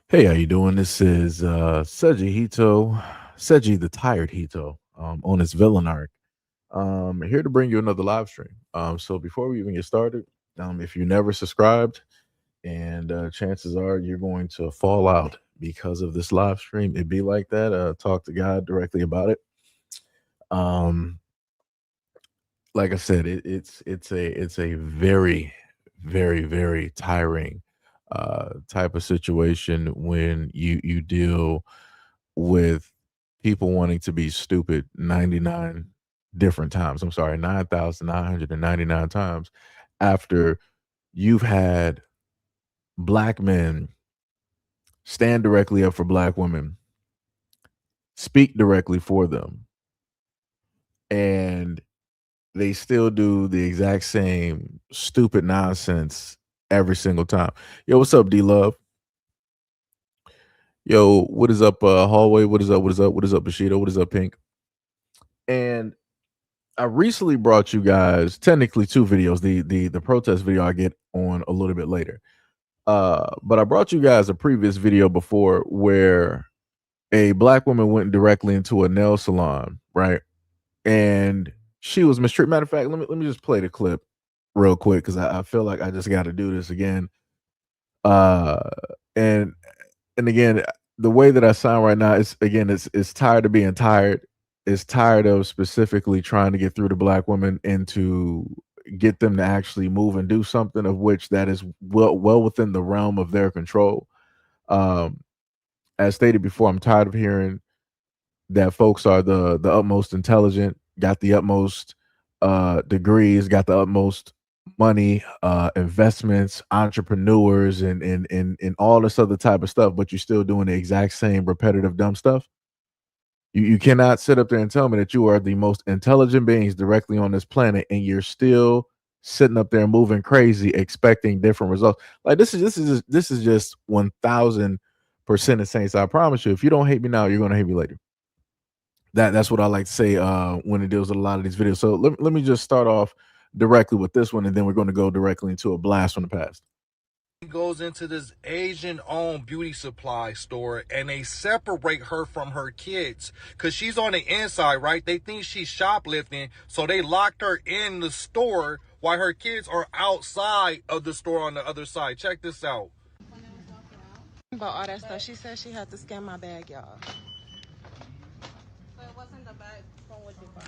Hey, how you doing? This is SEIJIHITO, Seiji the Tired Hito, on his villain arc. Here to bring you another live stream. So before we even get started, if you never subscribed, and chances are you're going to fall out because of this live stream, it'd be like that. Talk to God directly about it. Um, like I said, it's a very tiring type of situation when you deal with people wanting to be stupid 99 different times. I'm sorry, 9,999 times after you've had black men stand directly up for black women, speak directly for them, and they still do the exact same stupid nonsense every single time. Yo, what's up, D Love? Yo, what is up, Hallway? What is up? What is up? What is up, Bushido? What is up, Pink? And I recently brought you guys technically two videos. The protest video I get on a little bit later. But I brought you guys a previous video before where a black woman went directly into a nail salon, right? And she was mistreated. Matter of fact, let me just play the clip real quick because I feel like I just got to do this again. Uh, and and again, the way that I sound right now is again, it's tired of being tired. It's tired of specifically trying to get through to black women and to get them to actually move and do something of which that is well within the realm of their control. Um, as stated before, I'm tired of hearing that folks are the utmost intelligent, got the utmost degrees, got the utmost money, investments, entrepreneurs, and all this other type of stuff, but you're still doing the exact same repetitive dumb stuff. You cannot sit up there and tell me that you are the most intelligent beings directly on this planet, and you're still sitting up there moving crazy, expecting different results. Like this is just 1,000% insane. So I promise you, if you don't hate me now, you're gonna hate me later. That's what I like to say when it deals with a lot of these videos. So let me just start off directly with this one, and then we're going to go directly into a blast from the past. Goes into this Asian owned beauty supply store and they separate her from her kids because she's on the inside, right? They think she's shoplifting, so they locked her in the store while her kids are outside of the store on the other side. Check this out. About all that stuff. She said she had to scan my bag, y'all. So it wasn't the bag from what you bought.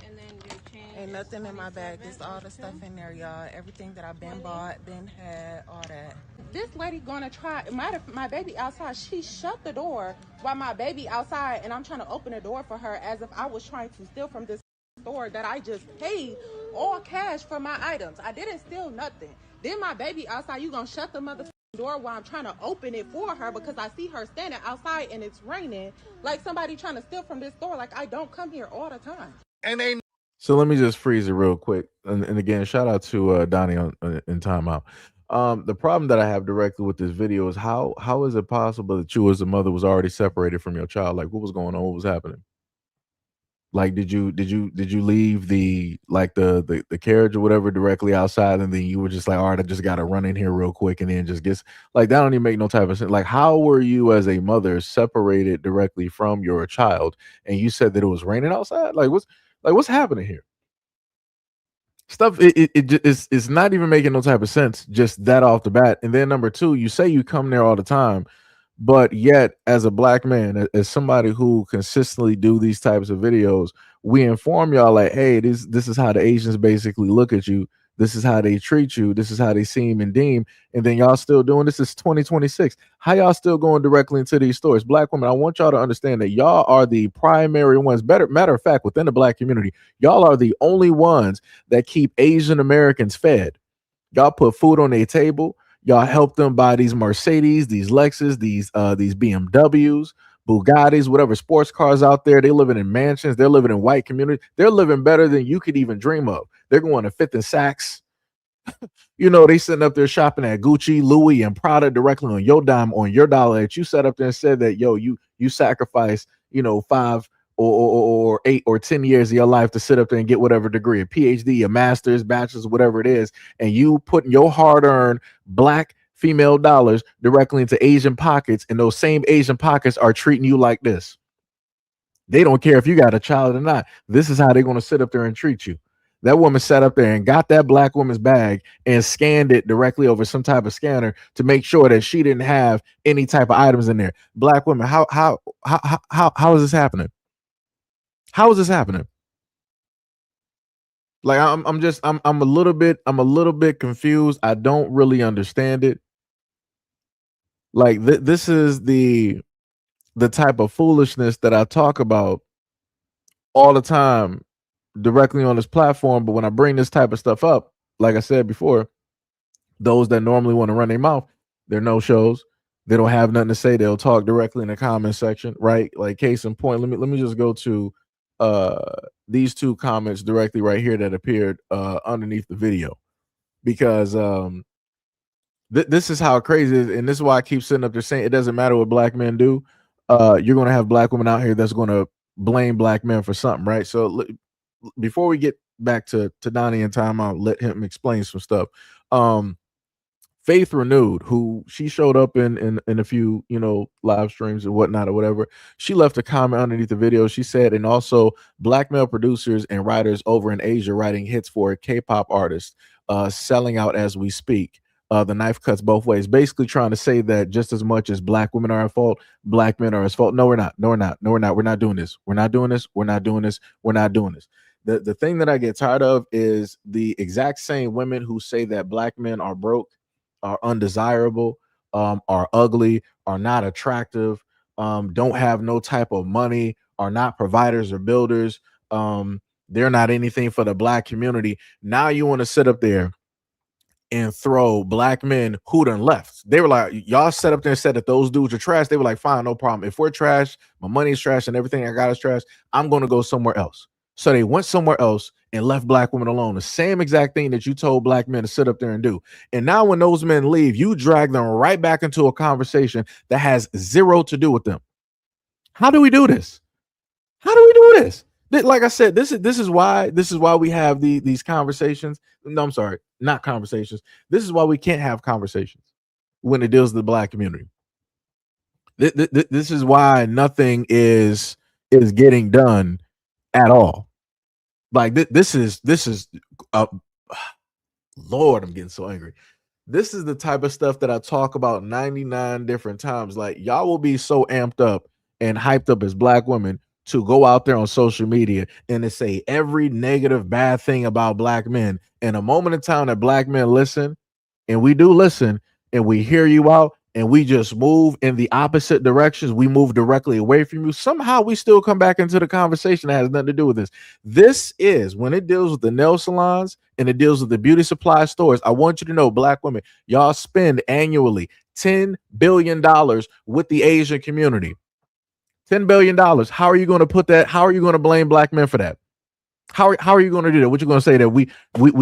And then your change. Ain't nothing in my bag. There's all the stuff in there, y'all. Everything that I've been bought, been had, all that. This lady gonna try. My baby outside. She shut the door while my baby outside, and I'm trying to open the door for her as if I was trying to steal from this store that I just paid all cash for my items. I didn't steal nothing. Then my baby outside. You gonna shut the mother door while I'm trying to open it for her because I see her standing outside and it's raining like somebody trying to steal from this store. Like I don't come here all the time. And they So let me just freeze it real quick. And again, shout out to Donnie in timeout. The problem that I have directly with this video is how is it possible that you as a mother was already separated from your child? Like what was going on? What was happening? Like did you leave the carriage or whatever directly outside, and then you were just like, all right, I just gotta run in here real quick, and then just gets like that don't even make no type of sense. Like how were you as a mother separated directly from your child, and you said that it was raining outside? What's happening here? Stuff it's not even making no type of sense just that off the bat. And then number two, you say you come there all the time, but yet as a black man, as somebody who consistently do these types of videos, we inform y'all like, hey, this is how the Asians basically look at you, this is how they treat you, this is how they seem and deem, and then y'all still doing this. Is 2026. How y'all still going directly into these stores? Black women, I want y'all to understand that y'all are the primary ones. Matter of fact, within the black community, y'all are the only ones that keep Asian Americans fed. Y'all put food on their table. Y'all help them buy these Mercedes, these Lexus, these BMWs, Bugattis, whatever sports cars out there. They living in mansions. They're living in white communities. They're living better than you could even dream of. They're going to Fifth and Saks. They sitting up there shopping at Gucci, Louis, and Prada directly on your dime, on your dollar that you set up there and said that, yo, you sacrifice, 5 or 8 or 10 years of your life to sit up there and get whatever degree, a PhD, a master's, bachelor's, whatever it is, and you putting your hard-earned black female dollars directly into Asian pockets, and those same Asian pockets are treating you like this. They don't care if you got a child or not. This is how they're going to sit up there and treat you. That woman sat up there and got that black woman's bag and scanned it directly over some type of scanner to make sure that she didn't have any type of items in there. Black women, how is this happening? How is this happening? Like I'm a little bit confused. I don't really understand it. Like this is the type of foolishness that I talk about all the time directly on this platform. But when I bring this type of stuff up, like I said before, those that normally want to run their mouth, they're no shows. They don't have nothing to say. They'll talk directly in the comment section, right? Like case in point, let me just go to these two comments directly right here that appeared underneath the video, because this is how crazy it is, and this is why I keep sitting up there saying it doesn't matter what black men do. You're going to have black women out here that's going to blame black men for something, right? So before we get back to Donnie and time, I'll let him explain some stuff. Faith Renewed, who she showed up in a few, live streams and whatnot or whatever, she left a comment underneath the video. She said, and also black male producers and writers over in Asia writing hits for K-pop artists, selling out as we speak. The knife cuts both ways, basically trying to say that just as much as black women are at fault, black men are at fault. No, we're not. No, we're not. No, we're not. We're not doing this. We're not doing this. We're not doing this. We're not doing this. The thing that I get tired of is the exact same women who say that black men are broke, are undesirable, are ugly, are not attractive, don't have no type of money, are not providers or builders. They're not anything for the black community. Now you want to sit up there and throw black men who done left. They were like, y'all set up there and said that those dudes are trash. They were like, fine, no problem. If we're trash, my money's trash and everything I got is trash, I'm going to go somewhere else. So they went somewhere else and left black women alone. The same exact thing that you told black men to sit up there and do. And now when those men leave, you drag them right back into a conversation that has zero to do with them. How do we do this? How do we do this? Like I said, this is why we have these conversations. No, I'm sorry, not conversations. This is why we can't have conversations when it deals with the black community. This is why nothing is getting done at all. Like this is Lord, I'm getting so angry. This is the type of stuff that I talk about 99 different times. Like y'all will be so amped up and hyped up as black women to go out there on social media and to say every negative bad thing about black men. In a moment in time that black men listen, and we do listen, and we hear you out, and we just move in the opposite directions, we move directly away from you, somehow we still come back into the conversation that has nothing to do with this. This is when it deals with the nail salons and it deals with the beauty supply stores. I want you to know, black women, y'all spend annually $10 billion with the Asian community. $10 billion. How are you going to put that? How are you going to blame black men for that? How are you going to do that? What you going to say that we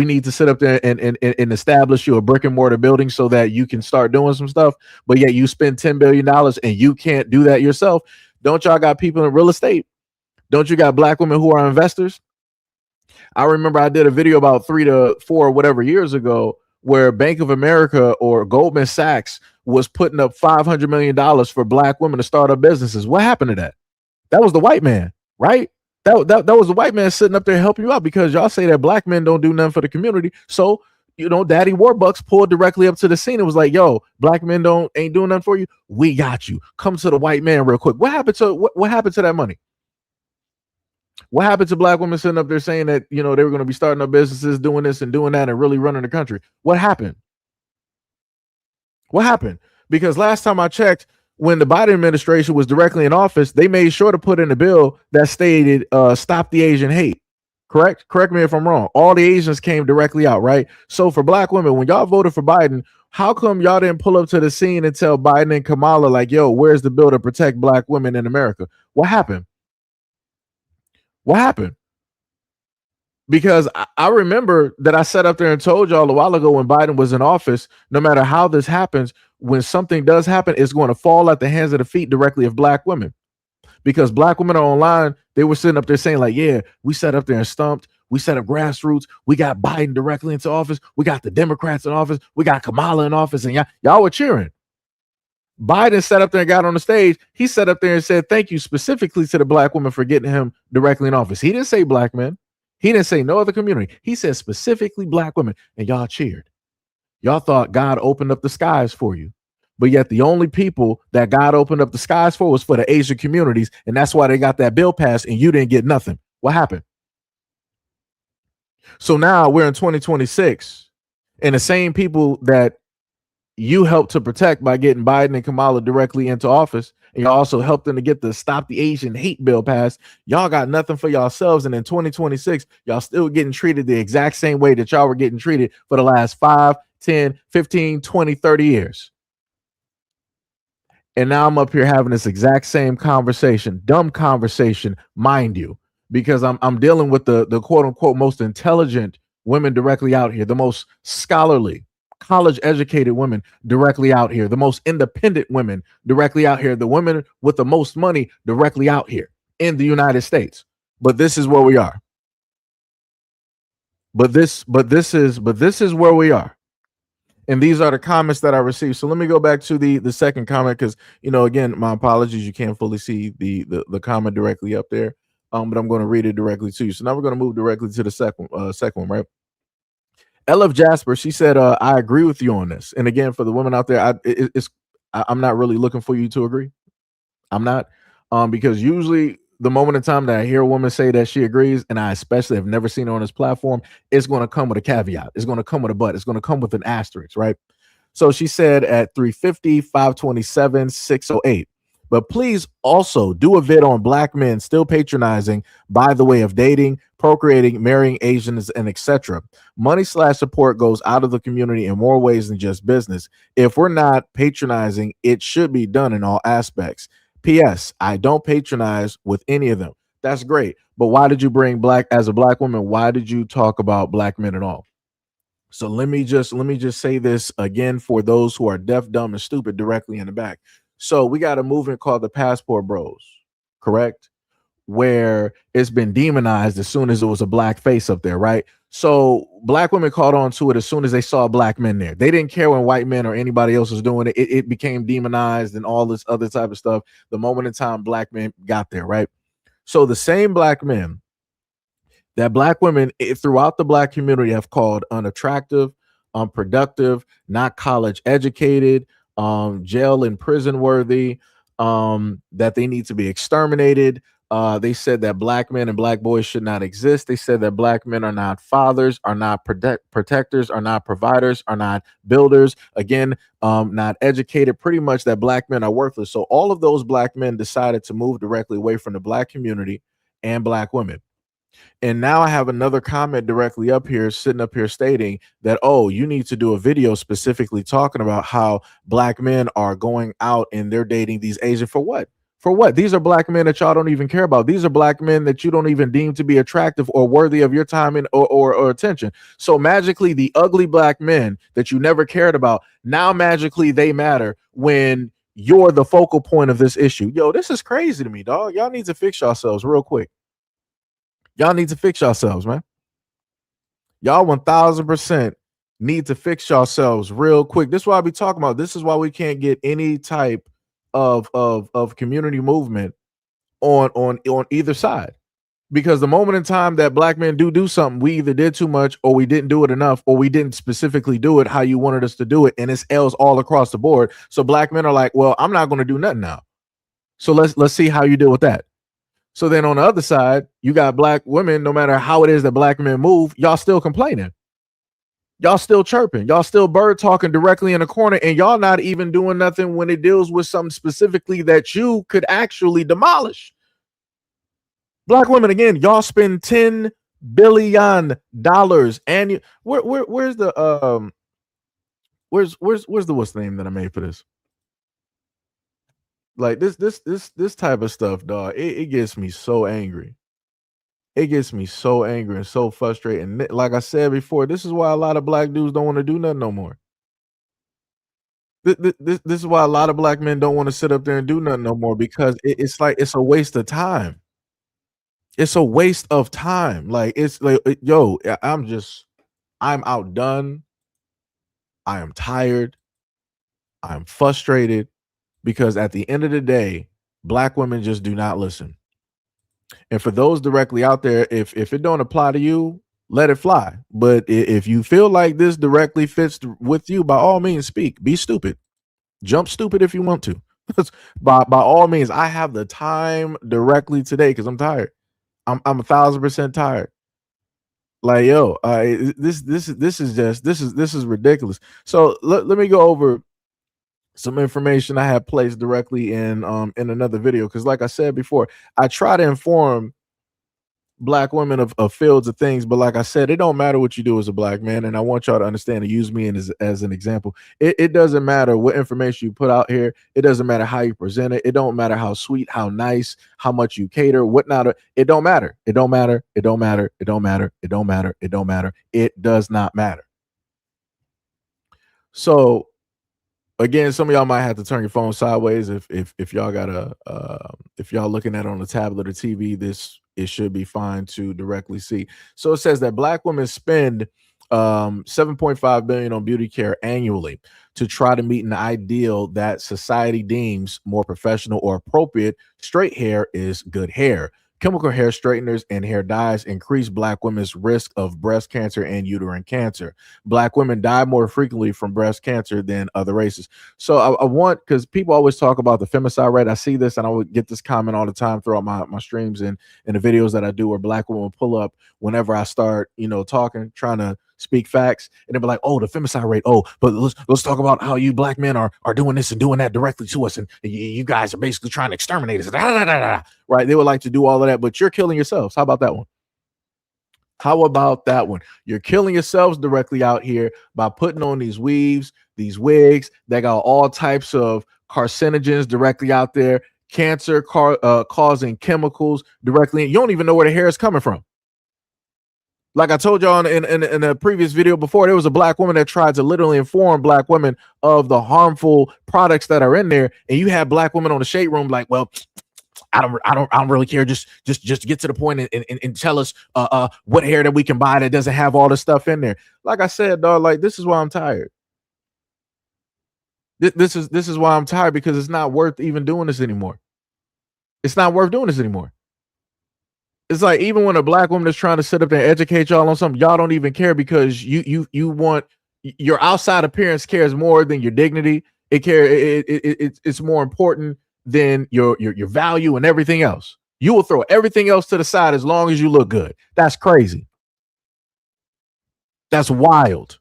need to sit up there and establish you a brick and mortar building so that you can start doing some stuff, but yet you spend $10 billion and you can't do that yourself? Don't y'all got people in real estate? Don't you got black women who are investors? I remember I did a video about 3 to 4 whatever years ago where Bank of America or Goldman Sachs was putting up $500 million for black women to start up businesses. What happened to that? That was the white man, right? That was the white man sitting up there helping you out because y'all say that black men don't do nothing for the community. So, Daddy Warbucks pulled directly up to the scene and was like, yo, black men ain't doing nothing for you. We got you. Come to the white man real quick. What happened to what happened to that money? What happened to black women sitting up there saying that, they were going to be starting up businesses, doing this and doing that and really running the country? What happened? What happened? Because last time I checked, when the Biden administration was directly in office, they made sure to put in a bill that stated stop the Asian hate. Correct? Correct me if I'm wrong. All the Asians came directly out, right? So for black women, when y'all voted for Biden, how come y'all didn't pull up to the scene and tell Biden and Kamala, like, yo, where's the bill to protect black women in America? What happened? What happened? Because I remember that I sat up there and told y'all a while ago when Biden was in office, no matter how this happens, when something does happen, it's going to fall at the hands of the feet directly of black women. Because black women are online, they were sitting up there saying like, yeah, we sat up there and stumped. We set up grassroots. We got Biden directly into office. We got the Democrats in office. We got Kamala in office, and y'all were cheering. Biden sat up there and got on the stage. He sat up there and said, thank you specifically to the black woman for getting him directly in office. He didn't say black men. He didn't say no other community. He said specifically black women, and y'all cheered. Y'all thought God opened up the skies for you. But yet the only people that God opened up the skies for was for the Asian communities, and that's why they got that bill passed, and you didn't get nothing. What happened? So now we're in 2026, and the same people that you helped to protect by getting Biden and Kamala directly into office, and you also helped them to get the Stop the Asian Hate bill passed, y'all got nothing for yourselves. And in 2026, y'all still getting treated the exact same way that y'all were getting treated for the last 5, 10, 15, 20, 30 years. And now I'm up here having this exact same conversation, dumb conversation, mind you, because I'm dealing with the quote unquote most intelligent women directly out here, the most scholarly, college educated women directly out here, the most independent women directly out here, the women with the most money directly out here in the United States. But this is where we are. But this is where we are. And these are the comments that I received. So let me go back to the second comment, because again, my apologies, you can't fully see the comment directly up there. But I'm going to read it directly to you. So now we're going to move directly to the second one, right? LF Jasper, she said, I agree with you on this. And again, for the women out there, I'm not really looking for you to agree. I'm not, because usually the moment in time that I hear a woman say that she agrees, and I especially have never seen her on this platform, it's going to come with a caveat. It's going to come with a but. It's going to come with an asterisk, right? So she said at 350, 527, 608. But please also do a vid on black men still patronizing by the way of dating, procreating, marrying Asians, and etc. Money/support goes out of the community in more ways than just business. If we're not patronizing, it should be done in all aspects. P.S. I don't patronize with any of them. That's great. But why did you bring as a black woman, why did you talk about black men at all? So let me just say this again for those who are deaf, dumb, and stupid directly in the back. So we got a movement called the Passport Bros, correct? Where it's been demonized as soon as it was a black face up there, right? So black women caught on to it as soon as they saw black men there. They didn't care when white men or anybody else was doing it. It became demonized and all this other type of stuff the moment in time black men got there, right? So the same black men that black women throughout the black community have called unattractive, unproductive, not college educated, jail and prison worthy, that they need to be exterminated. They said that black men and black boys should not exist. They said that black men are not fathers, are not protectors, are not providers, are not builders. Again, not educated. Pretty much that black men are worthless. So all of those black men decided to move directly away from the black community and black women. And now I have another comment directly up here, sitting up here stating that, oh, you need to do a video specifically talking about how black men are going out and they're dating these Asian for what? For what? These are black men that y'all don't even care about. These are black men that you don't even deem to be attractive or worthy of your time and or attention. So magically, the ugly black men that you never cared about, now magically they matter when you're the focal point of this issue. Yo, this is crazy to me, dog. Y'all need to fix yourselves real quick. Y'all need to fix yourselves, man. Y'all 1000% need to fix yourselves real quick. This is why I be talking about. This is why we can't get any type of community movement on either side. Because the moment in time that black men do something, we either did too much or we didn't do it enough or we didn't specifically do it how you wanted us to do it. And it's L's all across the board. So black men are like, well, I'm not going to do nothing now. So let's see how you deal with that. So then on the other side, you got black women, no matter how it is that black men move, y'all still complaining. Y'all still chirping. Y'all still bird talking directly in the corner, and y'all not even doing nothing when it deals with something specifically that you could actually demolish. Black women, again, y'all spend $10 billion annually. Where's the where's the what's the name that I made for this? Like this type of stuff, dog. It gets me so angry. It gets me so angry and so frustrated. And like I said before, this is why a lot of black dudes don't want to do nothing no more. This is why a lot of black men don't want to sit up there and do nothing no more, because it's like it's a waste of time. It's a waste of time. Like it's like, yo, I'm outdone. I am tired. I'm frustrated because at the end of the day, black women just do not listen. And for those directly out there, if it don't apply to you, let it fly. But if you feel like this directly fits with you, by all means, speak. Be stupid. Jump stupid if you want to. by all means, I have the time directly today because I'm tired. I'm 1,000% tired. Like yo, this is ridiculous. So let me go over some information I have placed directly in another video because, like I said before, I try to inform black women of fields of things, but like I said, it don't matter what you do as a black man, and I want y'all to understand and use me as an example. It doesn't matter what information you put out here. It doesn't matter how you present it. It don't matter how sweet, how nice, how much you cater, whatnot. It don't matter. It don't matter. It don't matter. It don't matter. It don't matter. It don't matter. It does not matter. So again, some of y'all might have to turn your phone sideways if y'all got a if y'all looking at it on a tablet or TV. This it should be fine to directly see. So it says that black women spend 7.5 billion on beauty care annually to try to meet an ideal that society deems more professional or appropriate. Straight hair is good hair. Chemical hair straighteners and hair dyes increase black women's risk of breast cancer and uterine cancer. Black women die more frequently from breast cancer than other races. So I want, because people always talk about the femicide rate. I see this and I would get this comment all the time throughout my streams and the videos that I do where black women pull up whenever I start, talking, trying to speak facts, and they'll be like, oh, the femicide rate. Oh, but let's talk about how you black men are doing this and doing that directly to us. And you guys are basically trying to exterminate us. Right. They would like to do all of that, but you're killing yourselves. How about that one? How about that one? You're killing yourselves directly out here by putting on these weaves, these wigs that got all types of carcinogens directly out there, cancer causing chemicals directly. You don't even know where the hair is coming from. Like I told y'all in a previous video before, there was a black woman that tried to literally inform black women of the harmful products that are in there, and you have black women on the shade room like, well, I don't really care. Just get to the point and tell us what hair that we can buy that doesn't have all this stuff in there. Like I said, dog, like this is why I'm tired. This is why I'm tired, because it's not worth even doing this anymore. It's not worth doing this anymore. It's like even when a black woman is trying to sit up there and educate y'all on something, y'all don't even care because you want your outside appearance cares more than your dignity. It's more important than your value and everything else. You will throw everything else to the side as long as you look good. That's crazy. That's wild.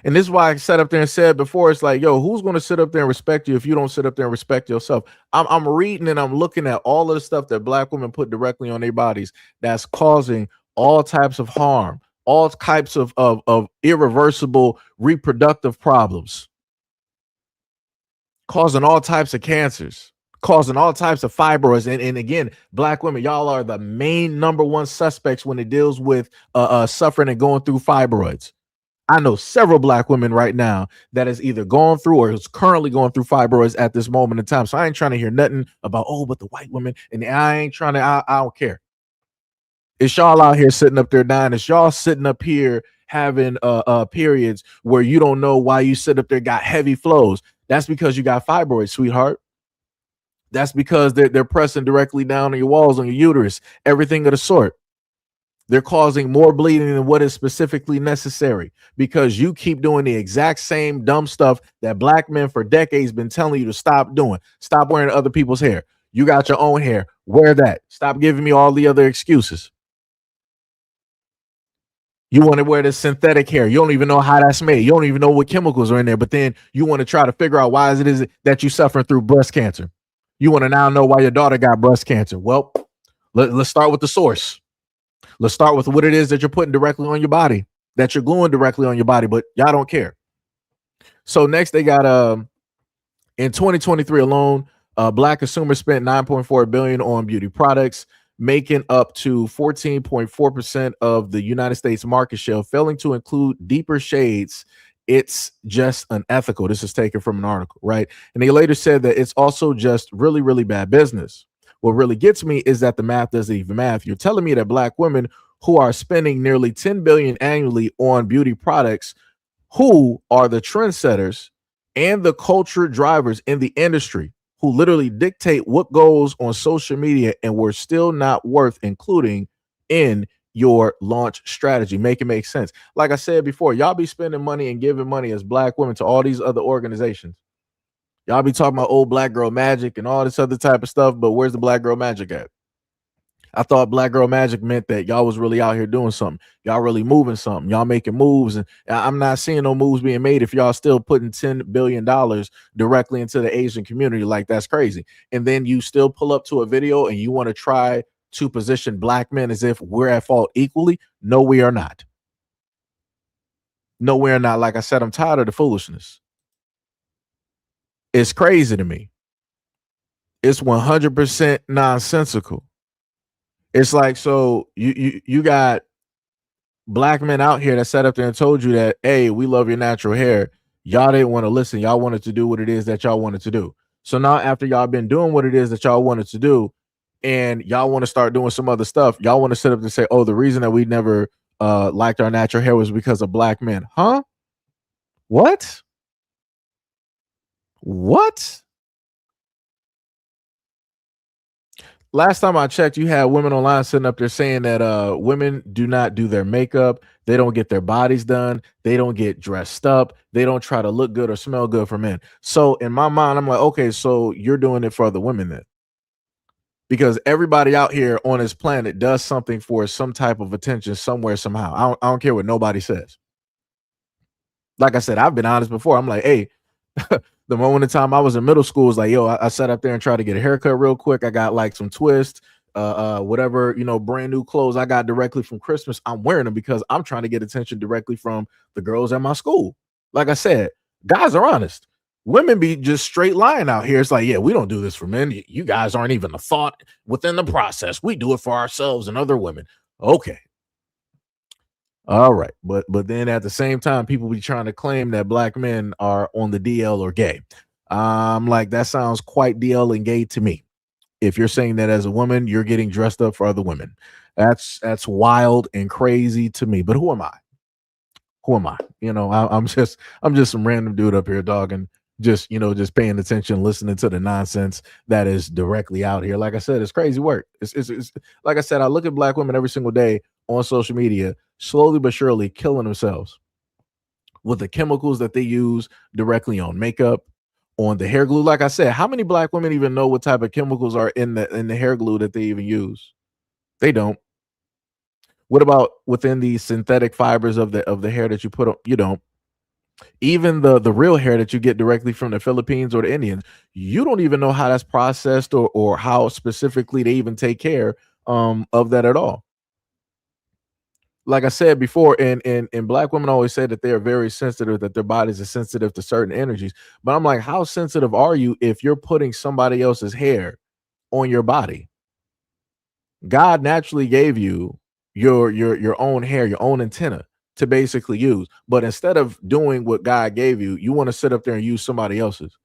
And this is why I sat up there and said before, it's like, yo, who's going to sit up there and respect you if you don't sit up there and respect yourself? I'm reading and I'm looking at all of the stuff that black women put directly on their bodies that's causing all types of harm, all types of irreversible reproductive problems, causing all types of cancers, causing all types of fibroids. And again, black women, y'all are the main number one suspects when it deals with suffering and going through fibroids. I know several black women right now that is either going through or is currently going through fibroids at this moment in time. So I ain't trying to hear nothing about, oh, but the white women, and I ain't trying to, I don't care. It's y'all out here sitting up there dying. It's y'all sitting up here having periods where you don't know why you sit up there got heavy flows. That's because you got fibroids, sweetheart. That's because they're pressing directly down on your walls, on your uterus, everything of the sort. They're causing more bleeding than what is specifically necessary because you keep doing the exact same dumb stuff that black men for decades been telling you to stop doing. Stop wearing other people's hair. You got your own hair. Wear that. Stop giving me all the other excuses. You want to wear this synthetic hair. You don't even know how that's made. You don't even know what chemicals are in there. But then you want to try to figure out why it is that you suffering through breast cancer. You want to now know why your daughter got breast cancer. Well, let's start with the source. Let's start with what it is that you're putting directly on your body, that you're gluing directly on your body, but y'all don't care. So next they got in 2023 alone, black consumers spent 9.4 billion on beauty products, making up to 14.4% of the United States market share, failing to include deeper shades. It's just unethical. This is taken from an article, right? And they later said that it's also just really, really bad business. what really gets me is that the math doesn't even math. You're telling me that black women who are spending nearly 10 billion annually on beauty products, who are the trendsetters and the culture drivers in the industry, who literally dictate what goes on social media, and we're still not worth including in your launch strategy. Make it make sense. Like I said before, y'all be spending money and giving money as black women to all these other organizations. Y'all be talking about old black girl magic and all this other type of stuff, but where's the black girl magic at? I thought black girl magic meant that y'all was really out here doing something. Y'all really moving something. Y'all making moves. And I'm not seeing no moves being made if y'all still putting $10 billion directly into the Asian community. Like, that's crazy. And then you still pull up to a video and you want to try to position black men as if we're at fault equally. No, we are not. No, we're not. Like I said, I'm tired of the foolishness. It's crazy to me. It's 100% nonsensical. It's like, so you got black men out here that sat up there and told you that, hey, we love your natural hair. Y'all didn't want to listen. Y'all wanted to do what it is that y'all wanted to do. So now, after y'all been doing what it is that y'all wanted to do, and y'all want to start doing some other stuff, y'all want to sit up and say, oh, the reason that we never liked our natural hair was because of black men. Huh? What? Last time I checked, you had women online sitting up there saying that women do not do their makeup, they don't get their bodies done, they don't get dressed up, they don't try to look good or smell good for men. So in my mind, I'm like, okay, so you're doing it for the women then. Because everybody out here on this planet does something for some type of attention somewhere, somehow. I don't care what nobody says. Like I said, I've been honest before. I'm like, hey, the moment in time I was in middle school was like, yo, I sat up there and tried to get a haircut real quick. I got like some twists, whatever, brand new clothes I got directly from Christmas. I'm wearing them because I'm trying to get attention directly from the girls at my school. Like I said, guys are honest. Women be just straight lying out here. It's like, yeah, we don't do this for men. You guys aren't even a thought within the process. We do it for ourselves and other women. Okay. All right, but then at the same time, people be trying to claim that black men are on the DL or gay. I'm like, that sounds quite DL and gay to me. If you're saying that as a woman, you're getting dressed up for other women, that's wild and crazy to me. But who am I? Who am I? I'm just some random dude up here, dog, and just paying attention, listening to the nonsense that is directly out here. Like I said, it's crazy work. It's like I said, I look at black women every single day on social media, slowly but surely killing themselves with the chemicals that they use directly on makeup, on the hair glue. Like I said, how many black women even know what type of chemicals are in the hair glue that they even use? They don't. What about within the synthetic fibers of the hair that you put on? You don't. Even the real hair that you get directly from the Philippines or the Indians, you don't even know how that's processed, or how specifically they even take care of that at all. Like I said before, and black women always say that they are very sensitive, that their bodies are sensitive to certain energies. But I'm like, how sensitive are you if you're putting somebody else's hair on your body? God naturally gave you your own hair, your own antenna to basically use. But instead of doing what God gave you, you want to sit up there and use somebody else's.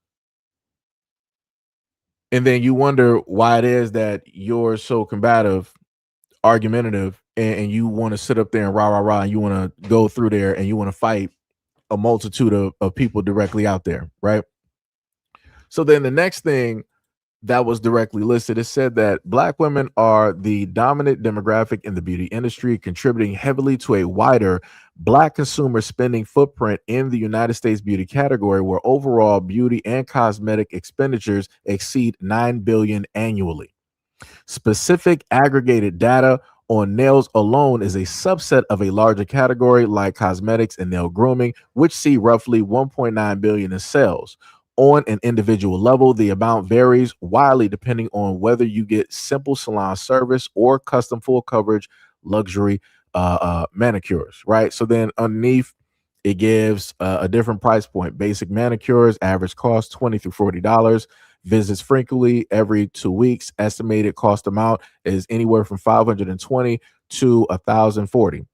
And then you wonder why it is that you're so combative, argumentative, and you want to sit up there and rah rah rah, and you want to go through there and you want to fight a multitude of people directly out there, right? So then the next thing that was directly listed, it said that black women are the dominant demographic in the beauty industry, contributing heavily to a wider black consumer spending footprint in the United States beauty category, where overall beauty and cosmetic expenditures exceed $9 billion annually. Specific aggregated data on nails alone is a subset of a larger category like cosmetics and nail grooming, which see roughly 1.9 billion in sales. On an individual level, the amount varies widely depending on whether you get simple salon service or custom full coverage luxury manicures, right? So then underneath, it gives a different price point. Basic manicures, average cost $20 through $40. Visits frequently every 2 weeks. Estimated cost amount is anywhere from $520 to $1,040.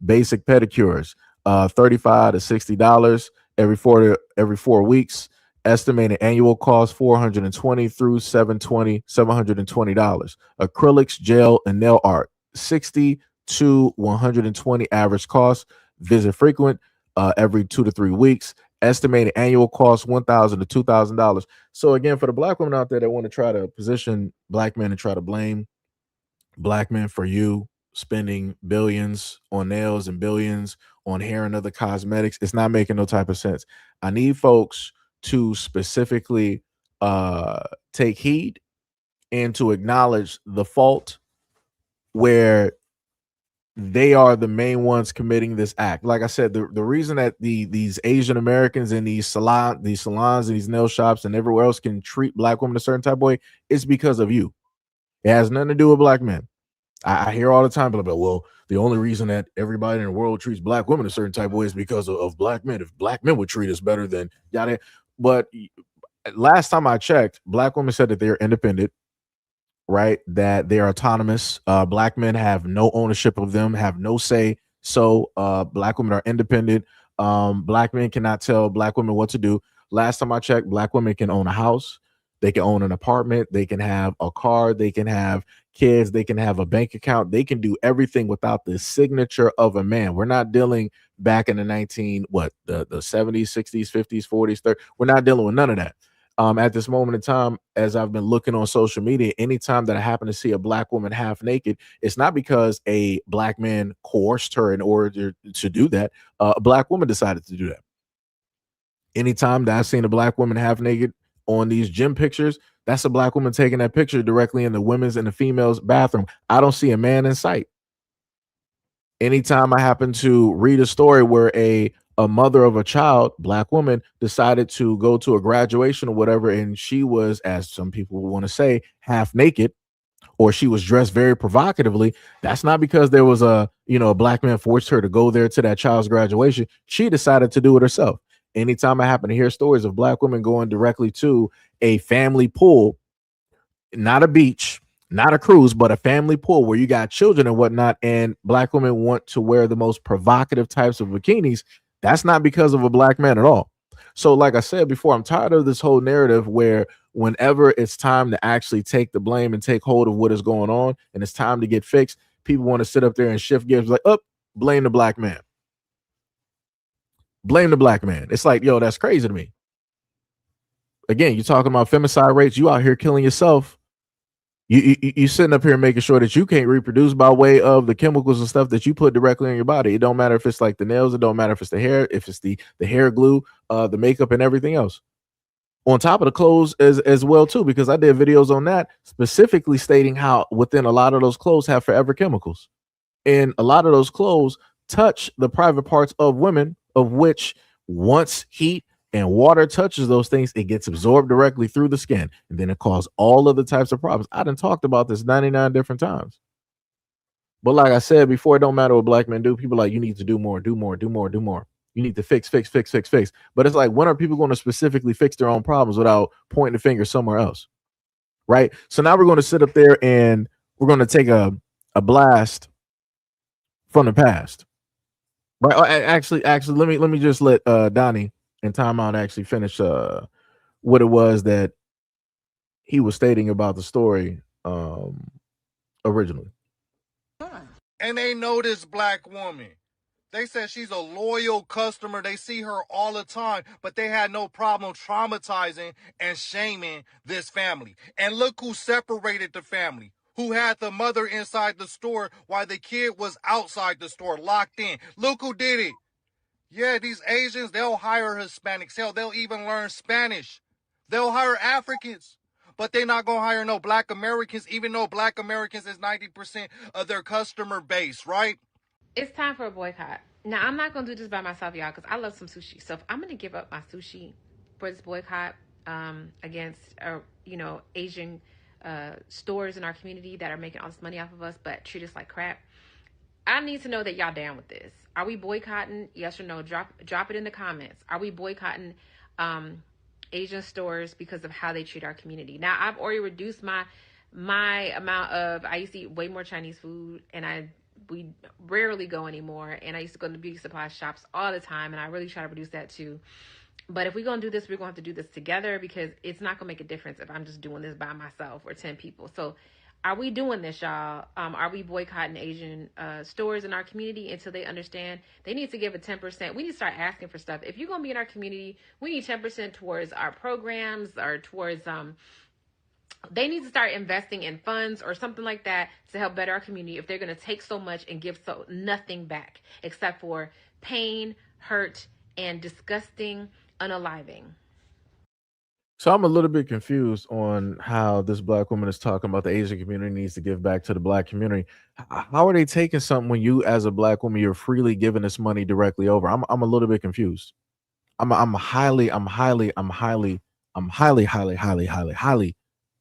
Basic pedicures, $35 to $60 every 4 weeks. Estimated annual cost $420 through $720. Acrylics, gel, and nail art $60 to $120 average cost. Visit frequent every 2 to 3 weeks. Estimated annual cost $1,000 to $2,000. So again, for the black women out there that want to try to position black men and try to blame black men for you spending billions on nails and billions on hair and other cosmetics, it's not making no type of sense. I need folks to specifically take heed and to acknowledge the fault where they are the main ones committing this act. Like I said, the reason that these Asian Americans in these salons and these nail shops and everywhere else can treat black women a certain type of way is because of you. It has nothing to do with black men. I hear all the time people about, well, the only reason that everybody in the world treats black women a certain type of way is because of black men. If black men would treat us better than yada. But last time I checked, black women said that they're independent, right? That they're autonomous. Black men have no ownership of them, have no say. So black women are independent. Black men cannot tell black women what to do. Last time I checked, black women can own a house. They can own an apartment. They can have a car. They can have kids. They can have a bank account. They can do everything without the signature of a man. We're not dealing back in the the 70s, 60s, 50s, 40s, 30s. We're not dealing with none of that. At this moment in time, as I've been looking on social media, anytime that I happen to see a black woman half naked, it's not because a black man coerced her in order to do that. A black woman decided to do that. Anytime that I've seen a black woman half naked on these gym pictures, that's a black woman taking that picture directly in the women's and the females' bathroom. I don't see a man in sight. Anytime I happen to read a story where a mother of a child, black woman, decided to go to a graduation or whatever, and she was, as some people want to say, half naked, or she was dressed very provocatively, that's not because there was a black man forced her to go there to that child's graduation. She decided to do it herself. Anytime I happen to hear stories of black women going directly to a family pool, not a beach, not a cruise, but a family pool where you got children and whatnot, and black women want to wear the most provocative types of bikinis, that's not because of a black man at all. So, like I said before, I'm tired of this whole narrative where whenever it's time to actually take the blame and take hold of what is going on and it's time to get fixed, people want to sit up there and shift gears like, oh, blame the black man. Blame the black man. It's like, yo, that's crazy to me. Again, you're talking about femicide rates. You out here killing yourself. You sitting up here making sure that you can't reproduce by way of the chemicals and stuff that you put directly in your body. It don't matter if it's like the nails. It don't matter if it's the hair, if it's the hair glue, the makeup, and everything else. On top of the clothes as well too, because I did videos on that specifically stating how within a lot of those clothes have forever chemicals, and a lot of those clothes touch the private parts of women, of which once heat and water touches those things, it gets absorbed directly through the skin, and then it causes all other types of problems. I done talked about this 99 different times. But like I said before, it don't matter what black men do. People are like, you need to do more, do more, do more, do more. You need to fix. But it's like, when are people going to specifically fix their own problems without pointing the finger somewhere else? Right. So now we're going to sit up there and we're going to take a blast from the past. Right. Actually, let me just let Donnie and Timeout actually finish what it was that he was stating about the story originally. And they know this black woman. They said she's a loyal customer. They see her all the time, but they had no problem traumatizing and shaming this family. And look who separated the family. Who had the mother inside the store while the kid was outside the store, locked in. Look who did it. Yeah, these Asians, they'll hire Hispanics. Hell, they'll even learn Spanish. They'll hire Africans. But they're not going to hire no black Americans, even though black Americans is 90% of their customer base, right? It's time for a boycott. Now, I'm not going to do this by myself, y'all, because I love some sushi. So I'm going to give up my sushi for this boycott against, Asian stores in our community that are making all this money off of us, but treat us like crap. I need to know that y'all down with this. Are we boycotting? Yes or no? Drop it in the comments. Are we boycotting Asian stores because of how they treat our community? Now, I've already reduced my amount of. I used to eat way more Chinese food, and I we rarely go anymore. And I used to go to beauty supply shops all the time, and I really try to reduce that too. But if we're going to do this, we're going to have to do this together, because it's not going to make a difference if I'm just doing this by myself or 10 people. So are we doing this, y'all? Are we boycotting Asian stores in our community until they understand they need to give a 10%? We need to start asking for stuff. If you're going to be in our community, we need 10% towards our programs, or towards they need to start investing in funds or something like that to help better our community, if they're going to take so much and give so nothing back except for pain, hurt, and disgusting unaliving. So I'm a little bit confused on how this black woman is talking about the Asian community needs to give back to the black community. How are they taking something when you, as a black woman, you're freely giving this money directly over? I'm a little bit confused. I'm highly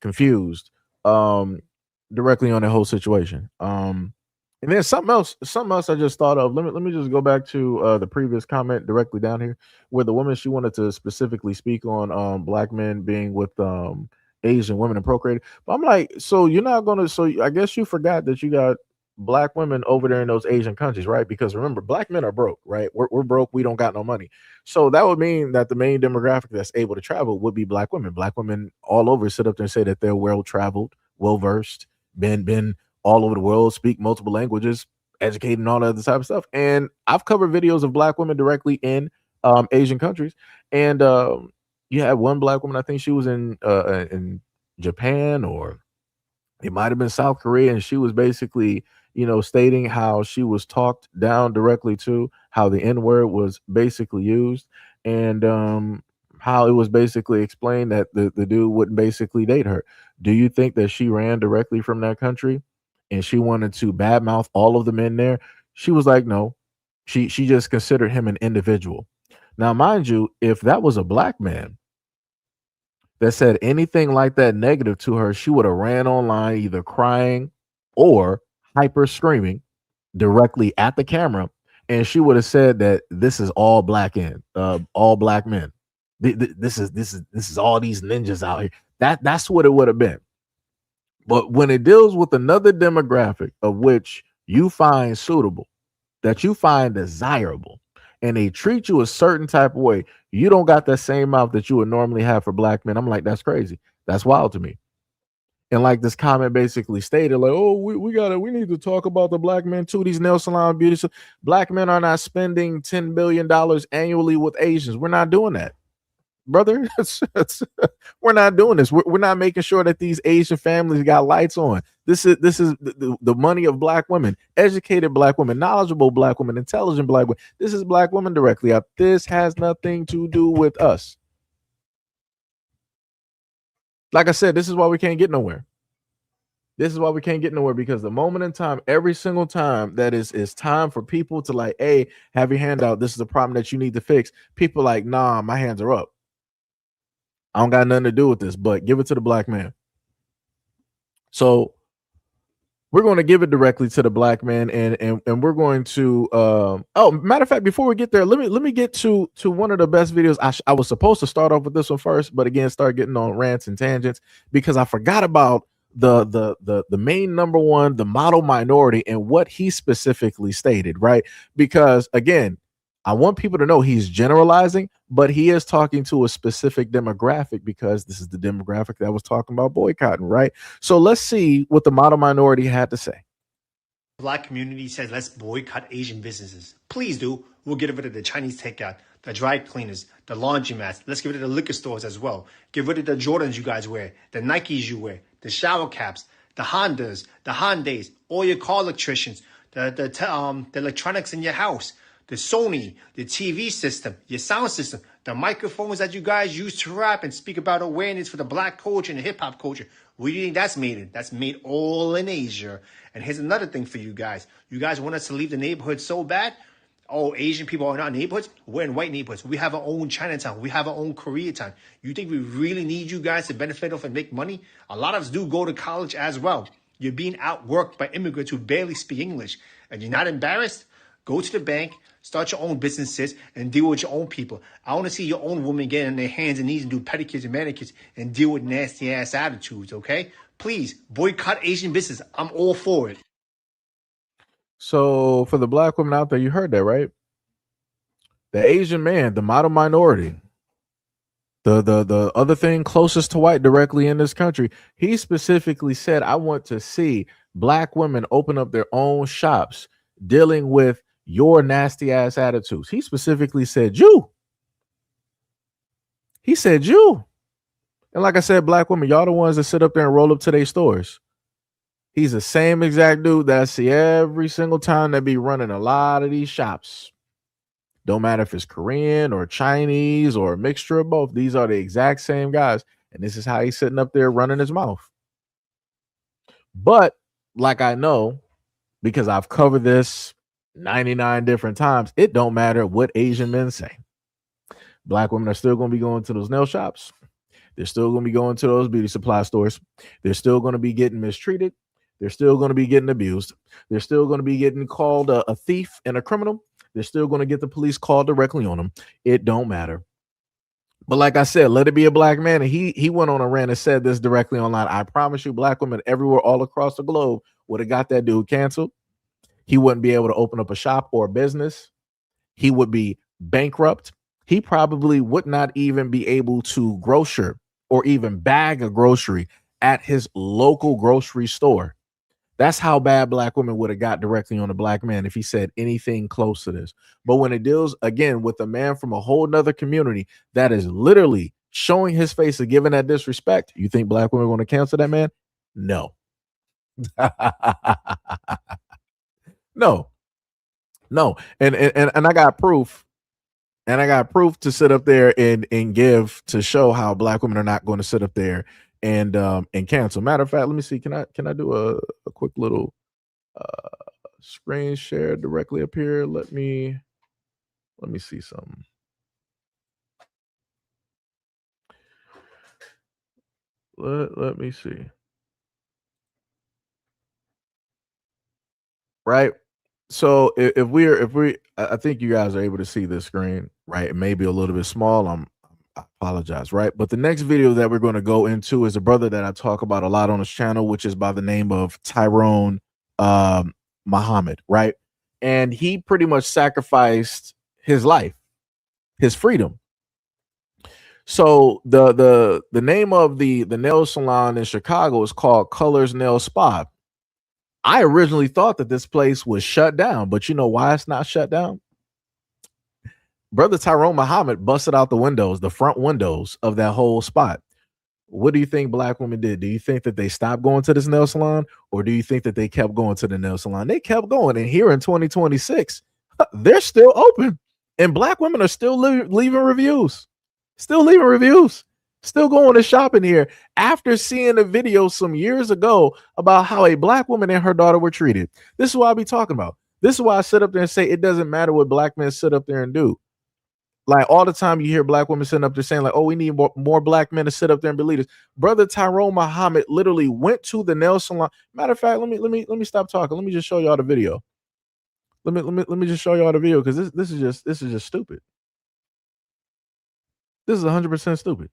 confused. Um, Directly on the whole situation. And then something else I just thought of. Let me just go back to the previous comment directly down here, where the woman, she wanted to specifically speak on black men being with Asian women and procreating. But I'm like, so you're not gonna, so I guess you forgot that you got black women over there in those Asian countries, right? Because remember, black men are broke, right? We're broke, we don't got no money. So that would mean that the main demographic that's able to travel would be black women. Black women all over sit up there and say that they're well traveled, well versed, been all over the world, speak multiple languages, educated, and all that other type of stuff. And I've covered videos of black women directly in Asian countries. And you had one black woman, I think she was in Japan, or it might have been South Korea, and she was basically, stating how she was talked down directly to, how the N word was basically used, and how it was basically explained that the dude wouldn't basically date her. Do you think that she ran directly from that country and she wanted to badmouth all of the men there? She was like, no, she just considered him an individual. Now, mind you, if that was a black man that said anything like that negative to her, she would have ran online either crying or hyper screaming directly at the camera, and she would have said that this is all black men. This is all these ninjas out here. That's what it would have been. But when it deals with another demographic of which you find suitable, that you find desirable, and they treat you a certain type of way, you don't got that same mouth that you would normally have for black men. I'm like, that's crazy. That's wild to me. And like this comment basically stated, like, oh, we need to talk about the black men too. These nail salon beauty. So black men are not spending $10 billion annually with Asians. We're not doing that, brother. We're not doing this. We're not making sure that these Asian families got lights on. This is the money of black women, educated black women, knowledgeable black women, intelligent black women. This is black women directly up. This has nothing to do with us. Like I said, this is why we can't get nowhere. This is why we can't get nowhere, because the moment in time, every single time that is time for people to like, hey, have your hand out. This is a problem that you need to fix. People like, nah, my hands are up. I don't got nothing to do with this, but give it to the black man. So we're going to give it directly to the black man, and we're going to matter of fact, before we get there, let me get to one of the best videos. I was supposed to start off with this one first, but again, start getting on rants and tangents because I forgot about the main number one, the model minority, and what he specifically stated, right? Because again, I want people to know he's generalizing, but he is talking to a specific demographic, because this is the demographic that was talking about boycotting, right? So let's see what the model minority had to say. Black community says let's boycott Asian businesses. Please do. We'll get rid of the Chinese takeout, the dry cleaners, the laundromats. Let's get rid of the liquor stores as well. Get rid of the Jordans you guys wear, the Nikes you wear, the shower caps, the Hondas, the Hyundais, all your car electricians, the electronics in your house, the Sony, the TV system, your sound system, the microphones that you guys use to rap and speak about awareness for the black culture and the hip hop culture. Where do you think that's made in? That's made all in Asia. And here's another thing for you guys. You guys want us to leave the neighborhood so bad? Oh, Asian people are not neighborhoods? We're in white neighborhoods. We have our own Chinatown. We have our own Koreatown. You think we really need you guys to benefit off and make money? A lot of us do go to college as well. You're being outworked by immigrants who barely speak English. And you're not embarrassed? Go to the bank, start your own businesses, and deal with your own people. I want to see your own women get on their hands and knees and do pedicures and manicures and deal with nasty ass attitudes, okay? Please boycott Asian business. I'm all for it. So for the black women out there, you heard that, right? The Asian man, the model minority, the other thing closest to white directly in this country, he specifically said, I want to see black women open up their own shops dealing with your nasty ass attitudes. He specifically said you. He said you. And like I said, black women, y'all the ones that sit up there and roll up to their stores. He's the same exact dude that I see every single time that be running a lot of these shops. Don't matter if it's Korean or Chinese or a mixture of both. These are the exact same guys. And this is how he's sitting up there running his mouth. But like I know, because I've covered this 99 different times, it don't matter what Asian men say. Black women are still going to be going to those nail shops. They're still going to be going to those beauty supply stores. They're still going to be getting mistreated. They're still going to be getting abused. They're still going to be getting called a thief and a criminal. They're still going to get the police called directly on them. It don't matter. But like I said, let it be a black man. And he went on a rant and said this directly online. I promise you, black women everywhere all across the globe would have got that dude canceled. He wouldn't be able to open up a shop or a business. He would be bankrupt. He probably would not even be able to grocer or even bag a grocery at his local grocery store. That's how bad black women would have got directly on a black man if he said anything close to this. But when it deals, again, with a man from a whole nother community that is literally showing his face and giving that disrespect, you think black women are going to cancel that man? No. No. And I got proof. And I got proof to sit up there and give to show how black women are not going to sit up there and cancel. Matter of fact, let me see. Can I do a quick little screen share directly up here? Let me see something. Let me see. Right. So if we I think you guys are able to see this screen, right? It may be a little bit small. I apologize, right? But the next video that we're going to go into is a brother that I talk about a lot on his channel, which is by the name of Tyrone Muhammad, right? And he pretty much sacrificed his life, his freedom. So the name of the nail salon in Chicago is called Colors Nail Spa. I originally thought that this place was shut down, but you know why it's not shut down? Brother Tyrone Muhammad busted out the windows, the front windows of that whole spot. What do you think black women did? Do you think that they stopped going to this nail salon, or do you think that they kept going to the nail salon? They kept going. And here in 2026, they're still open. And black women are still leaving reviews. Still leaving reviews. Still going to shop in here after seeing a video some years ago about how a black woman and her daughter were treated. This is what I'll be talking about. This is why I sit up there and say it doesn't matter what black men sit up there and do. Like all the time you hear black women sitting up there saying like, oh, we need more black men to sit up there and be leaders. Brother Tyrone Muhammad literally went to the nail salon. Matter of fact, let me stop talking. Let me just show y'all the video. Let me just show y'all the video because this is just stupid. This is 100% stupid.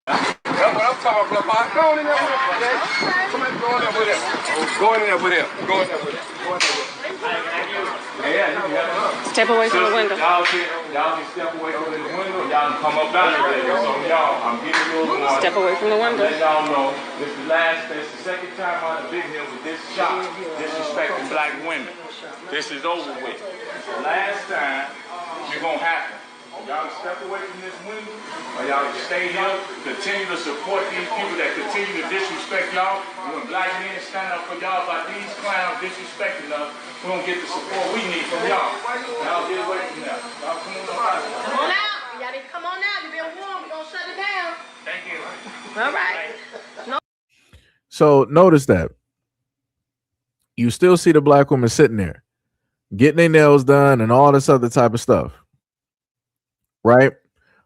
That's what I'm talking about. Go in there with him, okay? Come on, go in there with him. Go in there with him. Go in there with him. Go in there with him. Step away from the window. Y'all can step away from the window. Y'all can come up down there. So y'all, I'm getting you one. Step away from the window. Let y'all know this is the second time I've been here with this shop disrespecting black women. This is over with. The last time you're gonna happen. Y'all step away from this window, or y'all stay here, continue to support these people that continue to disrespect y'all. When black men stand up for y'all by these clowns disrespecting us, we don't get the support we need from y'all. Y'all get away from that. Y'all come on. Come on out. Y'all need to come on out. You've been warned. We're going to shut it down. Thank you. All right. No. So notice that you still see the black woman sitting there getting their nails done and all this other type of stuff. Right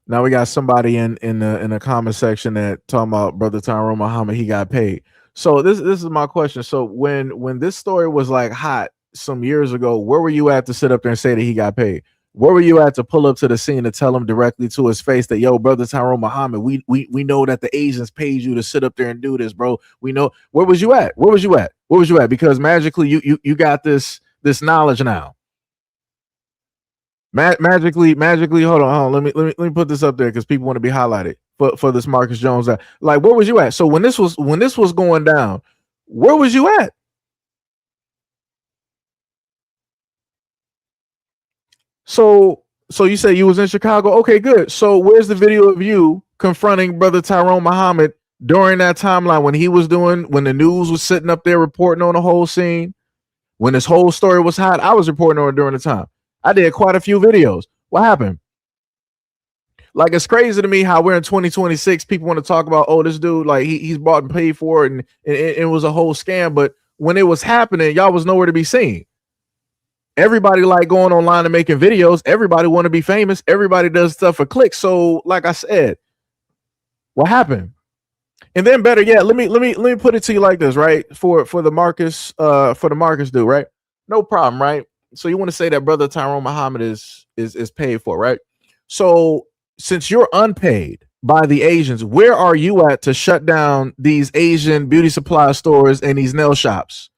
now, we got somebody in the comment section that talking about Brother Tyrone Muhammad. He got paid. So this is my question. So when this story was like hot some years ago, where were you at to sit up there and say that he got paid? Where were you at to pull up to the scene to tell him directly to his face that, yo, brother Tyrone Muhammad, we know that the Asians paid you to sit up there and do this, bro. We know. Where was you at? Where was you at? Where was you at? Because magically you got this knowledge now. Magically, hold on. Let me put this up there because people want to be highlighted for this Marcus Jones. Like, where was you at? So when this was going down, where was you at? So you say you was in Chicago? Okay, good. So where's the video of you confronting brother Tyrone Muhammad during that timeline when the news was sitting up there reporting on the whole scene, when this whole story was hot? I was reporting on it during the time. I did quite a few videos. What happened? Like, it's crazy to me how we're in 2026. People want to talk about, oh, this dude, like he's bought and paid for it, and it was a whole scam. But when it was happening, y'all was nowhere to be seen. Everybody like going online and making videos. Everybody want to be famous. Everybody does stuff for clicks. So, like I said, what happened? And then better yet, let me put it to you like this, right? For the Marcus dude, right? No problem, right? So you want to say that brother Tyrone Muhammad is paid for, right? So since you're unpaid by the Asians, where are you at to shut down these Asian beauty supply stores and these nail shops?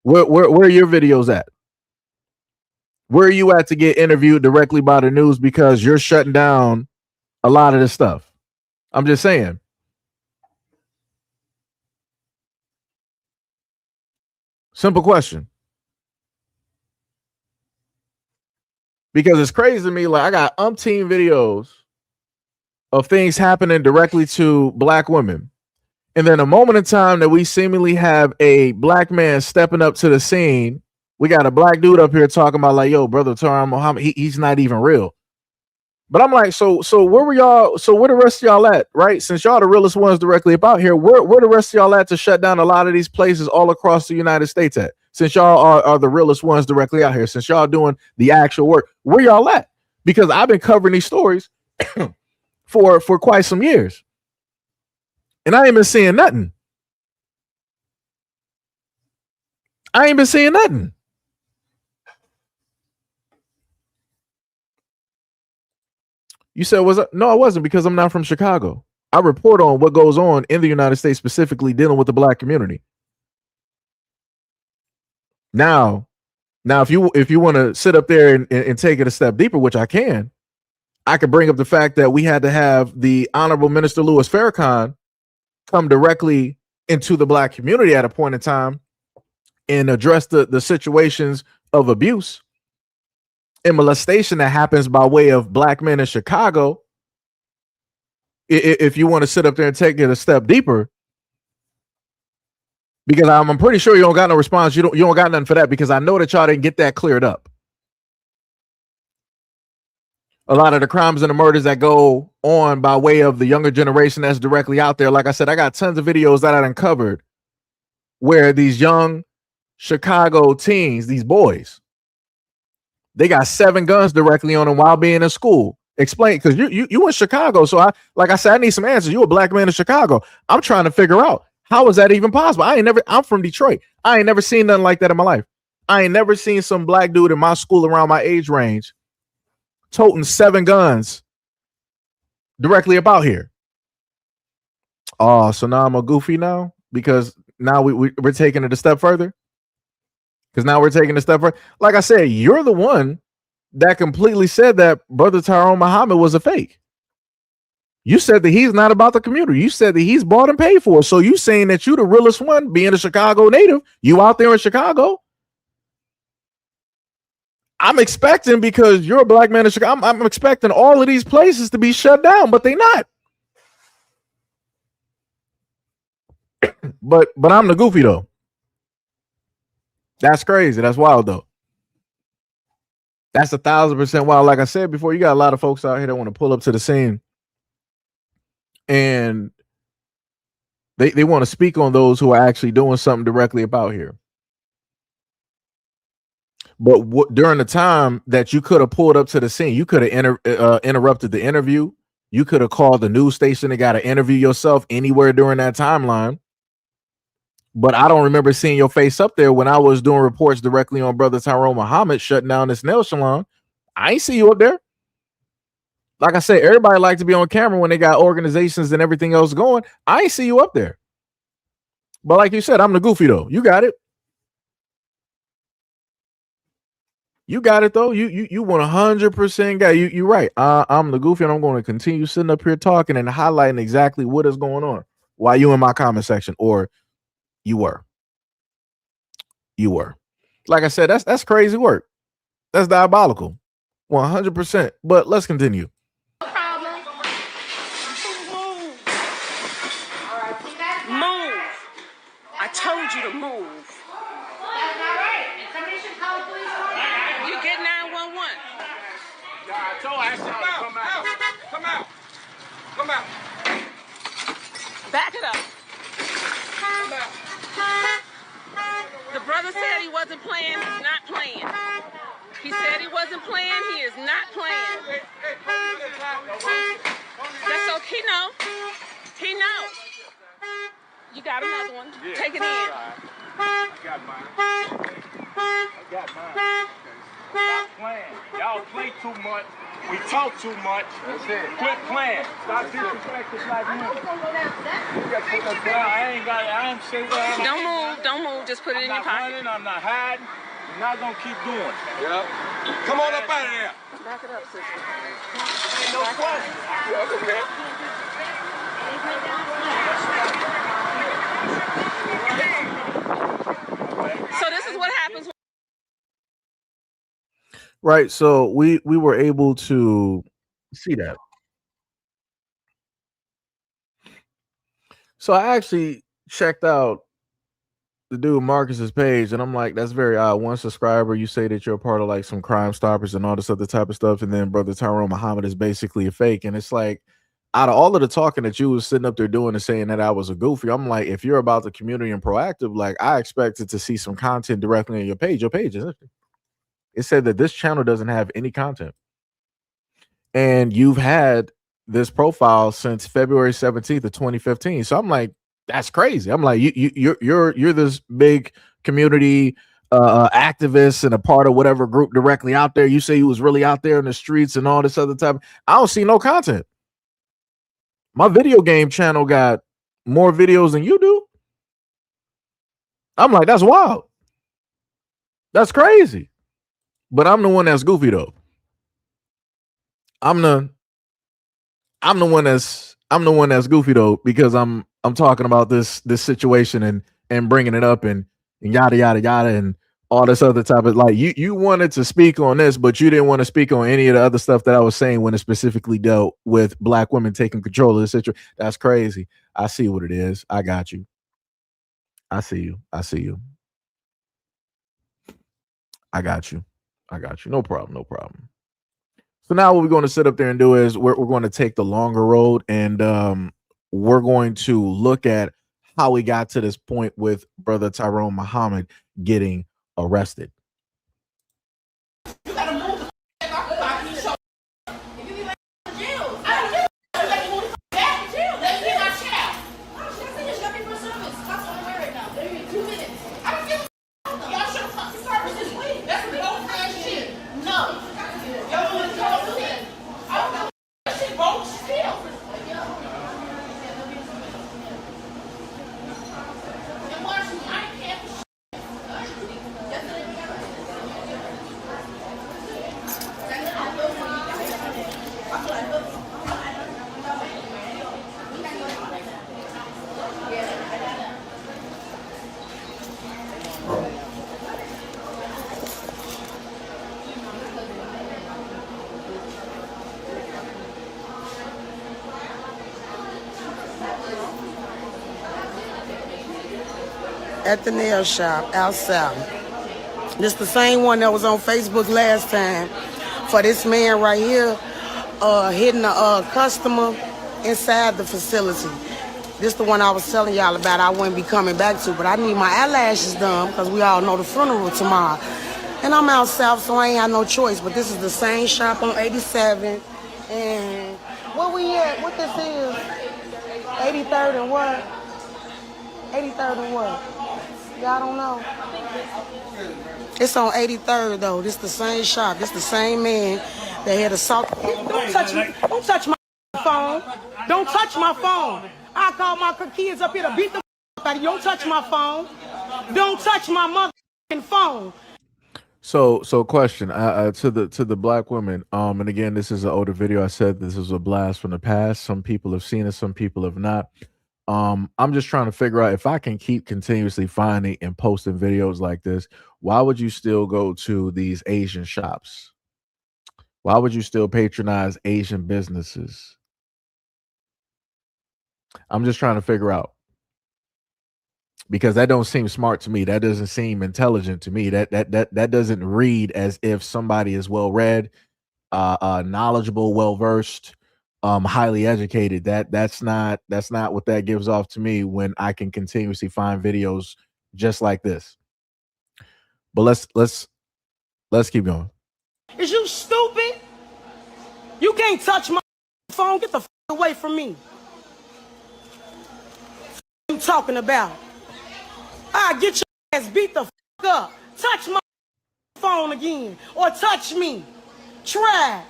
Where are your videos at? Where are you at to get interviewed directly by the news because you're shutting down a lot of this stuff? I'm just saying. Simple question. Because it's crazy to me. Like, I got umpteen videos of things happening directly to black women. And then a moment in time that we seemingly have a black man stepping up to the scene, we got a black dude up here talking about like, yo, brother Tyrone Muhammad, he's not even real. But I'm like, so where were y'all? So where the rest of y'all at, right? Since y'all the realest ones directly about here, where the rest of y'all at to shut down a lot of these places all across the United States at? Since y'all are the realest ones directly out here, since y'all doing the actual work, where y'all at? Because I've been covering these stories for quite some years, and I ain't been seeing nothing. I ain't been seeing nothing. You said, was it? No, I wasn't, because I'm not from Chicago. I report on what goes on in the United States, specifically dealing with the black community. Now, if you want to sit up there and take it a step deeper, which I could bring up the fact that we had to have the Honorable Minister Louis Farrakhan come directly into the black community at a point in time and address the situations of abuse and molestation that happens by way of black men in Chicago. If you want to sit up there and take it a step deeper, because I'm pretty sure you don't got no response. You don't got nothing for that, because I know that y'all didn't get that cleared up. A lot of the crimes and the murders that go on by way of the younger generation that's directly out there. Like I said, I got tons of videos that I uncovered where these young Chicago teens, these boys, they got 7 guns directly on them while being in school. Explain, because you in Chicago. So I said, I need some answers. You a black man in Chicago. I'm trying to figure out, how is that even possible? I'm from Detroit. I ain't never seen nothing like that in my life. I ain't never seen some black dude in my school around my age range toting 7 guns directly about here. Oh, so now I'm a goofy now, because now we're taking it a step further. Because now we're taking a step further. Like I said, you're the one that completely said that brother Tyrone Muhammad was a fake. You said that he's not about the community. You said that he's bought and paid for. So you saying that you the realest one, being a Chicago native, you out there in Chicago. I'm expecting, because you're a black man in Chicago, I'm expecting all of these places to be shut down, but they not. But I'm the goofy though. That's crazy. That's wild though. That's 1,000% wild. Like I said before, you got a lot of folks out here that want to pull up to the scene, and they want to speak on those who are actually doing something directly about here. But during the time that you could have pulled up to the scene, you could have interrupted the interview. You could have called the news station and got to interview yourself anywhere during that timeline. But I don't remember seeing your face up there when I was doing reports directly on brother Tyrone Muhammad shutting down this nail salon. I ain't see you up there. Like I said, everybody like to be on camera when they got organizations and everything else going. I ain't see you up there. But like you said, I'm the goofy though. You got it. You got it though. You 100% got it. You're right. I'm the goofy, and I'm going to continue sitting up here talking and highlighting exactly what is going on while you in my comment section, or you were. You were. Like I said, that's crazy work. That's diabolical. 100%. But let's continue. No problem. Move. I told you to move. That's not right. Somebody should call the police on you. You get 911. I told her, come out. Come out. Come out. Back it up. Come out. The brother said he wasn't playing. He's not playing. He said he wasn't playing. He is not playing. That's okay. He know. He know. You got another one. Yeah. Take it in. I got mine. Stop playing. Y'all play too much. We talk too much. That's it. Quit playing. Stop disrespecting black women. I ain't saying what I'm Don't move. Don't move. Just put it in your pocket. I'm not hiding. I'm not going to keep doing it. Yep. Come on up out of there. Back it up, sister. Ain't no question. Yeah, okay. So this is what happens. Right. So we were able to see that. So I actually checked out the dude Marcus's page, and I'm like, that's very odd. One subscriber, you say that you're a part of like some Crime Stoppers and all this other type of stuff, and then Brother Tyrone Muhammad is basically a fake. And it's like, out of all of the talking that you was sitting up there doing and saying that I was a goofy, I'm like, if you're about the community and proactive, like I expected to see some content directly on your page. Your page is empty. It said that this channel doesn't have any content, and you've had this profile since February 17th of 2015. So I'm like, that's crazy. I'm like, you're this big community activist and a part of whatever group directly out there. You say you was really out there in the streets and all this other type. I don't see no content. My video game channel got more videos than you do. I'm like, that's wild. That's crazy. But I'm the one that's goofy though. I'm the one that's goofy though, because I'm talking about this situation and bringing it up and yada yada yada and all this other type of, like, you wanted to speak on this, but you didn't want to speak on any of the other stuff that I was saying when it specifically dealt with black women taking control of the situation. That's crazy. I see what it is. I got you. I see you. I got you. No problem. So now what we're going to sit up there and do is we're going to take the longer road, and we're going to look at how we got to this point with Brother Tyrone Muhammad getting arrested. At the nail shop out south. This the same one that was on Facebook last time for this man right here hitting a customer inside the facility. This the one I was telling y'all about I wouldn't be coming back to, but I need my eyelashes done because we all know the funeral tomorrow. And I'm out south, so I ain't had no choice, but this is the same shop on 87. And where we at? What this is? 83rd and what? 83rd and what? Y'all don't know. It's on 83rd though. This the same shop. This the same man that had assault. Don't touch me. Don't touch my phone. Don't touch my phone. I call my kids up here to beat the out of you. Don't touch my phone. Don't touch my motherfucking phone. So question to the black women. And again, this is an older video. I said this is a blast from the past. Some people have seen it, some people have not. I'm just trying to figure out if I can keep continuously finding and posting videos like this, why would you still go to these Asian shops? Why would you still patronize Asian businesses? I'm just trying to figure out, because that don't seem smart to me. That doesn't seem intelligent to me. That doesn't read as if somebody is well read, knowledgeable, well versed, highly educated. That's not what that gives off to me when I can continuously find videos just like this. But let's keep going. Is you stupid? You can't touch my phone. Get the away from me. You talking about? I get your ass beat the up. Touch my phone again, or touch me. Try.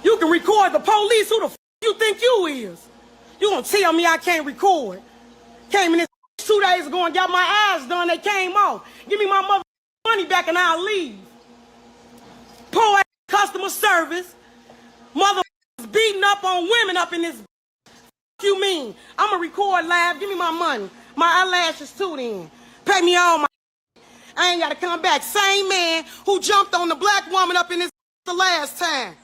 You can record the police. Who the you think you is? You gonna tell me I can't record? Came in this 2 days ago and got my eyes done. They came off. Give me my mother money back and I'll leave. Poor ass customer service. Mother beating up on women up in this. You mean? I'ma record live. Give me my money. My eyelashes too then. Pay me all my. I ain't gotta come back. Same man who jumped on the black woman up in this the last time.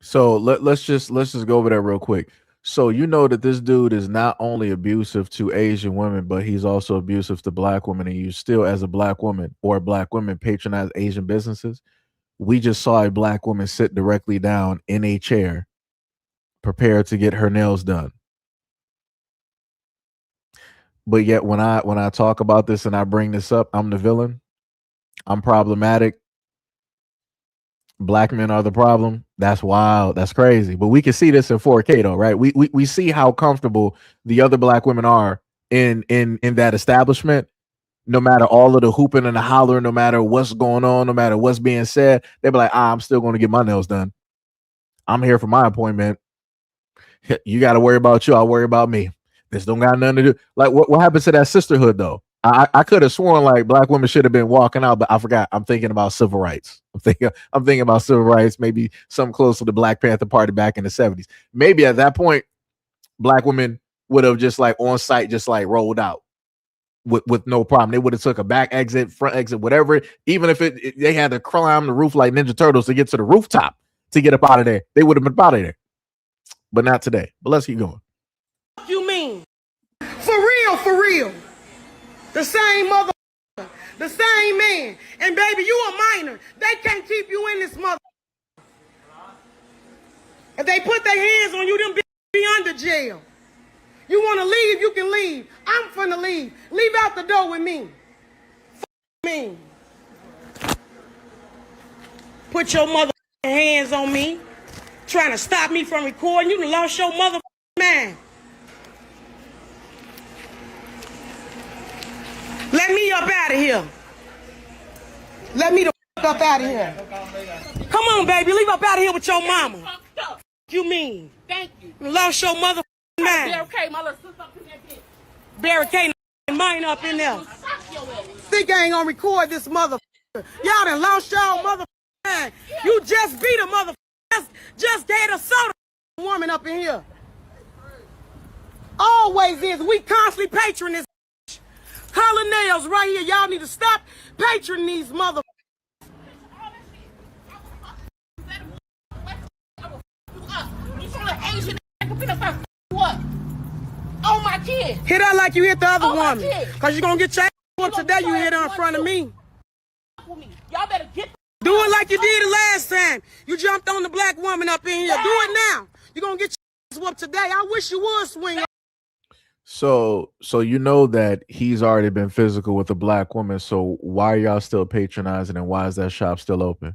So let's just go over that real quick. So you know that this dude is not only abusive to Asian women, but he's also abusive to black women, and you still, as a black woman or black women, patronize Asian businesses. We just saw a black woman sit directly down in a chair, prepared to get her nails done. But yet when I talk about this and I bring this up, I'm the villain. I'm problematic. Black men are the problem. That's wild. That's crazy. But we can see this in 4K though, right? We see how comfortable the other black women are in that establishment. No matter all of the hooping and the hollering, no matter what's going on, no matter what's being said, they be like, I'm still going to get my nails done. I'm here for my appointment. You got to worry about you. I'll worry about me. This don't got nothing to do. Like what happened to that sisterhood though? I could have sworn like black women should have been walking out, but I forgot. I'm thinking about civil rights. I'm thinking about civil rights, maybe something close to the Black Panther Party back in the 70s. Maybe at that point, black women would have just like on site, just like rolled out with no problem. They would have took a back exit, front exit, whatever. Even if they had to climb the roof like Ninja Turtles to get to the rooftop to get up out of there, they would have been out of there. But not today. But let's keep going. You mean? For real. The same mother, the same man. And baby, you a minor. They can't keep you in this mother. If they put their hands on you, them be under jail. You want to leave, you can leave. I'm finna leave. Leave out the door with me. Me. Put your mother hands on me. Trying to stop me from recording. You done lost your mother man. Let me up out of here. Let me the up out of here. Come on, baby. Leave up out of here with your mama. You mean? Thank you. You lost your mother man. Barricade my little sister up in that bitch. Barricade mine up in there. Think I ain't gonna record this mother. Y'all done lost y'all mother man. You just beat a mother. Just gave a soda woman up in here. Always is. We constantly patron this. Color nails right here. Y'all need to stop patroning these mother. What? Oh my kid. Hit her like you hit the other woman. Cause you're gonna get your ass whooped today. You hit her in front of me. Y'all better get. Do it like you did the last time. You jumped on the black woman up in here. Do it now. You're gonna get your ass whooped today. I wish you would swing. So you know that he's already been physical with a black woman. So why are y'all still patronizing, and why is that shop still open?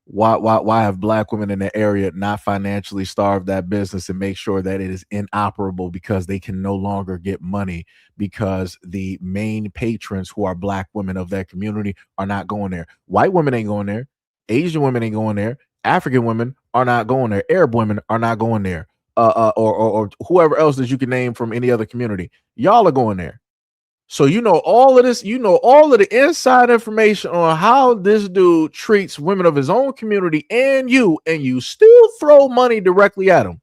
Why have black women in the area not financially starve that business and make sure that it is inoperable because they can no longer get money because the main patrons who are black women of that community are not going there. White women ain't going there. Asian women ain't going there. African women are not going there. Arab women are not going there. Or whoever else that you can name from any other community. Y'all are going there. So you know all of this, you know all of the inside information on how this dude treats women of his own community and you still throw money directly at him.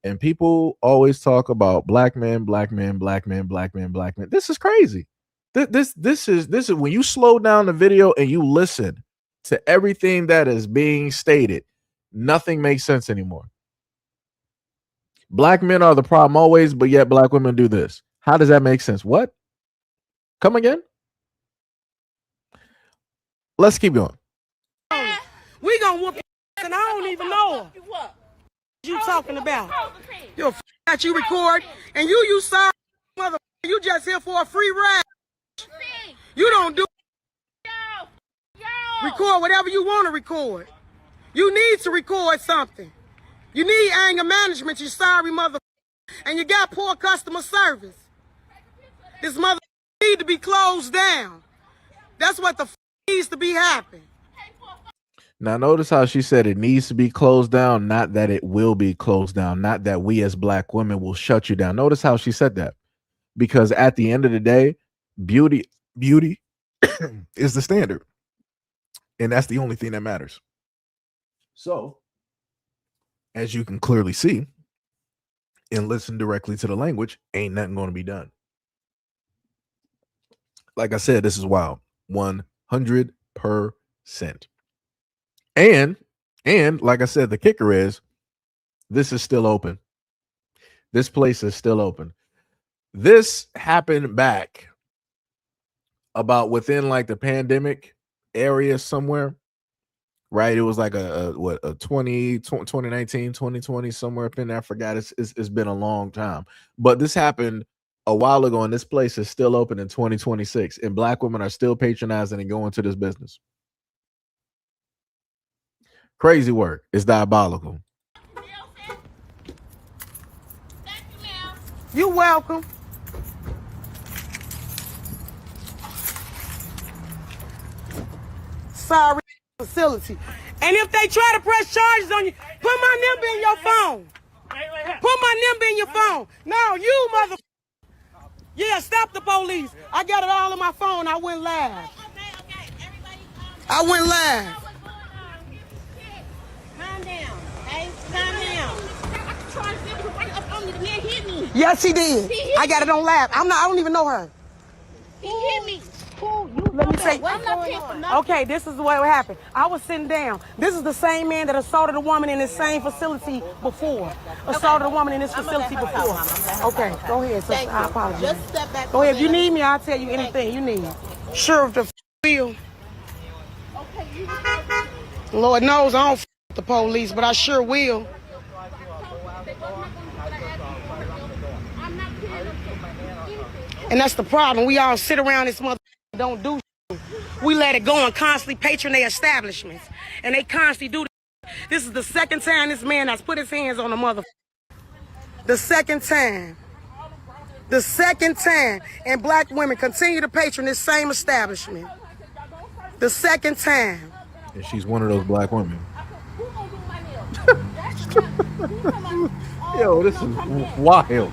And people always talk about black men, black men, black men, black men, black men. This is crazy. This is when you slow down the video and you listen to everything that is being stated, nothing makes sense anymore. Black men are the problem always, but yet black women do this. How does that make sense? What? Come again? Let's keep going. We gonna whoop your ass and I don't even know her. What you talking about? You're that you record and you sorry mother. You just here for a free ride. You don't do record whatever you want to record. You need to record something. You need anger management, you sorry mother. And you got poor customer service. This mother need to be closed down. That's what the needs to be happening. Now notice how she said it needs to be closed down, not that it will be closed down, not that we as black women will shut you down. Notice how she said that. Because at the end of the day, beauty is the standard. And that's the only thing that matters. So, as you can clearly see, and listen directly to the language, ain't nothing going to be done. Like I said, this is wild. 100%. And like I said, the kicker is this is still open. This place is still open. This happened back about within like the pandemic area somewhere, right? It was like a 2019, 2020, somewhere up in there. I forgot. It's been a long time. But this happened a while ago, and this place is still open in 2026, and black women are still patronizing and going to this business. Crazy work. It's diabolical. You're welcome. Sorry facility. And if they try to press charges on you, put my number in your phone. Put my number in your phone. No, you mother. Yeah, stop the police. I got it all on my phone. I went live. I went live. Calm down. Hey, calm down. The man hit me. Yes, he did. I got it on live. I don't even know her. He hit me. Let me say. Okay, this is what happened. I was sitting down. This is the same man that assaulted a woman in this same facility before. Assaulted a woman in this facility before. Okay, go ahead, sister. I apologize. Just step back. Go ahead. If you need me, I'll tell you anything you need. Sure, if the will. Lord knows I don't the police, but I sure will. And that's the problem. We all sit around this mother don't do shit. We let it go and constantly patron their establishments. And they constantly do this. This is the second time this man has put his hands on a mother. The second time. The second time. And black women continue to patron this same establishment. The second time. And she's one of those black women. Yo, this is wild.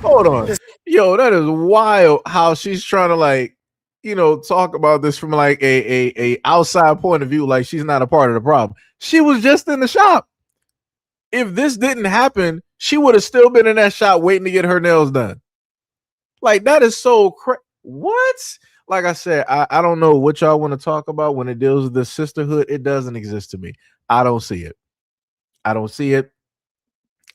Hold on. Yo, that is wild how she's trying to like, talk about this from like a outside point of view, like she's not a part of the problem. She was just in the shop. If this didn't happen, she would have still been in that shop waiting to get her nails done. Like, that is so crazy. What? Like I said, I don't know what y'all want to talk about when it deals with the sisterhood. It doesn't exist to me. I don't see it. I don't see it.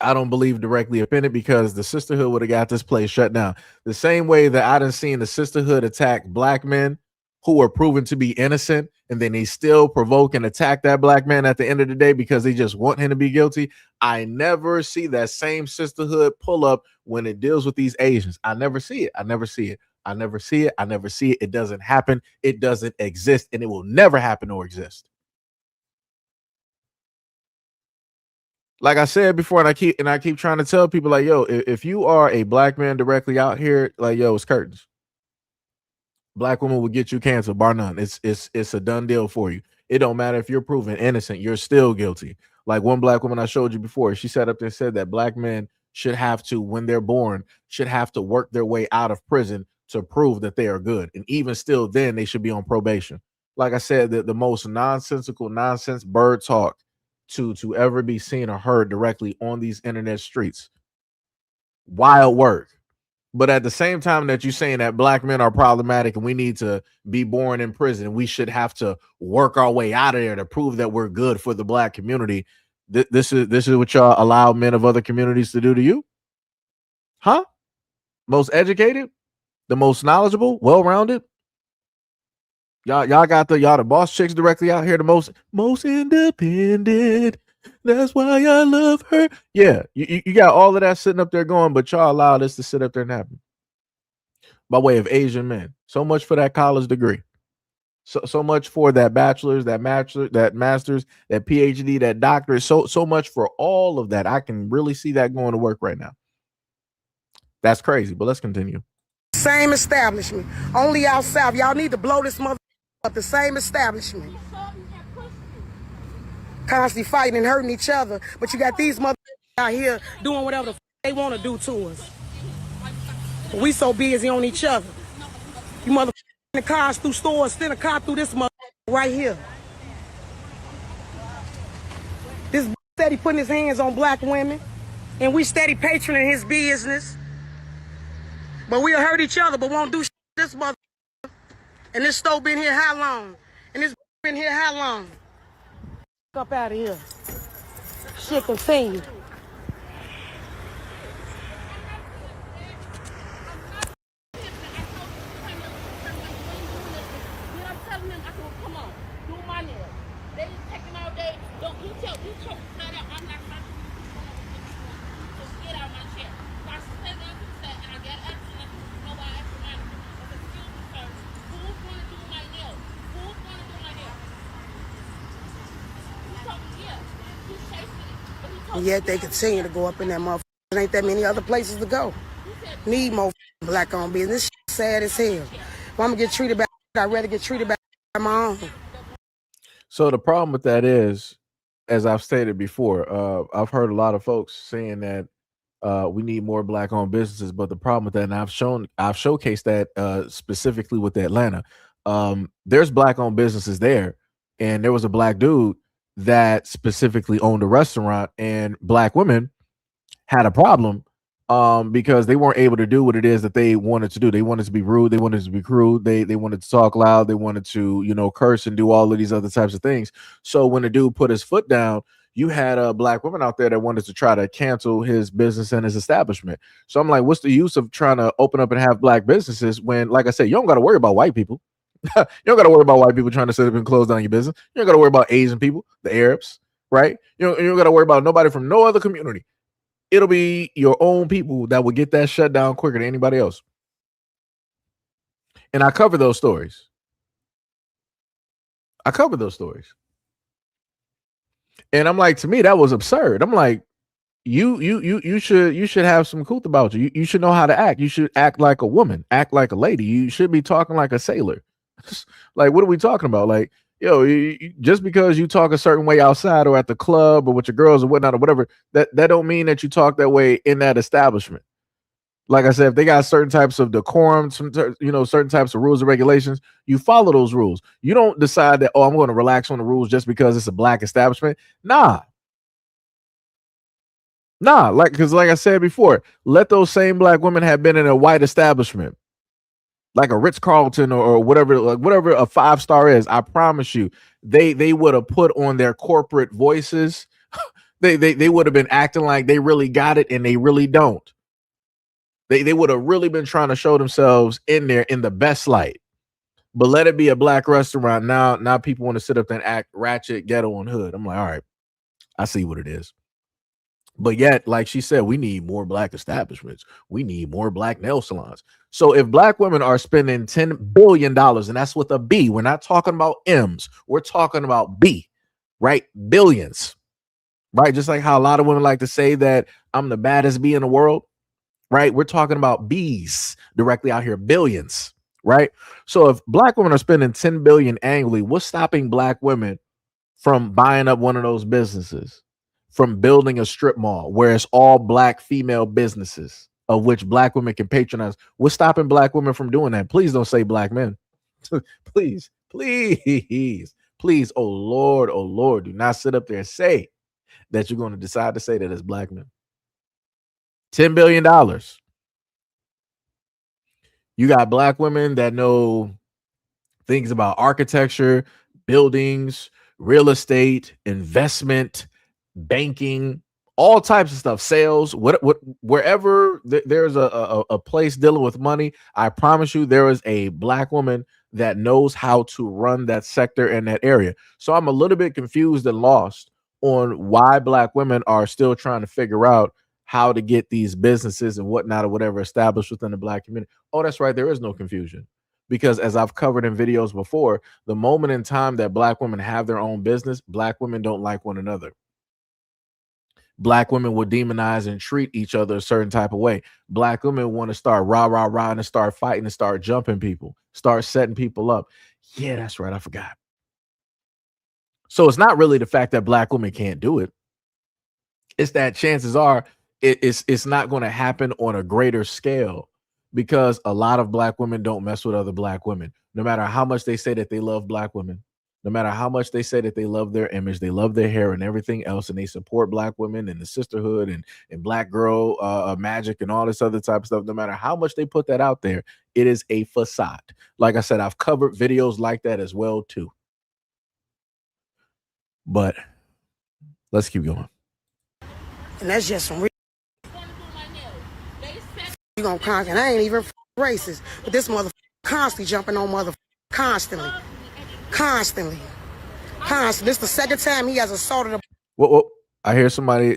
I don't believe directly up in it because the sisterhood would have got this place shut down. The same way that I done seen the sisterhood attack black men who were proven to be innocent, and then they still provoke and attack that black man at the end of the day because they just want him to be guilty. I never see that same sisterhood pull up when it deals with these Asians. I never see it. I never see it. I never see it. I never see it. It doesn't happen. It doesn't exist, and it will never happen or exist. Like I said before, and I keep trying to tell people, like, yo, if you are a black man directly out here, like, yo, it's curtains. Black woman will get you canceled, bar none. It's a done deal for you. It don't matter if you're proven innocent, you're still guilty. Like one black woman I showed you before, she sat up there and said that black men should have to, when they're born, should have to work their way out of prison to prove that they are good. And even still, then they should be on probation. Like I said, the most nonsensical nonsense bird talk to ever be seen or heard directly on these internet streets. Wild work. But at the same time that you're saying that black men are problematic and we need to be born in prison, we should have to work our way out of there to prove that we're good for the black community. This is what y'all allow men of other communities to do to you, huh? Most educated, the most knowledgeable, well-rounded. Y'all got y'all the boss chicks directly out here, the most independent. That's why I love her. Yeah, you got all of that sitting up there going, but y'all allow this to sit up there and happen by way of Asian men. So much for that college degree. So much for that bachelor's, that master's, that PhD, that doctorate. So much for all of that. I can really see that going to work right now. That's crazy, but let's continue. Same establishment, only out south. Y'all need to blow this mother up. The same establishment. Constantly fighting and hurting each other, but you got these mother out here doing whatever the they want to do to us. But we so busy on each other. You mother the cars through stores, send a car through this mother right here. This steady putting his hands on black women, and we steady patroning his business. But we'll hurt each other, but won't do this mother. And this stove been here how long? And this been here how long? Up out of here. Shit continue. And yet they continue to go up in that motherfucker. There ain't that many other places to go. Need more black owned business. This shit sad as hell. If I'm gonna get treated bad, I'd rather get treated bad by my own. So the problem with that is, as I've stated before, I've heard a lot of folks saying that we need more black owned businesses, but the problem with that, and I've showcased that specifically with Atlanta. There's black owned businesses there, and there was a black dude that specifically owned a restaurant, and black women had a problem because they weren't able to do what it is that they wanted to do. They wanted to be rude, they wanted to be crude, they wanted to talk loud, they wanted to, curse and do all of these other types of things. So when the dude put his foot down, you had a black woman out there that wanted to try to cancel his business and his establishment. So I'm like, what's the use of trying to open up and have black businesses when, like I said, you don't got to worry about white people. You don't got to worry about white people trying to set up and close down your business. You don't got to worry about Asian people, the Arabs, right? You don't got to worry about nobody from no other community. It'll be your own people that will get that shut down quicker than anybody else. And I cover those stories. And I'm like, to me, that was absurd. I'm like, you should have some couth about you. You should know how to act. You should act like a woman, act like a lady. You should be talking like a sailor. Like, what are we talking about? Like, just because you talk a certain way outside or at the club or with your girls or whatnot or whatever, that don't mean that you talk that way in that establishment. Like I said, if they got certain types of decorum, certain types of rules and regulations, you follow those rules. You don't decide that, I'm going to relax on the rules just because it's a black establishment. Nah, because like I said before, let those same black women have been in a white establishment, like a Ritz-Carlton or whatever, like whatever a 5-star is. I promise you, they would have put on their corporate voices. they would have been acting like they really got it, and they really don't. They would have really been trying to show themselves in there in the best light. But let it be a black restaurant. Now people want to sit up there and act ratchet, ghetto, and hood. I'm like, all right, I see what it is. But yet, like she said, we need more black establishments. We need more black nail salons. So if black women are spending $10 billion, and that's with a B, we're not talking about M's, we're talking about B, right? Billions. right? Just like how a lot of women like to say that I'm the baddest bee in the world, right? We're talking about bees directly out here, billions, right? So if black women are spending 10 billion annually, what's stopping black women from buying up one of those businesses, from building a strip mall where it's all black female businesses of which black women can patronize? What's stopping black women from doing that? Please don't say black men. Please, please, please. Oh Lord, do not sit up there and say that you're going to decide to say that as black men. $10 billion. You got black women that know things about architecture, buildings, real estate, investment, banking, all types of stuff, sales, wherever there's a place dealing with money, I promise you there is a black woman that knows how to run that sector in that area. So I'm a little bit confused and lost on why black women are still trying to figure out how to get these businesses and whatnot or whatever established within the black community. Oh, that's right. There is no confusion. Because as I've covered in videos before, the moment in time that black women have their own business, black women don't like one another. Black women will demonize and treat each other a certain type of way. Black women want to start rah and start fighting and start jumping people, start setting people up. Yeah, that's right. I forgot. So it's not really the fact that black women can't do it. It's that chances are it's not going to happen on a greater scale because a lot of black women don't mess with other black women. No matter how much they say that they love black women, no matter how much they say that they love their image, they love their hair and everything else, and they support black women and the sisterhood and black girl magic and all this other type of stuff. No matter how much they put that out there, it is a facade. Like I said, I've covered videos like that as well too. But let's keep going. And that's just some real. You gonna conquer? And I ain't even racist, but this motherfucker constantly jumping on motherfucker constantly. This the second time he has assaulted a. Well, I hear somebody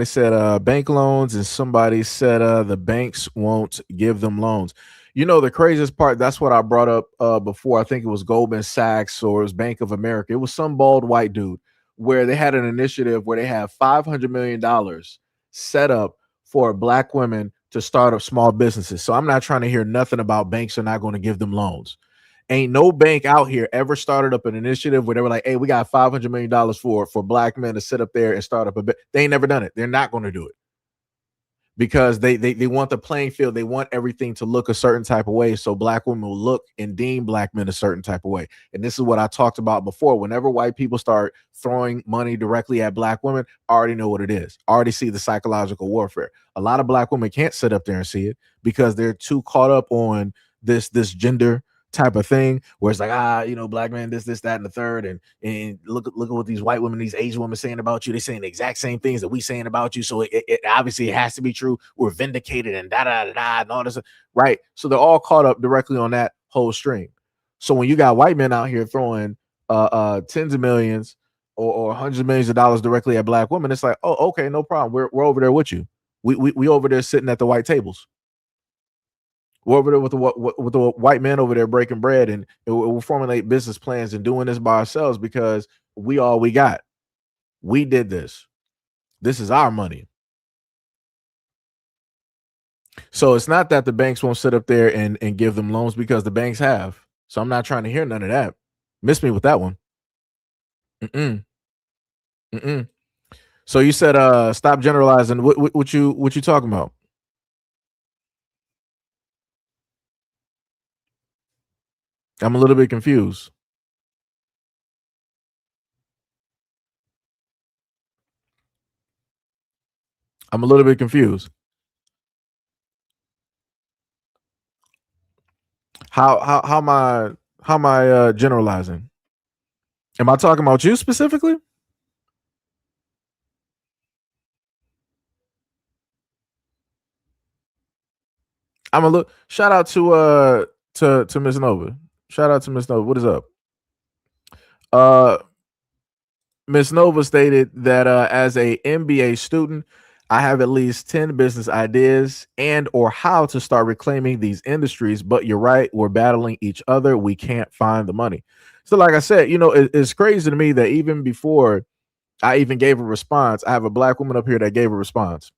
said bank loans, and somebody said the banks won't give them loans. You know, the craziest part, that's what I brought up before. I think it was Goldman Sachs or it was Bank of America. It was some bald white dude where they had an initiative where they have $500 million set up for black women to start up small businesses. So I'm not trying to hear nothing about banks are not going to give them loans. Ain't no bank out here ever started up an initiative where they were like, hey, we got $500 million for black men to sit up there and start up a bit. They ain't never done it. They're not going to do it because they want the playing field. They want everything to look a certain type of way. So black women will look and deem black men a certain type of way. And this is what I talked about before. Whenever white people start throwing money directly at black women, I already know what it is. I already see the psychological warfare. A lot of black women can't sit up there and see it because they're too caught up on this gender type of thing where it's like, you know, black man, this, that, and the third, and look at what these white women, these Asian women saying about you. They're saying the exact same things that we saying about you. So it obviously it has to be true. We're vindicated and and all this, right? So they're all caught up directly on that whole stream. So when you got white men out here throwing tens of millions or hundreds of millions of dollars directly at black women, it's like, oh, okay, no problem. We're over there with you. We over there sitting at the white tables. We're over there with the white man over there breaking bread, and we'll formulate business plans and doing this by ourselves because we all we got. We did this. This is our money. So it's not that the banks won't sit up there and give them loans because the banks have. So I'm not trying to hear none of that. Miss me with that one. So you said stop generalizing. What you talking about? I'm a little bit confused. I'm a little bit confused. How am I generalizing? Am I talking about you specifically? I'm a look. Shout out to Miss Nova. Shout out to Miss Nova. What is up? Miss Nova stated that as a MBA student, I have at least 10 business ideas and or how to start reclaiming these industries. But you're right, we're battling each other. We can't find the money. So like I said, you know, it's crazy to me that even before I even gave a response. I have a black woman up here that gave a response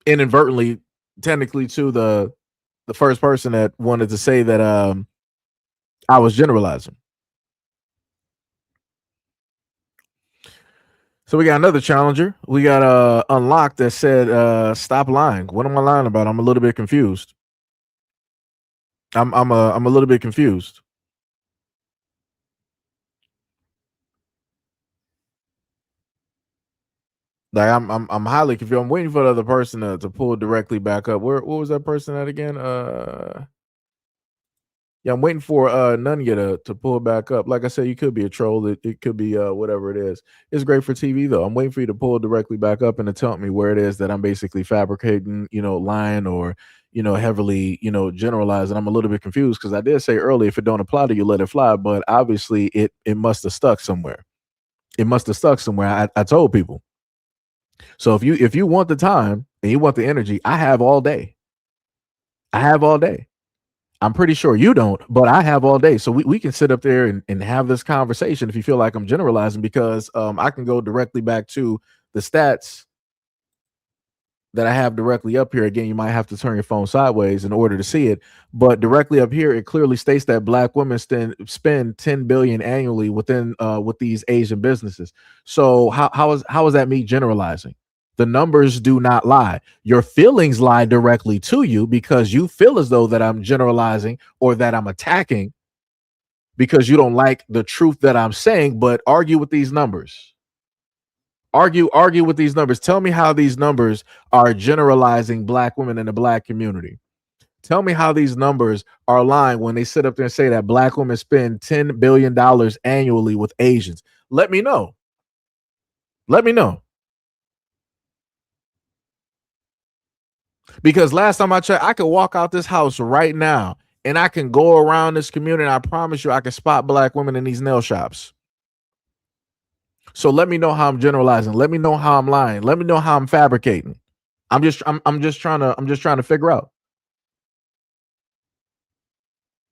inadvertently, technically, to the first person that wanted to say that I was generalizing. So we got another challenger. We got Unlocked that said, "Stop lying." What am I lying about? I'm a little bit confused. I'm a little bit confused. Like I'm highly confused. I'm waiting for the other person to pull directly back up. What was that person at again? Yeah, I'm waiting for Nunya to pull back up. Like I said, you could be a troll. It could be whatever it is. It's great for TV though. I'm waiting for you to pull directly back up and to tell me where it is that I'm basically fabricating, lying or heavily, generalizing. I'm a little bit confused because I did say earlier, if it don't apply to you, let it fly. But obviously, it must have stuck somewhere. It must have stuck somewhere. I told people. So if you want the time and you want the energy, I have all day. I have all day. I'm pretty sure you don't, but I have all day. So we can sit up there and have this conversation if you feel like I'm generalizing, because I can go directly back to the stats that I have directly up here. Again, you might have to turn your phone sideways in order to see it, but directly up here, it clearly states that black women spend 10 billion annually within with these Asian businesses. So how is that me generalizing? The numbers do not lie. Your feelings lie directly to you because you feel as though that I'm generalizing or that I'm attacking because you don't like the truth that I'm saying. But argue with these numbers. Argue with these numbers. Tell me how these numbers are generalizing black women in the black community. Tell me how these numbers are lying when they sit up there and say that black women spend $10 billion annually with Asians. Let me know. Let me know. Because last time I checked, I could walk out this house right now and I can go around this community, and I promise you I can spot black women in these nail shops. So let me know how I'm generalizing. Let me know how I'm lying. Let me know how I'm fabricating. I'm just trying to figure out.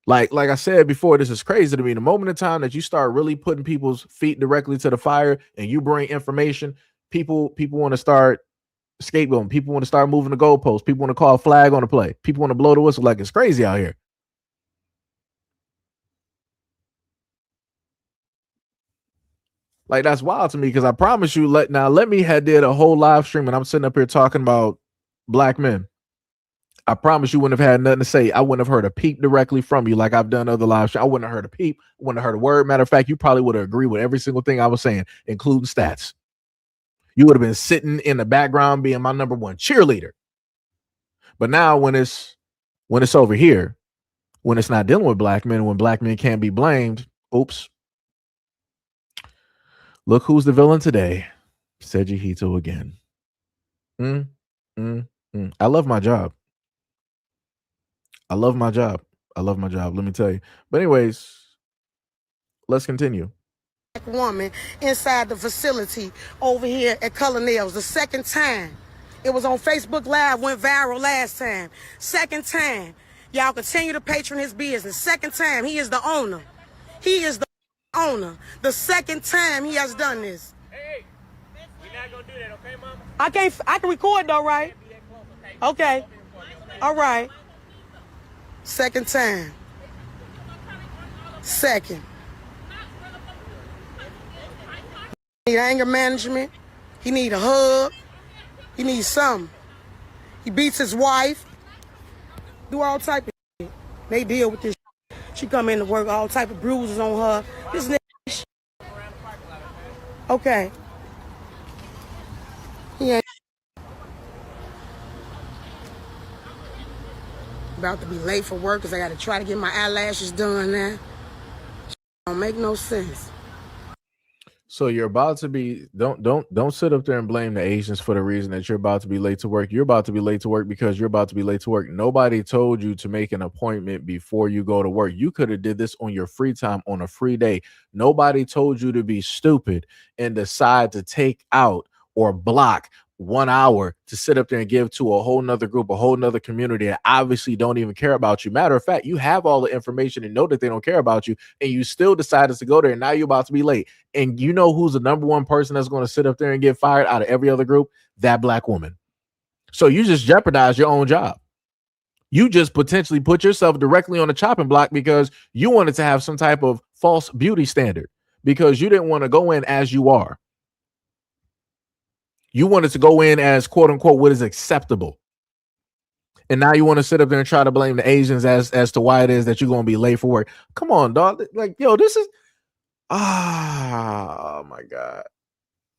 Like I said before, this is crazy to me. The moment in time that you start really putting people's feet directly to the fire and you bring information, people want to start scapegoating. People want to start moving the goalposts. People want to call a flag on the play. People want to blow the whistle. Like, it's crazy out here. Like, that's wild to me, because I promise you, let me had did a whole live stream and I'm sitting up here talking about black men. I promise you wouldn't have had nothing to say. I wouldn't have heard a peep directly from you like I've done other live streams. I wouldn't have heard a peep. Wouldn't have heard a word. Matter of fact, you probably would have agreed with every single thing I was saying, including stats. You would have been sitting in the background being my number one cheerleader. But now when it's over here, when it's not dealing with black men, when black men can't be blamed, oops. Look who's the villain today. SEIJIHITO again. I love my job. I love my job. Let me tell you. But anyways, let's continue. Black woman inside the facility over here at Color Nails. The second time. It was on Facebook Live, went viral last time. Second time. Y'all continue to patron his business. Second time. He is the owner. He is the owner. The second time he has done this. Hey, we're not gonna do that, okay, Mama? I can record though, right? Okay. All right. Second time. Second. He need anger management. He need a hug. He needs something. He beats his wife. Do all type of shit. They deal with this shit. She come in to work, all type of bruises on her. This nigga shit. Okay. He ain't about to be late for work because I got to try to get my eyelashes done now. Don't make no sense. So you're about to be don't sit up there and blame the Asians for the reason that you're about to be late to work. You're about to be late to work because you're about to be late to work. Nobody told you to make an appointment before you go to work. You could have did this on your free time on a free day. Nobody told you to be stupid and decide to take out or block 1 hour to sit up there and give to a whole nother group, a whole nother community that obviously don't even care about you. Matter of fact, you have all the information and know that they don't care about you, and you still decided to go there, and now you're about to be late. And you know who's the number one person that's going to sit up there and get fired out of every other group? That black woman. So you just jeopardize your own job. You just potentially put yourself directly on the chopping block because you wanted to have some type of false beauty standard, because you didn't want to go in as you are. You wanted to go in as quote unquote what is acceptable. And now you want to sit up there and try to blame the Asians as to why it is that you're going to be late for work. Come on, dog. Like, yo, this is oh my God.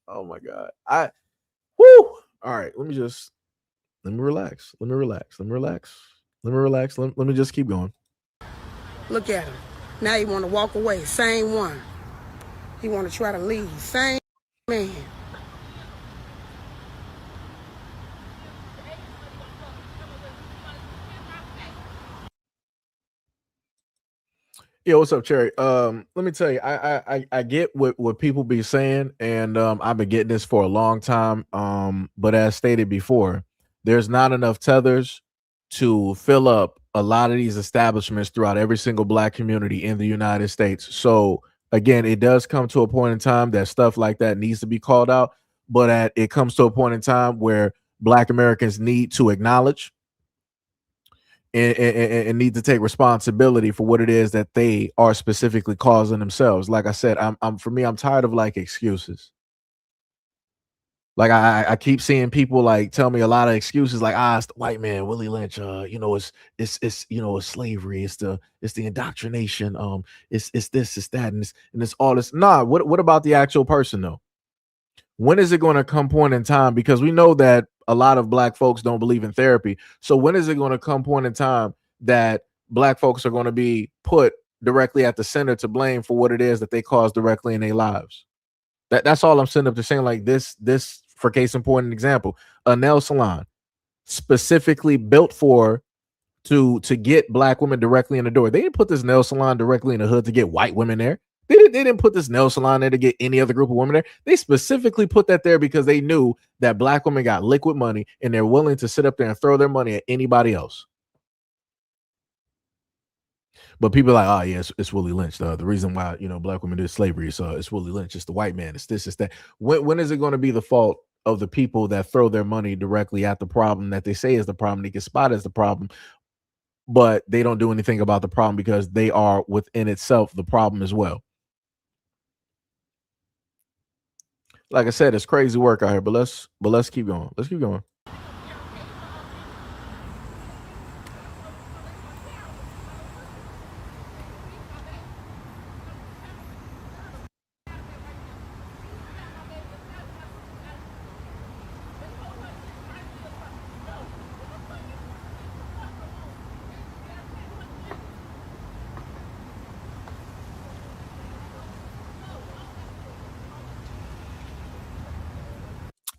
Oh my God. All right, let me relax. Let me just keep going. Look at him. Now you want to walk away. Same one. He want to try to leave. Same man. Yeah, what's up, Cherry? Let me tell you, I get what people be saying, and I've been getting this for a long time. But as stated before, there's not enough tethers to fill up a lot of these establishments throughout every single black community in the United States. So again, it does come to a point in time that stuff like that needs to be called out, but it comes to a point in time where black Americans need to acknowledge and need to take responsibility for what it is that they are specifically causing themselves. Like I said, I'm tired of like excuses. Like I keep seeing people like tell me a lot of excuses, like it's the white man, Willie Lynch. It's it's slavery, it's the indoctrination, it's this, it's that, and it's all this. Nah, what about the actual person though? When is it going to come point in time? Because we know that a lot of black folks don't believe in therapy. So when is it going to come point in time that black folks are going to be put directly at the center to blame for what it is that they cause directly in their lives? That's all I'm sitting up to saying. Like this for case in point, an example, a nail salon specifically built to get black women directly in the door. They didn't put this nail salon directly in the hood to get white women there. They didn't put this nail salon there to get any other group of women there. They specifically put that there because they knew that black women got liquid money and they're willing to sit up there and throw their money at anybody else. But people are like, it's Willie Lynch. The reason why black women did slavery is it's Willie Lynch. It's the white man. It's this. It's that. When is it going to be the fault of the people that throw their money directly at the problem that they say is the problem? They get spotted as the problem, but they don't do anything about the problem because they are within itself the problem as well. Like I said, it's crazy work out here, but let's keep going. Let's keep going.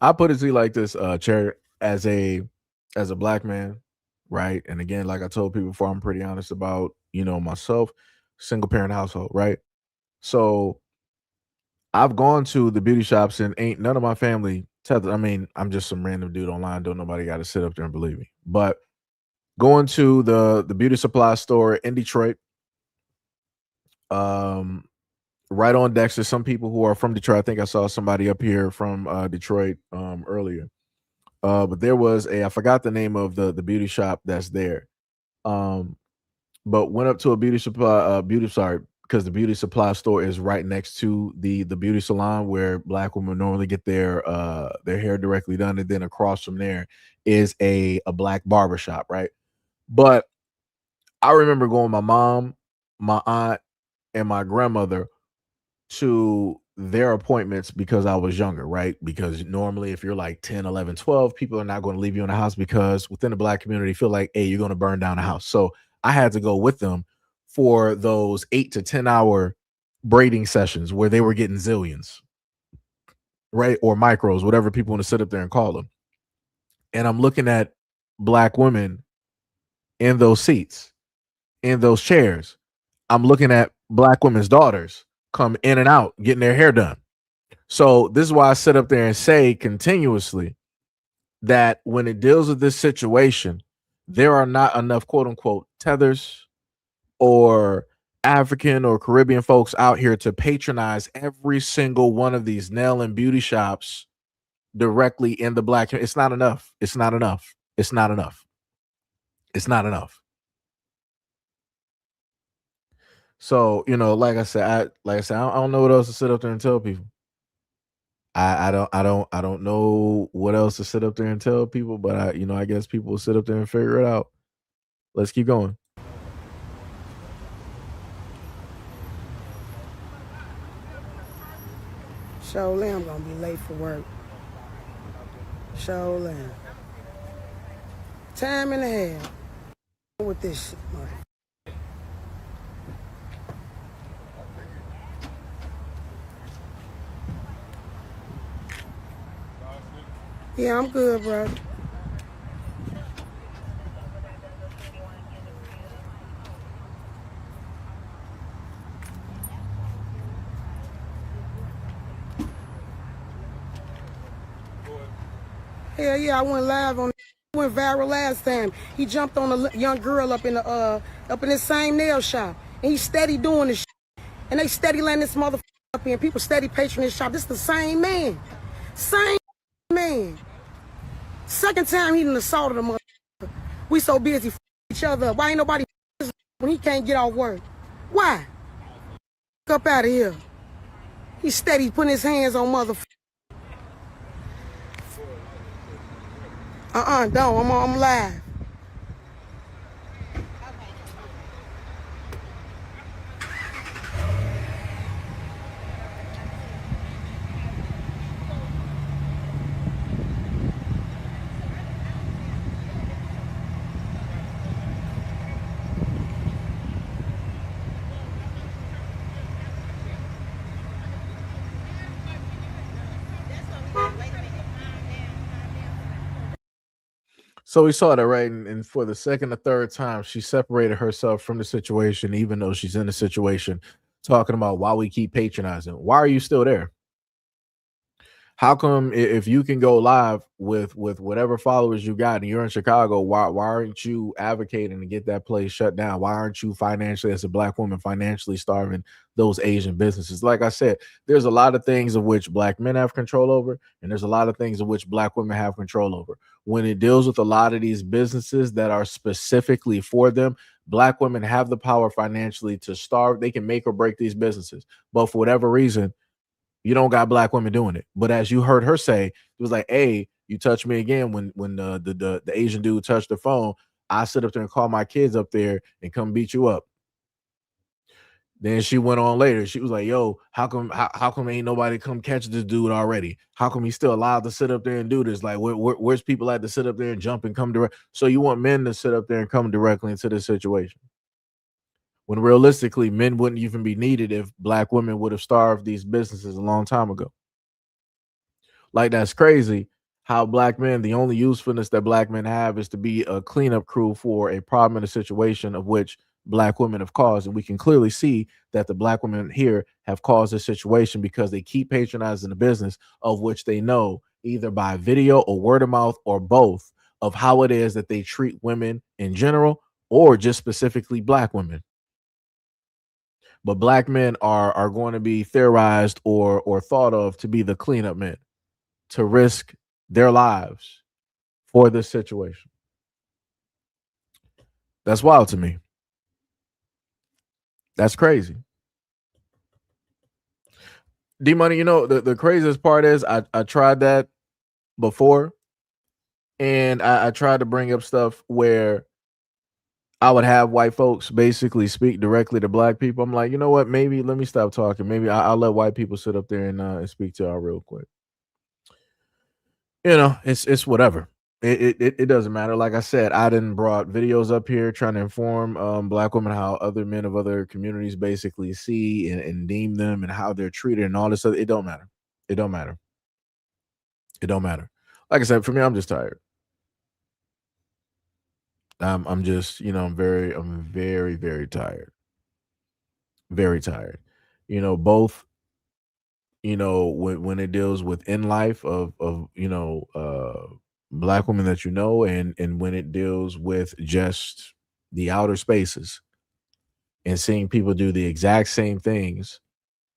I put it to you like this, Cherry, as a black man, right? And again, like I told people before, I'm pretty honest about, myself, single parent household, right? So I've gone to the beauty shops and ain't none of my family tethered. I mean, I'm just some random dude online. Don't nobody got to sit up there and believe me. But going to the beauty supply store in Detroit, right on Dexter. Some people who are from Detroit. I think I saw somebody up here from Detroit earlier. But there was I forgot the name of the beauty shop that's there. But went up to a because the beauty supply store is right next to the beauty salon where black women normally get their hair directly done, and then across from there is a black barber shop, right? But I remember going with my mom, my aunt, and my grandmother to their appointments because I was younger, right? Because normally if you're like 10, 11, 12, people are not going to leave you in the house because within the black community feel like, hey, you're going to burn down the house. So I had to go with them for those 8 to 10 hour braiding sessions where they were getting zillions, right? Or micros, whatever people want to sit up there and call them. And I'm looking at black women in those seats, in those chairs. I'm looking at black women's daughters come in and out getting their hair done. So this is why I sit up there and say continuously that when it deals with this situation, there are not enough quote unquote tethers or African or Caribbean folks out here to patronize every single one of these nail and beauty shops directly in the black. It's not enough. It's not enough. It's not enough. It's not enough. So, like I said, I don't know what else to sit up there and tell people. I don't know what else to sit up there and tell people, but I guess people will sit up there and figure it out. Let's keep going. Surely I'm gonna be late for work. Surely. Time and a half. With this shit, mother. Yeah, I'm good, brother. Hell yeah, I went live on. Went viral last time. He jumped on a young girl up in the same nail shop, and he steady doing this. And they steady letting this motherfucker up here, and people steady patronizing his shop. This the same man, same man. Second time he done assaulted a motherfucker. We so busy each other up. Why ain't nobody when he can't get off work? Why? Up out of here. He steady putting his hands on motherfuckers. Don't. I'm live. So we saw that, right? And for the second or third time, she separated herself from the situation, even though she's in the situation, talking about why we keep patronizing. Why are you still there? How come if you can go live with whatever followers you got and you're in Chicago, why aren't you advocating to get that place shut down? Why aren't you financially, as a black woman, financially starving those Asian businesses? Like I said, there's a lot of things of which black men have control over, and there's a lot of things of which black women have control over. When it deals with a lot of these businesses that are specifically for them, black women have the power financially to starve. They can make or break these businesses. But for whatever reason, you don't got black women doing it. But as you heard her say, it was like, hey, you touch me again when the Asian dude touched the phone, I sit up there and call my kids up there and come beat you up. Then she went on later. She was like, yo, how come ain't nobody come catch this dude already? How come he's still allowed to sit up there and do this? Like, where's people at to sit up there and jump and come direct? So you want men to sit up there and come directly into this situation, when realistically men wouldn't even be needed if black women would have starved these businesses a long time ago. Like, that's crazy how black men, the only usefulness that black men have is to be a cleanup crew for a problem in a situation of which black women have caused. And we can clearly see that the black women here have caused this situation because they keep patronizing the business of which they know, either by video or word of mouth or both, of how it is that they treat women in general or just specifically black women. But black men are going to be theorized or thought of to be the cleanup men, to risk their lives for this situation. That's wild to me. That's crazy. D Money, the craziest part is I tried that before, and I tried to bring up stuff where I would have white folks basically speak directly to black people. I'm like, you know what? Maybe let me stop talking. Maybe I'll let white people sit up there and speak to y'all real quick. It's whatever. It doesn't matter. Like I said, I didn't brought videos up here trying to inform black women how other men of other communities basically see and deem them and how they're treated and all this other. It don't matter. It don't matter. It don't matter. Like I said, for me, I'm just tired. I'm just, I'm very, very tired. Very tired. Both, when it deals with in life of black women that you know, and when it deals with just the outer spaces and seeing people do the exact same things,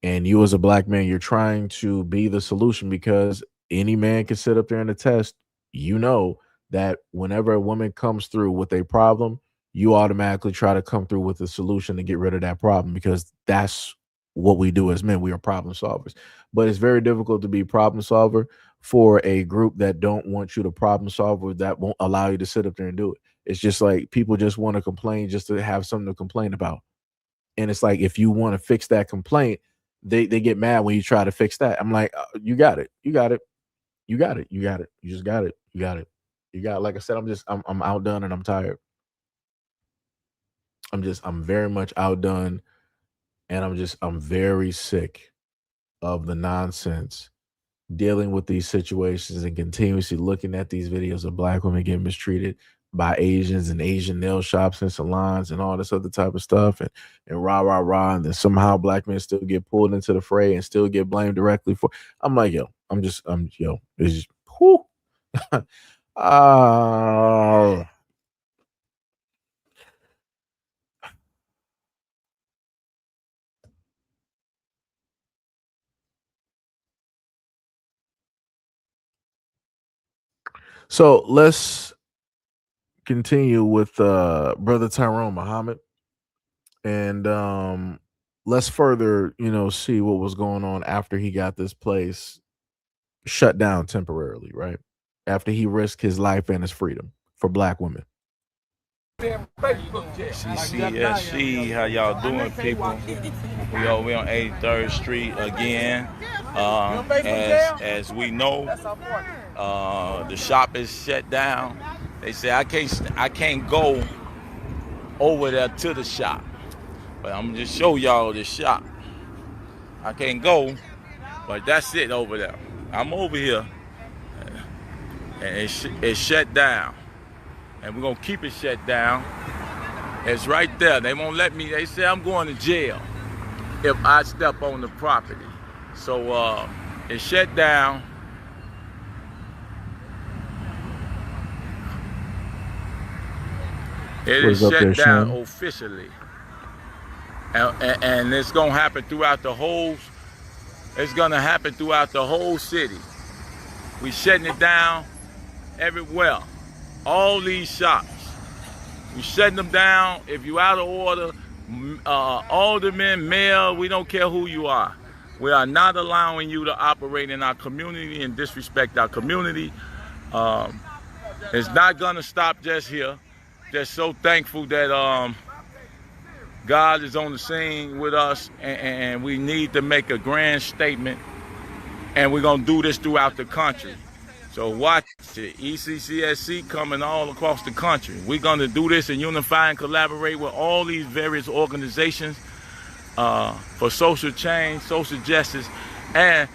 and you as a black man, you're trying to be the solution because any man can sit up there and attest, you know, that whenever a woman comes through with a problem, you automatically try to come through with a solution to get rid of that problem because that's what we do as men. We are problem solvers. But it's very difficult to be problem solver for a group that don't want you to problem solve or that won't allow you to sit up there and do it. It's just like people just want to complain just to have something to complain about. And it's like if you want to fix that complaint, they get mad when you try to fix that. I'm like, you got it. You got it. You got it. You got it. You just got it. You got it. You got it. Like I said, I'm outdone and I'm tired. I'm very much outdone and I'm very sick of the nonsense dealing with these situations and continuously looking at these videos of black women getting mistreated by Asians and Asian nail shops and salons and all this other type of stuff and rah rah rah, and then somehow black men still get pulled into the fray and still get blamed directly for. I'm like, yo, yo, it's just whew. uh, so let's continue with brother Tyrone Muhammad, and let's further, see what was going on after he got this place shut down temporarily, right? After he risked his life and his freedom for black women. CCSC, how y'all doing, people? We on 83rd Street again. As we know, the shop is shut down. They say I can't go over there to the shop, but I'm gonna just show y'all the shop. I can't go, but that's it over there. I'm over here, and it's shut down, and we're gonna keep it shut down. It's right there. They won't let me. They say I'm going to jail if I step on the property. So it's shut down. It is shut down officially, and it's gonna happen throughout the whole. It's gonna happen throughout the whole city. We shutting it down everywhere. All these shops, we shutting them down. If you out of order, alderman, mayor, we don't care who you are. We are not allowing you to operate in our community and disrespect our community. It's not gonna stop just here. Just so thankful that God is on the scene with us, and we need to make a grand statement, and we're gonna do this throughout the country. So watch it. ECCSC coming all across the country. We're gonna do this and unify and collaborate with all these various organizations for social change, social justice, and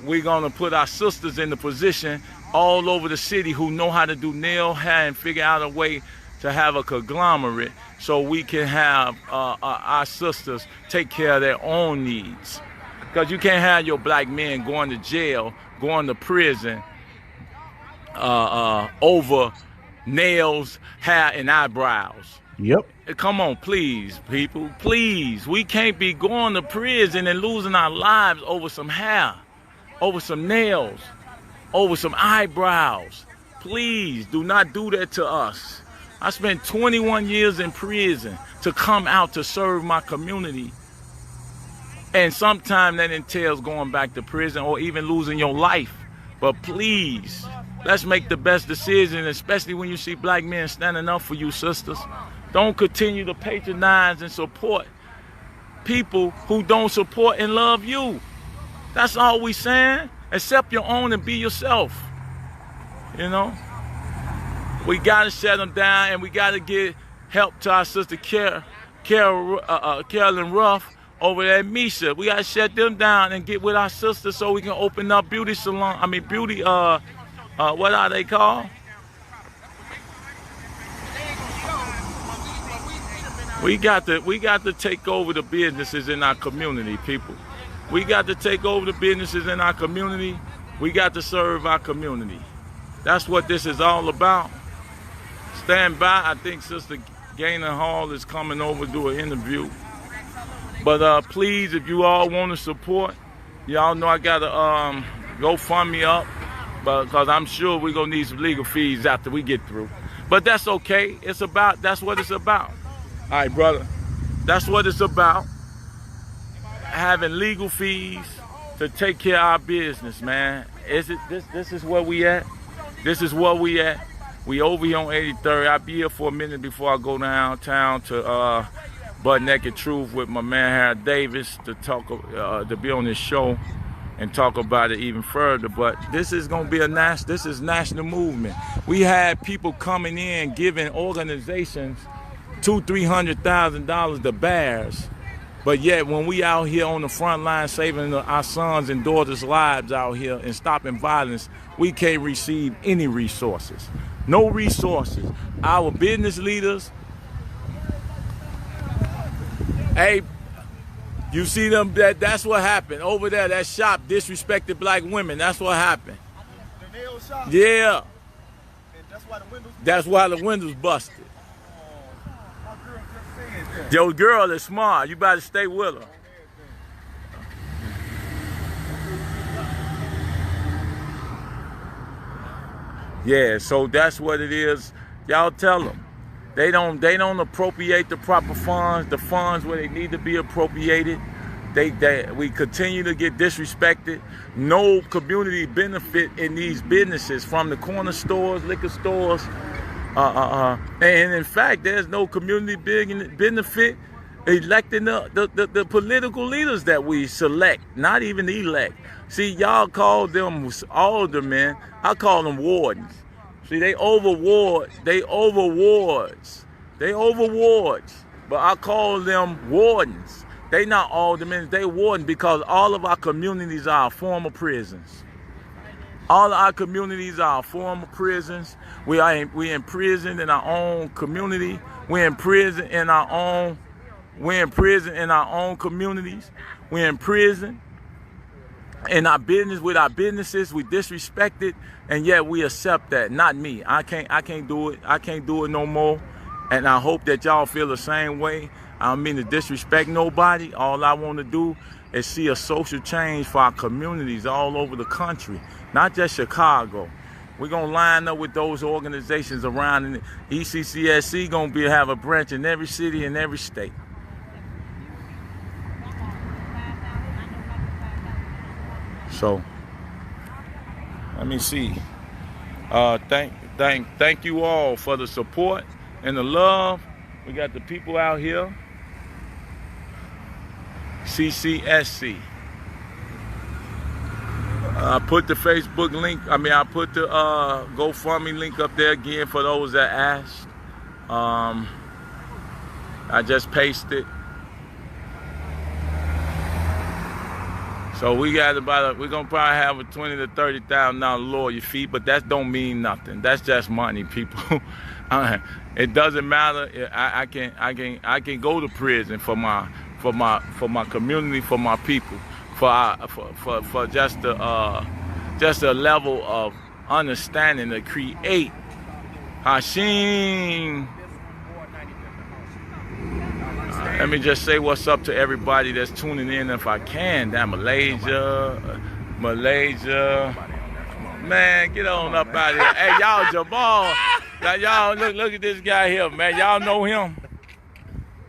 we're gonna put our sisters in the position all over the city who know how to do nail, hair, and figure out a way to have a conglomerate so we can have our sisters take care of their own needs. Because you can't have your black men going to jail, going to prison over nails, hair, and eyebrows. Yep. Come on, please, people, please. We can't be going to prison and losing our lives over some hair, over some nails, over some eyebrows. Please do not do that to us. I spent 21 years in prison to come out to serve my community. And sometimes that entails going back to prison or even losing your life. But please, let's make the best decision, especially when you see black men standing up for you, sisters. Don't continue to patronize and support people who don't support and love you. That's all we saying. Accept your own and be yourself. You know? We gotta shut them down, and we gotta get help to our sister Carolyn Ruff over there at Misha. We gotta shut them down and get with our sisters so we can open up beauty salon. What are they called? We got to take over the businesses in our community, people. We got to take over the businesses in our community. We got to serve our community. That's what this is all about. Stand by. I think Sister Gaynor Hall is coming over to do an interview. But please, if you all want to support, y'all know I got to GoFundMe up, because I'm sure we're going to need some legal fees after we get through. But that's okay. That's what it's about. All right, brother. That's what it's about. Having legal fees to take care of our business, man. This is where we at. This is where we at. We over here on 83rd. I'll be here for a minute before I go downtown to Butt Naked Truth with my man Harold Davis to talk to be on this show and talk about it even further. But this is gonna be this is national movement. We had people coming in giving organizations $200,000-$300,000 to bears. But yet, when we out here on the front line saving our sons and daughters' lives out here and stopping violence, we can't receive any resources. No resources. Our business leaders, hey, you see them, that's what happened. Over there, that shop disrespected black women. That's what happened. The nail shop? Yeah. And that's why the windows busted. Your girl is smart. You better stay with her. Yeah, so that's what it is. Y'all tell them. They don't appropriate the proper funds, the funds where they need to be appropriated. We continue to get disrespected. No community benefit in these businesses, from the corner stores, liquor stores. And in fact, there's no community benefit electing the political leaders that we select, not even elect. See, y'all call them aldermen. I call them wardens. See, they over wards. But I call them wardens. They not aldermen, they wardens, because all of our communities are former prisons. All of our communities are former prisons. We in prison in our own community. We're in prison in our own communities. We're in prison in our business, with our businesses. We disrespected, and yet we accept that. Not me. I can't do it. I can't do it no more. And I hope that y'all feel the same way. I don't mean to disrespect nobody. All I want to do is see a social change for our communities all over the country, not just Chicago. We're going to line up with those organizations around, and ECCSC going to have a branch in every city and every state. So, let me see. Thank you all for the support and the love. We got the people out here. CCSC. I put the Facebook link, I put the GoFundMe link up there again for those that asked. I just pasted. So we got we're gonna probably have a $20,000 to $30,000 lawyer fee, but that don't mean nothing. That's just money, people. It doesn't matter. I can go to prison for my community, for my people, for just a level of understanding to create. Hashim. Let me just say what's up to everybody that's tuning in, if I can. That Malaysia. Man, get on up out here. Hey, y'all, Jamal. Y'all, look at this guy here, man. Y'all know him?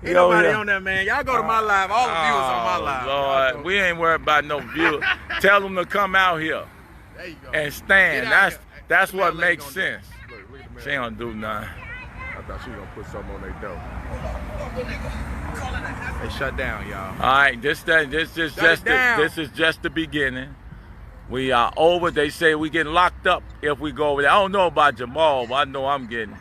Ain't nobody on there, man. Y'all go to my live. All the viewers on my live. Lord, we ain't worried about no viewers. Tell them to come out here and stand. That's what makes sense. She ain't gonna do nothing. I thought she was gonna put something on their door. They shut down, y'all. All right, this is just the beginning. We are over. They say we getting locked up if we go over there. I don't know about Jamal, but I know I'm getting.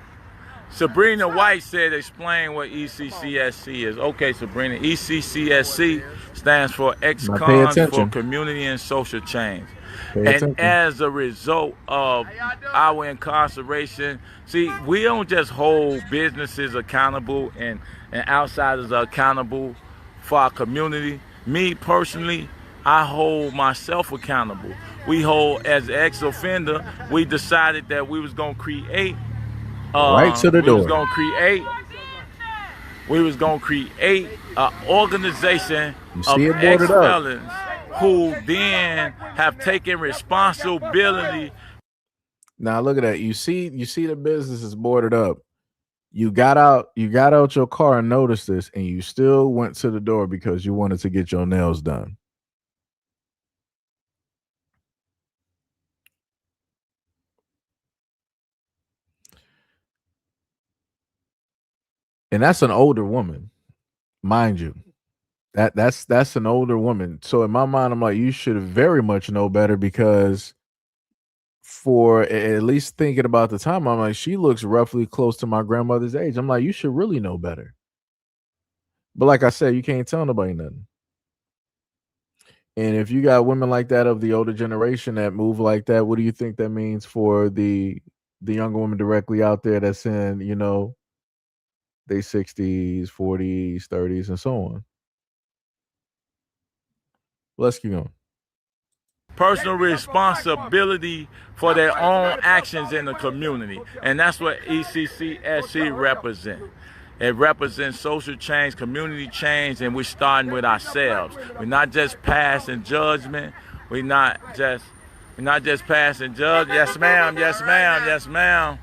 Sabrina White said, explain what ECCSC is. Okay, Sabrina. ECCSC stands for Ex-Cons for Community and Social Change. And as a result of our incarceration, see, we don't just hold businesses accountable and outsiders accountable for our community. Me personally, I hold myself accountable. we hold as an ex-offender, we decided that we was gonna create Right to the door. We was gonna create an organization of see it boarded up. ex-felons who then have taken responsibility. Now look at that. You see the business is boarded up. You got out your car and noticed this, and you still went to the door because you wanted to get your nails done. And that's an older woman, mind you. That's an older woman. So in my mind, I'm like, you should very much know better, because for at least thinking about the time, I'm like, she looks roughly close to my grandmother's age. I'm like, you should really know better. But like I said, you can't tell nobody nothing. And if you got women like that of the older generation that move like that, what do you think that means for the younger women directly out there that's in, they 60s, 40s, 30s, and so on? Let's keep going. Personal responsibility for their own actions in the community. And that's what ECCSC represents. It represents social change, community change, and we're starting with ourselves. We're not just passing judgment. We're not just passing judgment. Yes, ma'am, yes, ma'am, yes, ma'am.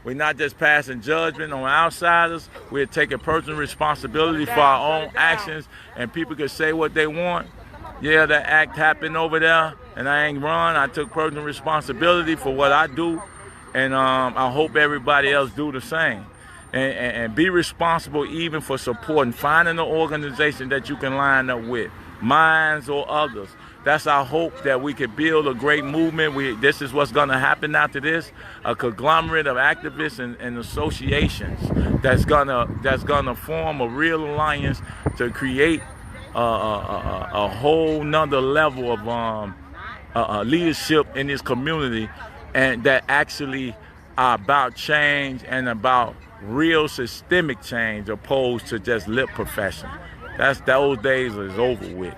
We're not just passing judgment on outsiders. We're taking personal responsibility for our own actions, and people can say what they want. Yeah, that act happened over there, and I ain't run. I took personal responsibility for what I do, and I hope everybody else do the same. And be responsible even for supporting, finding an organization that you can line up with, mines or others. That's our hope, that we could build a great movement. This is what's going to happen after this: a conglomerate of activists and associations that's gonna form a real alliance to create a whole nother level of leadership in this community, and that actually are about change and about real systemic change, opposed to just lip profession. Those days is over with.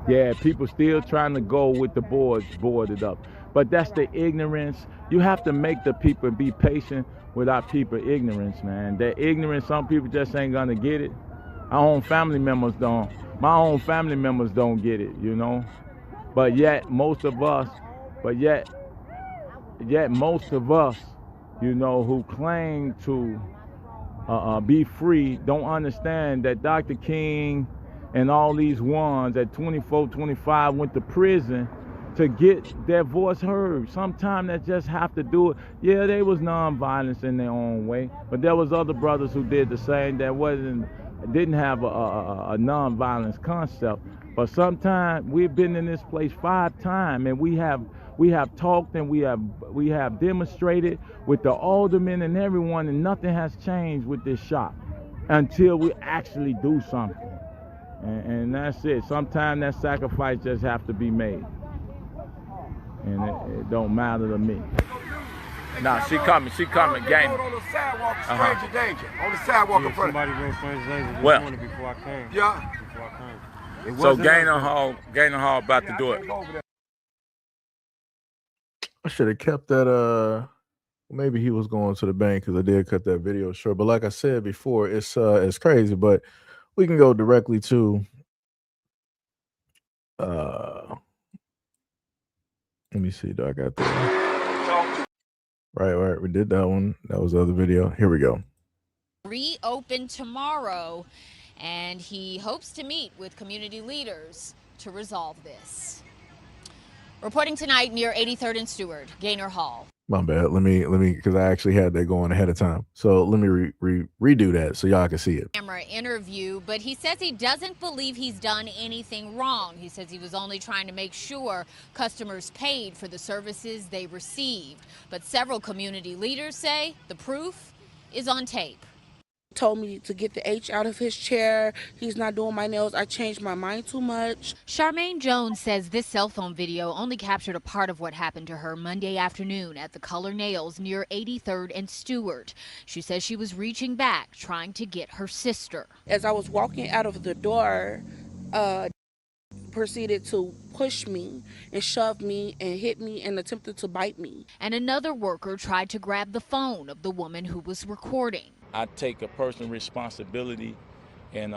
Yeah, people still trying to go with the boards boarded up. But that's the ignorance. You have to make the people be patient with our people ignorance, man. That ignorance, some people just ain't gonna get it. Our own family members don't. My own family members don't get it, But yet most of us, who claim to be free, don't understand that Dr. King and all these ones at 24, 25 went to prison to get their voice heard. Sometimes they just have to do it. Yeah, they was nonviolence in their own way, but there was other brothers who did the same that didn't have a nonviolence concept. But sometimes we've been in this place 5 times, and we have talked, and we have demonstrated with the aldermen and everyone, and nothing has changed with this shop until we actually do something. And that's it. Sometimes that sacrifice just have to be made. And it don't matter to me. Nah, she coming, gang. On the sidewalk, stranger danger. On the sidewalk in front of somebody wrote stranger danger Well, this morning before I came. Yeah. Before I came. So Gaynor Hall about to do it. I should have kept that. Maybe he was going to the bank, because I did cut that video short. But like I said before, it's crazy. But we can go directly to. Let me see. Do I got that? Right. We did that one. That was the other video. Here we go. Reopen tomorrow, and he hopes to meet with community leaders to resolve this. Reporting tonight near 83rd and Stewart, Gaynor Hall. My bad. Let me, because I actually had that going ahead of time. So let me redo that so y'all can see it. Camera interview, but he says he doesn't believe he's done anything wrong. He says he was only trying to make sure customers paid for the services they received. But several community leaders say the proof is on tape. Told me to get the H out of his chair. He's not doing my nails. I changed my mind too much. Charmaine Jones says this cell phone video only captured a part of what happened to her Monday afternoon at the Color Nails near 83rd and Stewart. She says she was reaching back, trying to get her sister. As I was walking out of the door, proceeded to push me and shove me and hit me and attempted to bite me. And another worker tried to grab the phone of the woman who was recording. I take a personal responsibility in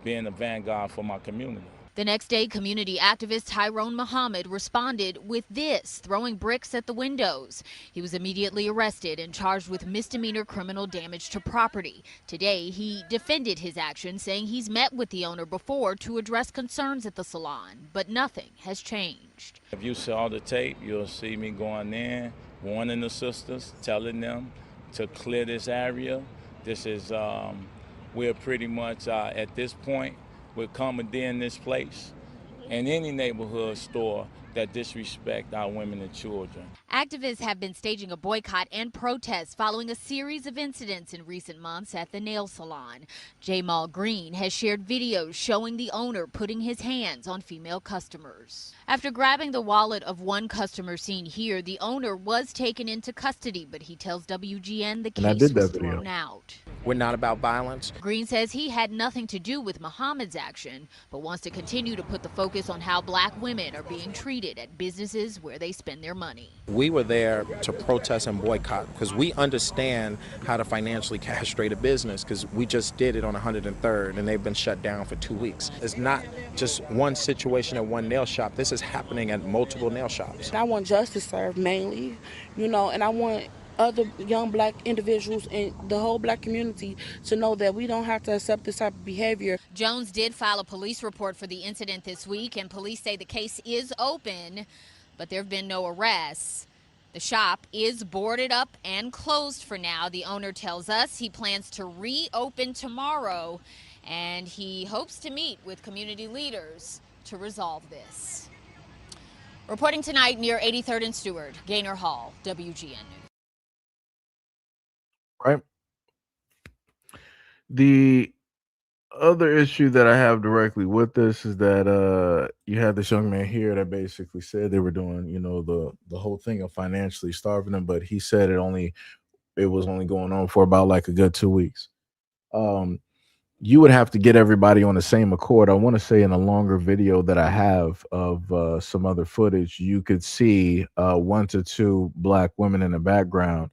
being a vanguard for my community. The next day, community activist Tyrone Muhammad responded with this, throwing bricks at the windows. He was immediately arrested and charged with misdemeanor criminal damage to property. Today, he defended his action, saying he's met with the owner before to address concerns at the salon, but nothing has changed. If you saw the tape, you'll see me going in, warning the sisters, telling them to clear this area. This is, we're pretty much at this point, we're commandeering this place and any neighborhood store that disrespect our women and children. Activists have been staging a boycott and protest following a series of incidents in recent months at the nail salon. Jamal Green has shared videos showing the owner putting his hands on female customers. After grabbing the wallet of one customer seen here, the owner was taken into custody, but he tells WGN the case was thrown out. We're not about violence. Green says he had nothing to do with Muhammad's action, but wants to continue to put the focus on how black women are being treated at businesses where they spend their money. We were there to protest and boycott because we understand how to financially castrate a business, because we just did it on 103rd and they've been shut down for 2 weeks. It's not just one situation at one nail shop. This is happening at multiple nail shops. I want justice served mainly, and I want other young black individuals and the whole black community to know that we don't have to accept this type of behavior. Jones did file a police report for the incident this week, and police say the case is open, but there have been no arrests. The shop is boarded up and closed for now. The owner tells us he plans to reopen tomorrow, and he hopes to meet with community leaders to resolve this. Reporting tonight near 83rd and Stewart, Gaynor Hall, WGN News. Right. The other issue that I have directly with this is that you had this young man here that basically said they were doing, the whole thing of financially starving them, but he said it was only going on for about like a good 2 weeks. You would have to get everybody on the same accord. I want to say in a longer video that I have of some other footage, you could see 1 to 2 black women in the background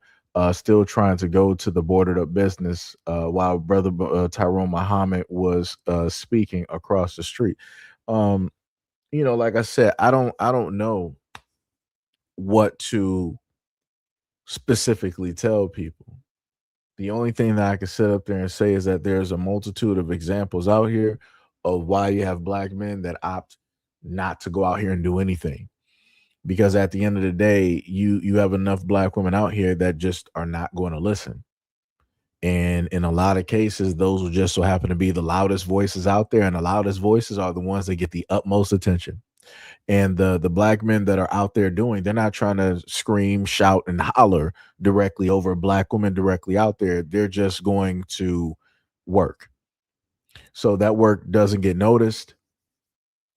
still trying to go to the boarded up business while brother Tyrone Muhammad was speaking across the street. Like I said, I don't know what to specifically tell people. The only thing that I can sit up there and say is that there's a multitude of examples out here of why you have black men that opt not to go out here and do anything. Because at the end of the day, you have enough black women out here that just are not going to listen. And in a lot of cases, those will just so happen to be the loudest voices out there. And the loudest voices are the ones that get the utmost attention. And the black men that are out there they're not trying to scream, shout, and holler directly over black women directly out there. They're just going to work. So that work doesn't get noticed.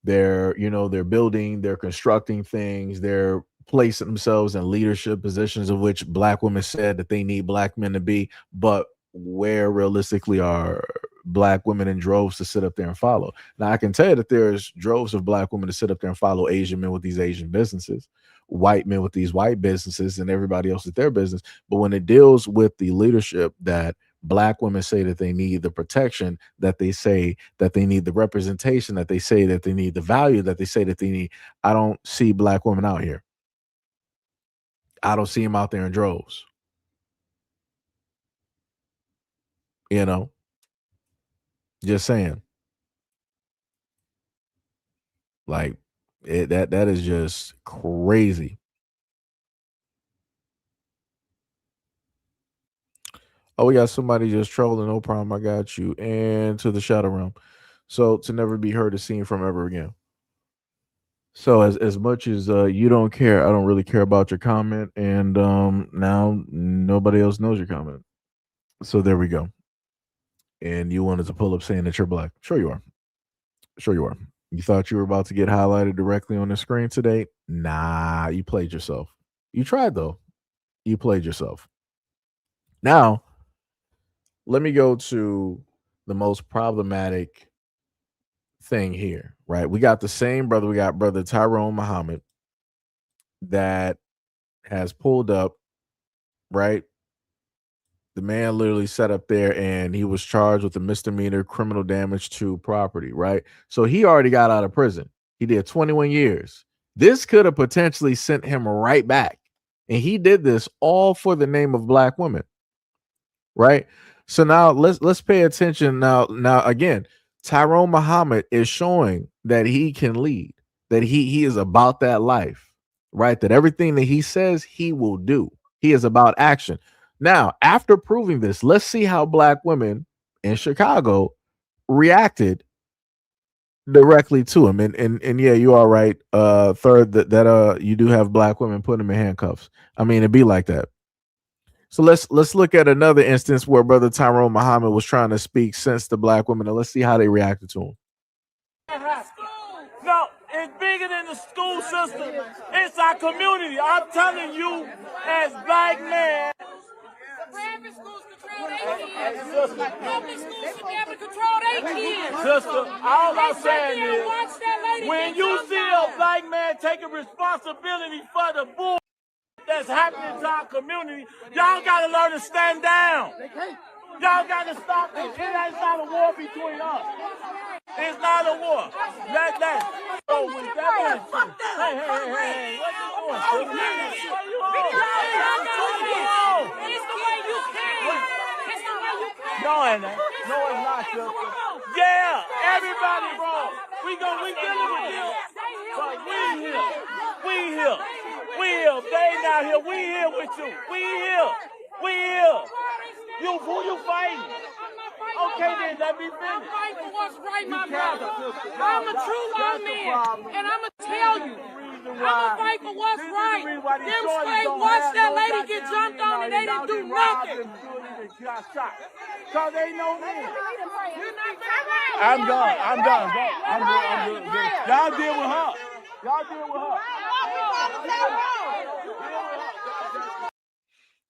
They're building, they're constructing things, they're placing themselves in leadership positions of which black women said that they need black men to be, but where realistically are black women in droves to sit up there and follow? Now, I can tell you that there's droves of black women to sit up there and follow Asian men with these Asian businesses, white men with these white businesses, and everybody else with their business. But when it deals with the leadership that black women say that they need, the protection that they say that they need, the representation that they say that they need, the value that they say that they need, I don't see black women out here. I don't see them out there in droves. Just saying. Like that is just crazy. Oh, we got somebody just trolling. No problem. I got you. And to the shadow realm. So to never be heard or seen from ever again. So as much as you don't care, I don't really care about your comment. And now nobody else knows your comment. So there we go. and you wanted to pull up saying that you're black. Sure you are. Sure you are. You thought you were about to get highlighted directly on the screen today? Nah, you played yourself. You tried though. You played yourself. Now, let me go to the most problematic thing here, right? We got the same brother. We got brother Tyrone Muhammad that has pulled up, right? The man literally sat up there and he was charged with a misdemeanor criminal damage to property, right? So he already got out of prison. He did 21 years. This could have potentially sent him right back. And he did this all for the name of black women, right? So now let's pay attention. Now again, Tyrone Muhammad is showing that he can lead, that he is about that life, right? That everything that he says he will do. He is about action. Now, after proving this, let's see how black women in Chicago reacted directly to him. And yeah, you are right. Third, that you do have black women put him in handcuffs. I mean, it'd be like that. So let's look at another instance where brother Tyrone Muhammad was trying to speak sense to black women, and let's see how they reacted to him. No, it's bigger than the school system. It's our community. I'm telling you, as black men. Private schools control their kids. Public schools should never control their kids. Sister, all I'm saying is, when you see a black man taking responsibility for the bull that's happening to our community, y'all gotta learn to stand down. Y'all gotta stop this. It ain't not a war between us. It's not a war. Let that. So with that, hey, what you doing? What you on? It's the way you can. It's the way you can. No, it ain't. No, it's not, sister. Yeah, everybody wrong. We dealing with them. But we here. We here. We here. They not here. We here with you. We here. We here. You, who you fighting? Okay, then let me finish. I'm fighting for what's right, my brother. I'm a true love man, and I'm going to tell you. I'm going to fight for what's right. Them slaves watched that lady get jumped on and they didn't do nothing. Because they know me. I'm done. I'm done. I'm good. Y'all deal with her. Y'all deal with her.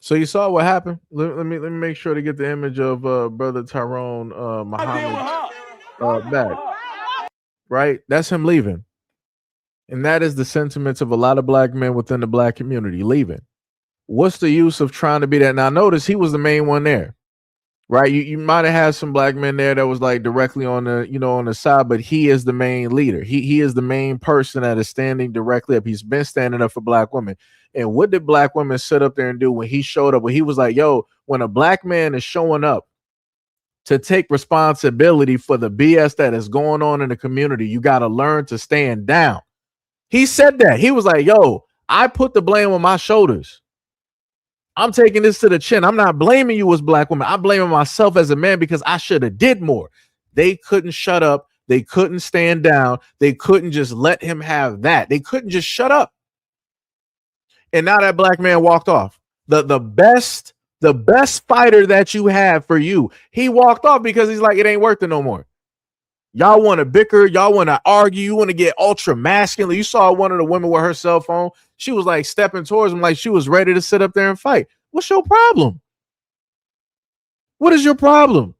So you saw what happened. Let me make sure to get the image of brother Tyrone Muhammad back. Right, that's him leaving, and that is the sentiments of a lot of black men within the black community leaving. What's the use of trying to be that? Now, notice he was the main one there, right? You might have had some black men there that was like directly on the on the side, but he is the main leader. He is the main person that is standing directly up. He's been standing up for black women. And what did black women sit up there and do when he showed up? When he was like, yo, when a black man is showing up to take responsibility for the BS that is going on in the community, you got to learn to stand down. He said that. He was like, yo, I put the blame on my shoulders. I'm taking this to the chin. I'm not blaming you as black women. I'm blaming myself as a man because I should have did more. They couldn't shut up. They couldn't stand down. They couldn't just let him have that. They couldn't just shut up. And now that black man walked off. The best fighter that you have for you, he walked off because he's like, it ain't worth it no more. Y'all want to bicker, y'all want to argue, you want to get ultra masculine. You saw one of the women with her cell phone. She was like stepping towards him like she was ready to sit up there and fight. What's your problem? What is your problem?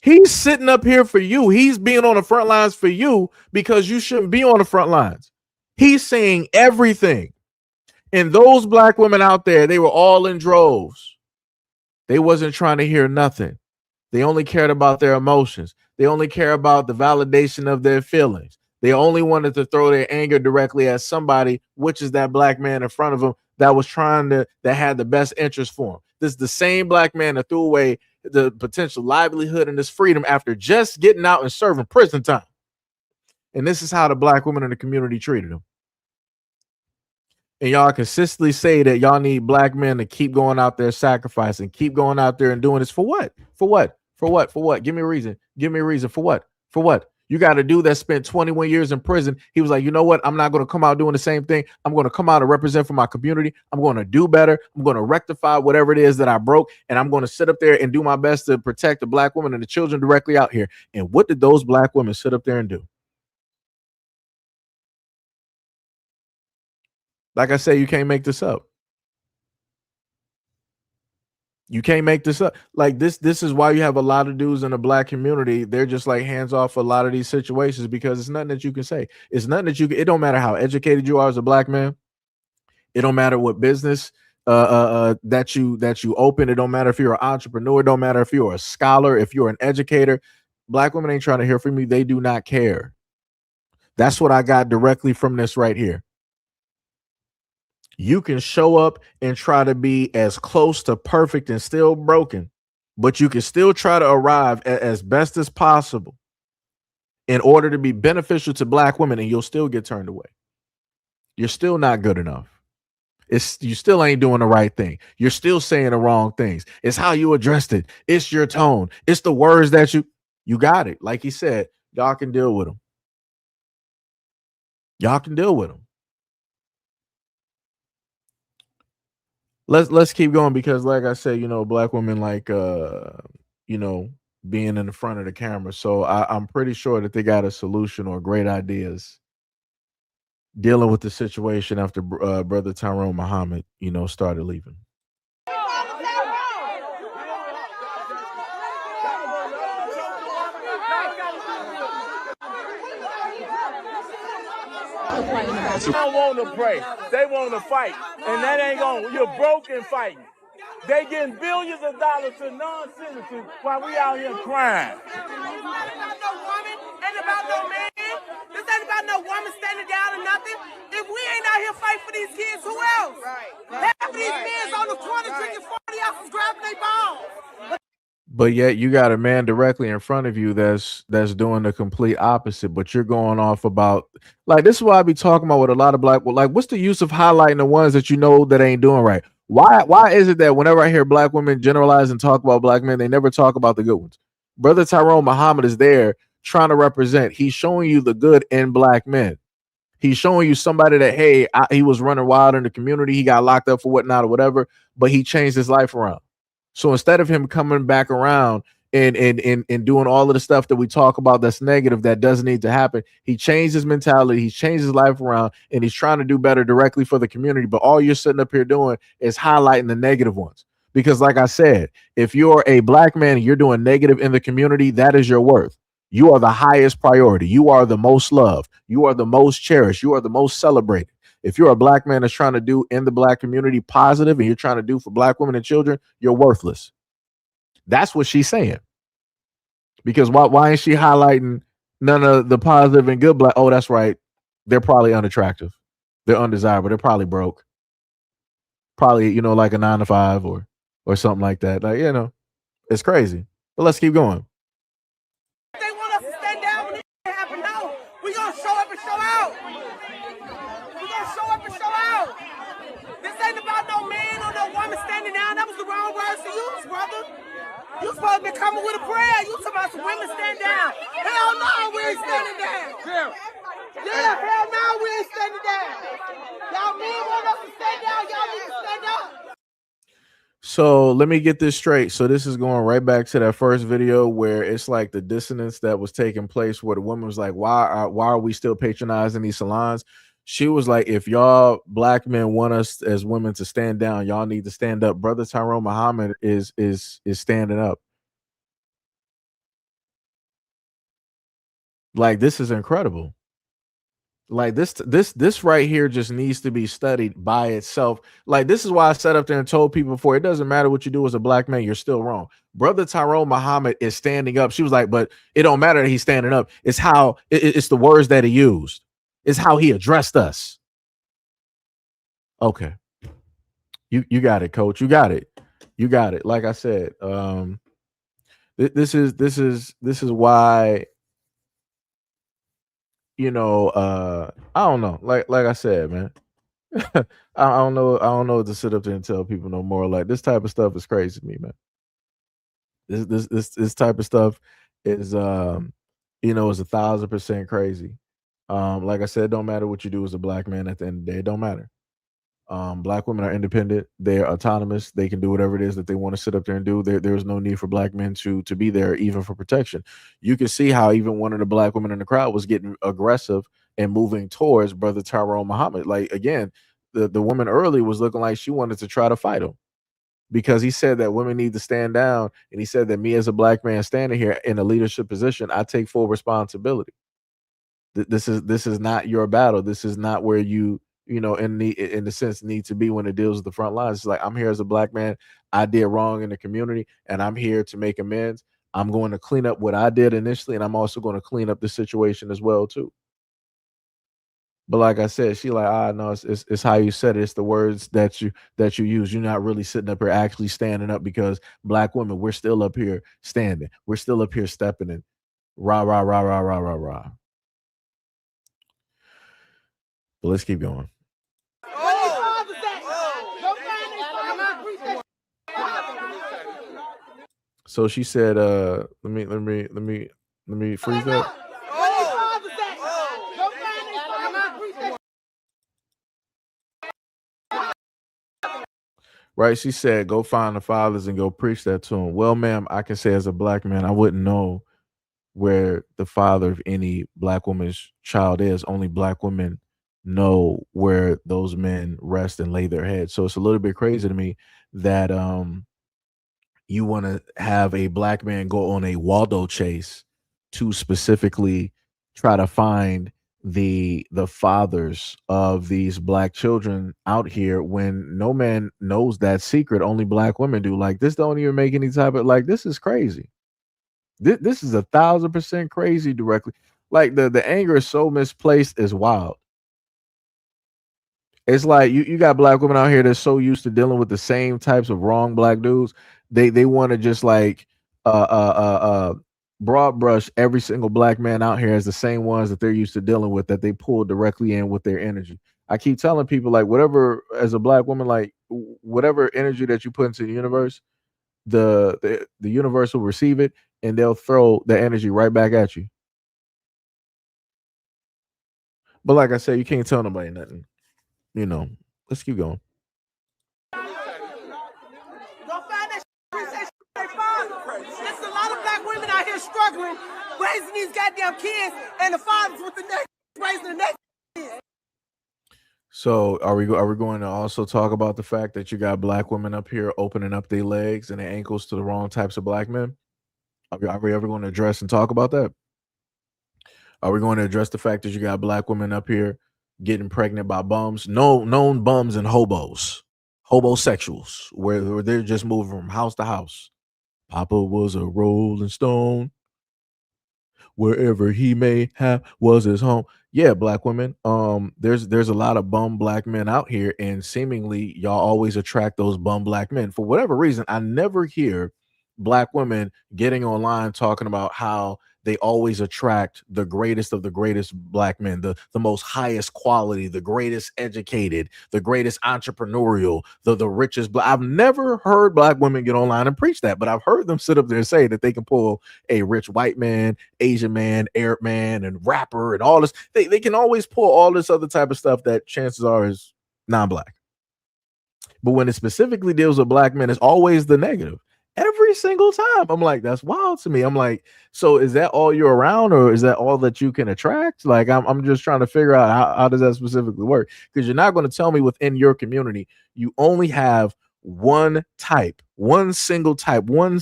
He's sitting up here for you. He's being on the front lines for you because you shouldn't be on the front lines. He's saying everything. And those black women out there, they were all in droves. They wasn't trying to hear nothing. They only cared about their emotions. They only care about the validation of their feelings. They only wanted to throw their anger directly at somebody, which is that black man in front of them that was that had the best interest for him. This is the same black man that threw away the potential livelihood and his freedom after just getting out and serving prison time. And this is how the black women in the community treated him. And y'all consistently say that y'all need black men to keep going out there sacrificing, keep going out there and doing this for what? For what? For what? For what? Give me a reason. Give me a reason. For what? For what? You got a dude that spent 21 years in prison. He was like, you know what? I'm not going to come out doing the same thing. I'm going to come out and represent for my community. I'm going to do better. I'm going to rectify whatever it is that I broke. And I'm going to sit up there and do my best to protect the black women and the children directly out here. And what did those black women sit up there and do? Like I say, you can't make this up. You can't make this up. Like this is why you have a lot of dudes in the black community. They're just like hands off a lot of these situations because it's nothing that you can say. It's nothing that you can, it don't matter how educated you are as a black man. It don't matter what business that you open. It don't matter if you're an entrepreneur. It don't matter if you're a scholar, if you're an educator. Black women ain't trying to hear from you. They do not care. That's what I got directly from this right here. You can show up and try to be as close to perfect and still broken, but you can still try to arrive as best as possible in order to be beneficial to black women, and you'll still get turned away. You're still not good enough. You still ain't doing the right thing. You're still saying the wrong things. It's how you addressed it. It's your tone. It's the words that you got it. Like he said, y'all can deal with them. Y'all can deal with them. Let's keep going because, like I said, you know, black women like you know, being in the front of the camera. So I'm pretty sure that they got a solution or great ideas dealing with the situation after brother Tyrone Muhammad, you know, started leaving. They don't want to pray. They want to fight. And that ain't going. You're broken fighting. They getting billions of dollars to non-citizens while we out here crying. This ain't about no woman, ain't about no man. This ain't about no woman standing down or nothing. If we ain't out here fighting for these kids, who else? Half of these men's on the corner drinking 40 ounces, grabbing their balls. But yet you got a man directly in front of you that's doing the complete opposite, but you're going off about, like, this is why I be talking about with a lot of black, like, what's the use of highlighting the ones that you know that ain't doing right? Why is it that whenever I hear black women generalize and talk about black men, they never talk about the good ones? Brother Tyrone Muhammad is there trying to represent. He's showing you the good in black men. He's showing you somebody that, hey, he was running wild in the community. He got locked up for whatnot or whatever, but he changed his life around. So instead of him coming back around and doing all of the stuff that we talk about that's negative, that doesn't need to happen, he changed his mentality, he's changed his life around, and he's trying to do better directly for the community. But all you're sitting up here doing is highlighting the negative ones. Because like I said, if you're a black man and you're doing negative in the community, that is your worth. You are the highest priority. You are the most loved. You are the most cherished. You are the most celebrated. If you're a black man that's trying to do in the black community positive and you're trying to do for black women and children, you're worthless. That's what she's saying. Because why ain't she highlighting none of the positive and good black? Oh, that's right. They're probably unattractive. They're undesirable. They're probably broke. Probably, you know, like a 9 to 5 or something like that. Like, you know, it's crazy. But let's keep going. They want us to stand down when it happen. No, we gonna show up and show out. We gonna show up and show out. This ain't about no man or no woman standing down. That was the wrong words to use, brother. You supposed to be coming with a prayer. You talking about some women stand down. Hell no, we ain't standing down. Yeah, hell no, we ain't standing down. Y'all men want us to stand down. Y'all need to stand up. So let me get this straight. So this is going right back to that first video where it's like the dissonance that was taking place where the woman was like, why are we still patronizing these salons? She was like, if y'all black men want us as women to stand down, y'all need to stand up. Brother Tyrone Muhammad is standing up. Like, this is incredible. Like this right here just needs to be studied by itself. Like, this is why I sat up there and told people before, it doesn't matter what you do as a black man, you're still wrong. Brother Tyrone Muhammad is standing up. She was like, but it don't matter that he's standing up. It's how it's the words that he used. It's how he addressed us. Okay. You got it, coach. You got it. You got it. Like I said, this is why, you know, I don't know. Like I said, man. I don't know what to sit up there and tell people no more. Like, this type of stuff is crazy to me, man. This type of stuff is is 1,000% crazy. Like I said, it don't matter what you do as a black man at the end of the day. It don't matter. Black women are independent. They're autonomous. They can do whatever it is that they want to sit up there and do. There's no need for black men to be there, even for protection. You can see how even one of the black women in the crowd was getting aggressive and moving towards Brother Tyrone Muhammad. Like again, the woman early was looking like she wanted to try to fight him because he said that women need to stand down, and he said that me as a black man standing here in a leadership position, I take full responsibility. This is not your battle. This is not where in the sense need to be when it deals with the front lines. It's like I'm here as a black man. I did wrong in the community, and I'm here to make amends. I'm going to clean up what I did initially, and I'm also going to clean up the situation as well too. But like I said, she like, no, it's how you said it. It's the words that you use. You're not really sitting up here actually standing up, because black women, we're still up here standing. We're still up here stepping in. Rah, rah, rah, rah, rah, rah, rah. But let's keep going. So she said, let me freeze that. Right, she said, go find the fathers and go preach that to them. Well, ma'am, I can say as a black man, I wouldn't know where the father of any black woman's child is. Only black women know where those men rest and lay their heads. So it's a little bit crazy to me that you want to have a black man go on a Waldo chase to specifically try to find the fathers of these black children out here, when no man knows that secret. Only black women do. Like, this don't even make any type of, like, this is crazy. This is 1,000% crazy directly. Like, the anger is so misplaced, is wild. It's like you got black women out here that's so used to dealing with the same types of wrong black dudes. They want to just like broad brush every single black man out here as the same ones that they're used to dealing with, that they pull directly in with their energy. I keep telling people, like, whatever, as a black woman, like whatever energy that you put into the universe, the universe will receive it, and they'll throw the energy right back at you. But like I said, you can't tell nobody nothing. Let's keep going. There's a lot of black women out here struggling, raising these goddamn kids, and the fathers with the next raising the next kids. So are we going to also talk about the fact that you got black women up here opening up their legs and their ankles to the wrong types of black men? Are we ever going to address and talk about that? Are we going to address the fact that you got black women up here getting pregnant by bums, known bums and hobosexuals, where they're just moving from house to house? Papa was a rolling stone. Wherever he may have was his home. Yeah, black women. There's a lot of bum black men out here, and seemingly y'all always attract those bum black men. For whatever reason, I never hear black women getting online talking about how they always attract the greatest of the greatest black men, the most highest quality, the greatest educated, the greatest entrepreneurial, the richest. I've never heard black women get online and preach that, but I've heard them sit up there and say that they can pull a rich white man, Asian man, Arab man, and rapper and all this. They can always pull all this other type of stuff that chances are is non-black. But when it specifically deals with black men, it's always the negative. Every single time. I'm like, that's wild to me. I'm like, so is that all you're around, or is that all that you can attract? Like, I'm just trying to figure out how does that specifically work? Because you're not going to tell me within your community you only have one type, one single type, one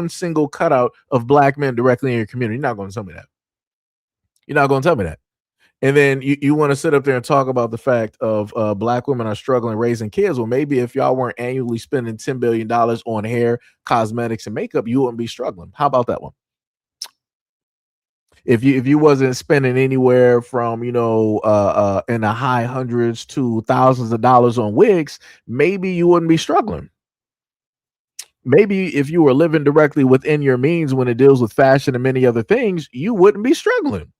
single cutout of black men directly in your community. You're not going to tell me that. You're not going to tell me that. And then you want to sit up there and talk about the fact of black women are struggling raising kids. Well, maybe if y'all weren't annually spending $10 billion on hair, cosmetics, and makeup, you wouldn't be struggling. How about that one? If you wasn't spending anywhere from in the high hundreds to thousands of dollars on wigs, maybe you wouldn't be struggling. Maybe if you were living directly within your means when it deals with fashion and many other things, you wouldn't be struggling.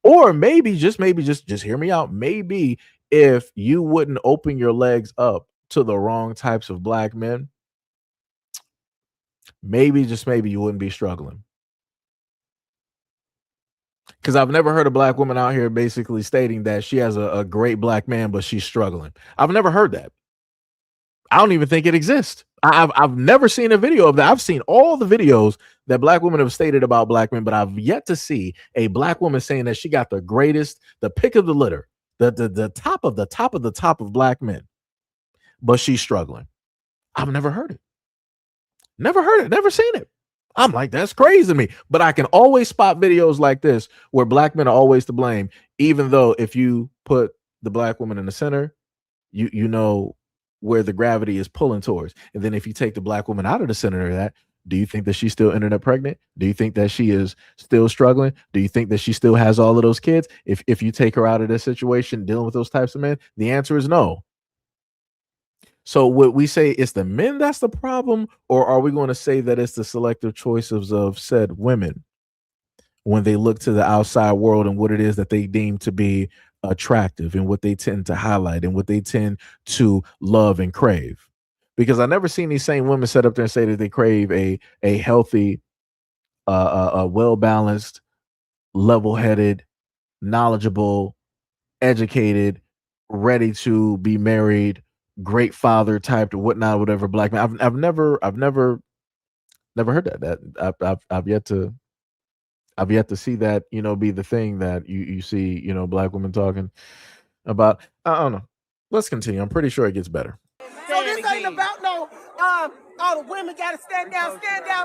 Or maybe, just hear me out. Maybe if you wouldn't open your legs up to the wrong types of black men, maybe, just maybe, you wouldn't be struggling. Because I've never heard a black woman out here basically stating that she has a great black man, but she's struggling. I've never heard that. I don't even think it exists. I've never seen a video of that. I've seen all the videos that black women have stated about black men, but I've yet to see a black woman saying that she got the greatest, the pick of the litter, the top of the top of the top of black men, but she's struggling. I've never heard it. Never heard it. Never seen it. I'm like, that's crazy to me. But I can always spot videos like this where black men are always to blame, even though if you put the black woman in the center, you know where the gravity is pulling towards. And then if you take the black woman out of the center of that, do you think that she still ended up pregnant? Do you think that she is still struggling? Do you think that she still has all of those kids? If you take her out of this situation, dealing with those types of men, the answer is no. So would we say it's the men that's the problem, or are we going to say that it's the selective choices of said women when they look to the outside world and what it is that they deem to be attractive and what they tend to highlight and what they tend to love and crave? Because I never seen these same women set up there and say that they crave a healthy, a well-balanced, level-headed, knowledgeable, educated, ready to be married, great father type or whatnot, whatever black man. I've never heard that. I've yet to see that, be the thing that you see, black women talking about. I don't know. Let's continue. I'm pretty sure it gets better. So this ain't about no all the women gotta stand down,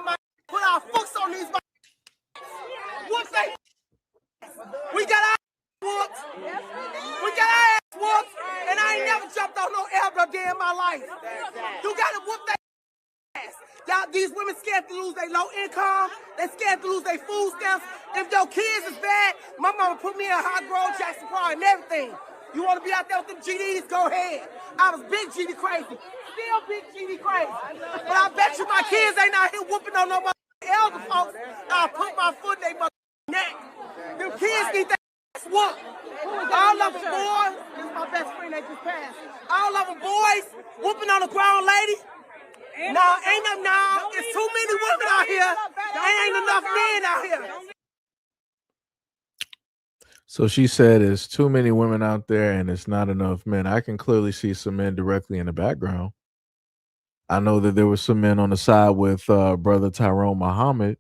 my put our foots on these whoops they we got our whoops. We got our ass whoops, and I ain't never jumped on no elbow day in my life. You gotta whoop that ass. Y'all, these women scared to lose their low income. They scared to lose their food stamps. If your kids is bad, my mama put me in Hot Grove, Jackson Park, and everything. You want to be out there with them GDs? Go ahead. I was big GD crazy. Still big GD crazy. But I bet you my kids ain't out here whooping on no elder folks. I'll put my foot in their neck. Them kids need that ass whooped. All of them boys, this is my best friend that just passed. All of them boys whooping on a grown lady. No, it's too many women out here. There ain't enough men out here. So she said it's too many women out there and it's not enough men. I can clearly see some men directly in the background. I know that there were some men on the side with Brother Tyrone Muhammad.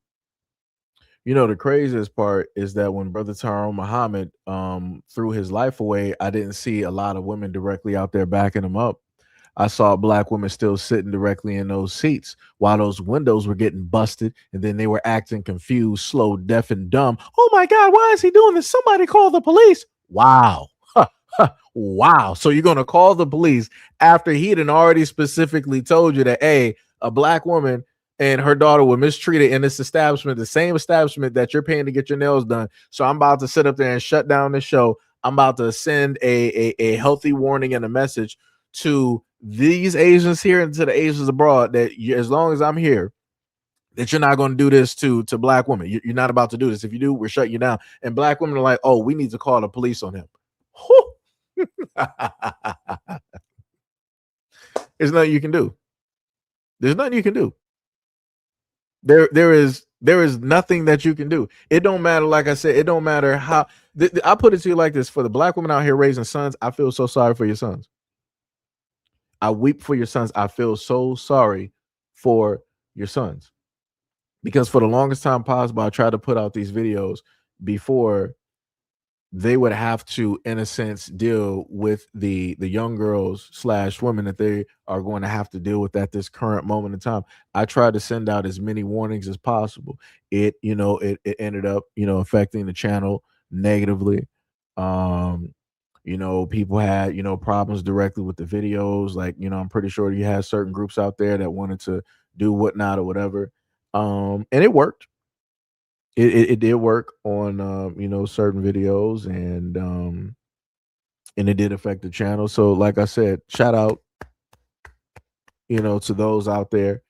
The craziest part is that when Brother Tyrone Muhammad threw his life away, I didn't see a lot of women directly out there backing him up. I saw black women still sitting directly in those seats while those windows were getting busted, and then they were acting confused, slow, deaf, and dumb. Oh my God, why is he doing this? Somebody call the police. Wow. Wow. So you're going to call the police after he had already specifically told you that, hey, a black woman and her daughter were mistreated in this establishment, the same establishment that you're paying to get your nails done. So I'm about to sit up there and shut down the show. I'm about to send a healthy warning and a message to these Asians here and to the Asians abroad that as long as I'm here, that you're not going to do this to black women. You're not about to do this. If you do, we're shutting you down. And black women are like, oh, we need to call the police on him. There's nothing you can do. There's nothing you can do. There is nothing that you can do. It don't matter. Like I said, it don't matter how. I put it to you like this: for the black women out here raising sons, I feel so sorry for your sons. I weep for your sons. I feel so sorry for your sons, because for the longest time possible, I tried to put out these videos before they would have to, in a sense, deal with the young girls / women that they are going to have to deal with at this current moment in time. I tried to send out as many warnings as possible. It ended up, affecting the channel negatively. People had, problems directly with the videos. Like, I'm pretty sure you had certain groups out there that wanted to do whatnot or whatever. And it worked. It did work on certain videos, and it did affect the channel. So like I said, shout out to those out there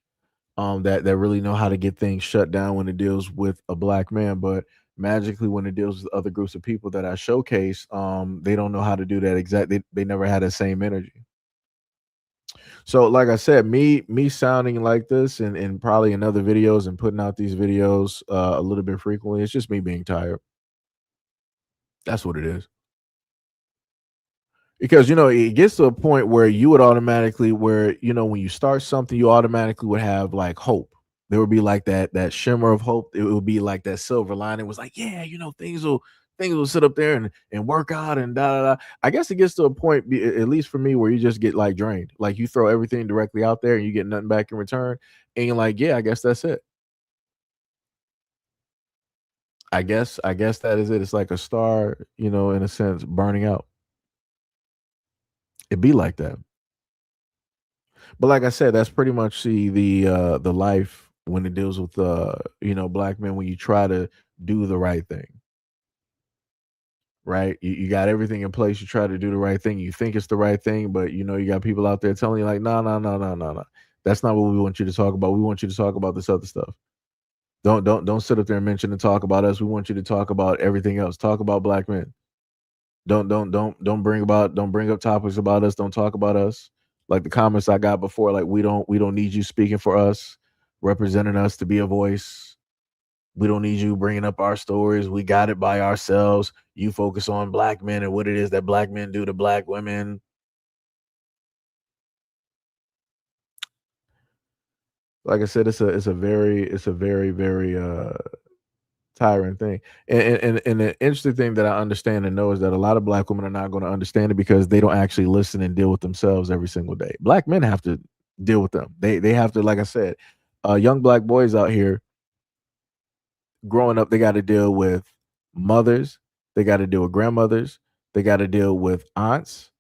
that really know how to get things shut down when it deals with a black man, but magically when it deals with other groups of people that I showcase, they don't know how to do that exactly. They never had the same energy. So like I said, me sounding like this and probably in other videos and putting out these videos a little bit frequently, it's just me being tired. That's what it is. Because it gets to a point where you would automatically, where when you start something, you automatically would have like hope. There would be like that shimmer of hope. It would be like that silver lining. It was like, yeah, things will sit up there and work out and da da da. I guess it gets to a point, at least for me, where you just get like drained. Like you throw everything directly out there and you get nothing back in return, and you're like, yeah, I guess that's it. I guess that is it. It's like a star, in a sense, burning out. It be like that. But like I said, that's pretty much the life when it deals with black men, when you try to do the right thing, right? You got everything in place, you try to do the right thing, you think it's the right thing, but you got people out there telling you like, no, no, no, no, no, no. That's not what we want you to talk about. We want you to talk about this other stuff. Don't sit up there and mention and talk about us. We want you to talk about everything else. Talk about black men. Don't bring up topics about us. Don't talk about us. Like the comments I got before, like we don't need you speaking for us, representing us to be a voice. We don't need you bringing up our stories. We got it by ourselves. You focus on black men and what it is that black men do to black women. Like I said, it's a very tiring thing. And the interesting thing that I understand and know is that a lot of black women are not going to understand it because they don't actually listen and deal with themselves every single day. Black men have to deal with them. They have to, like I said, young black boys out here growing up, they got to deal with mothers, they got to deal with grandmothers, they got to deal with aunts,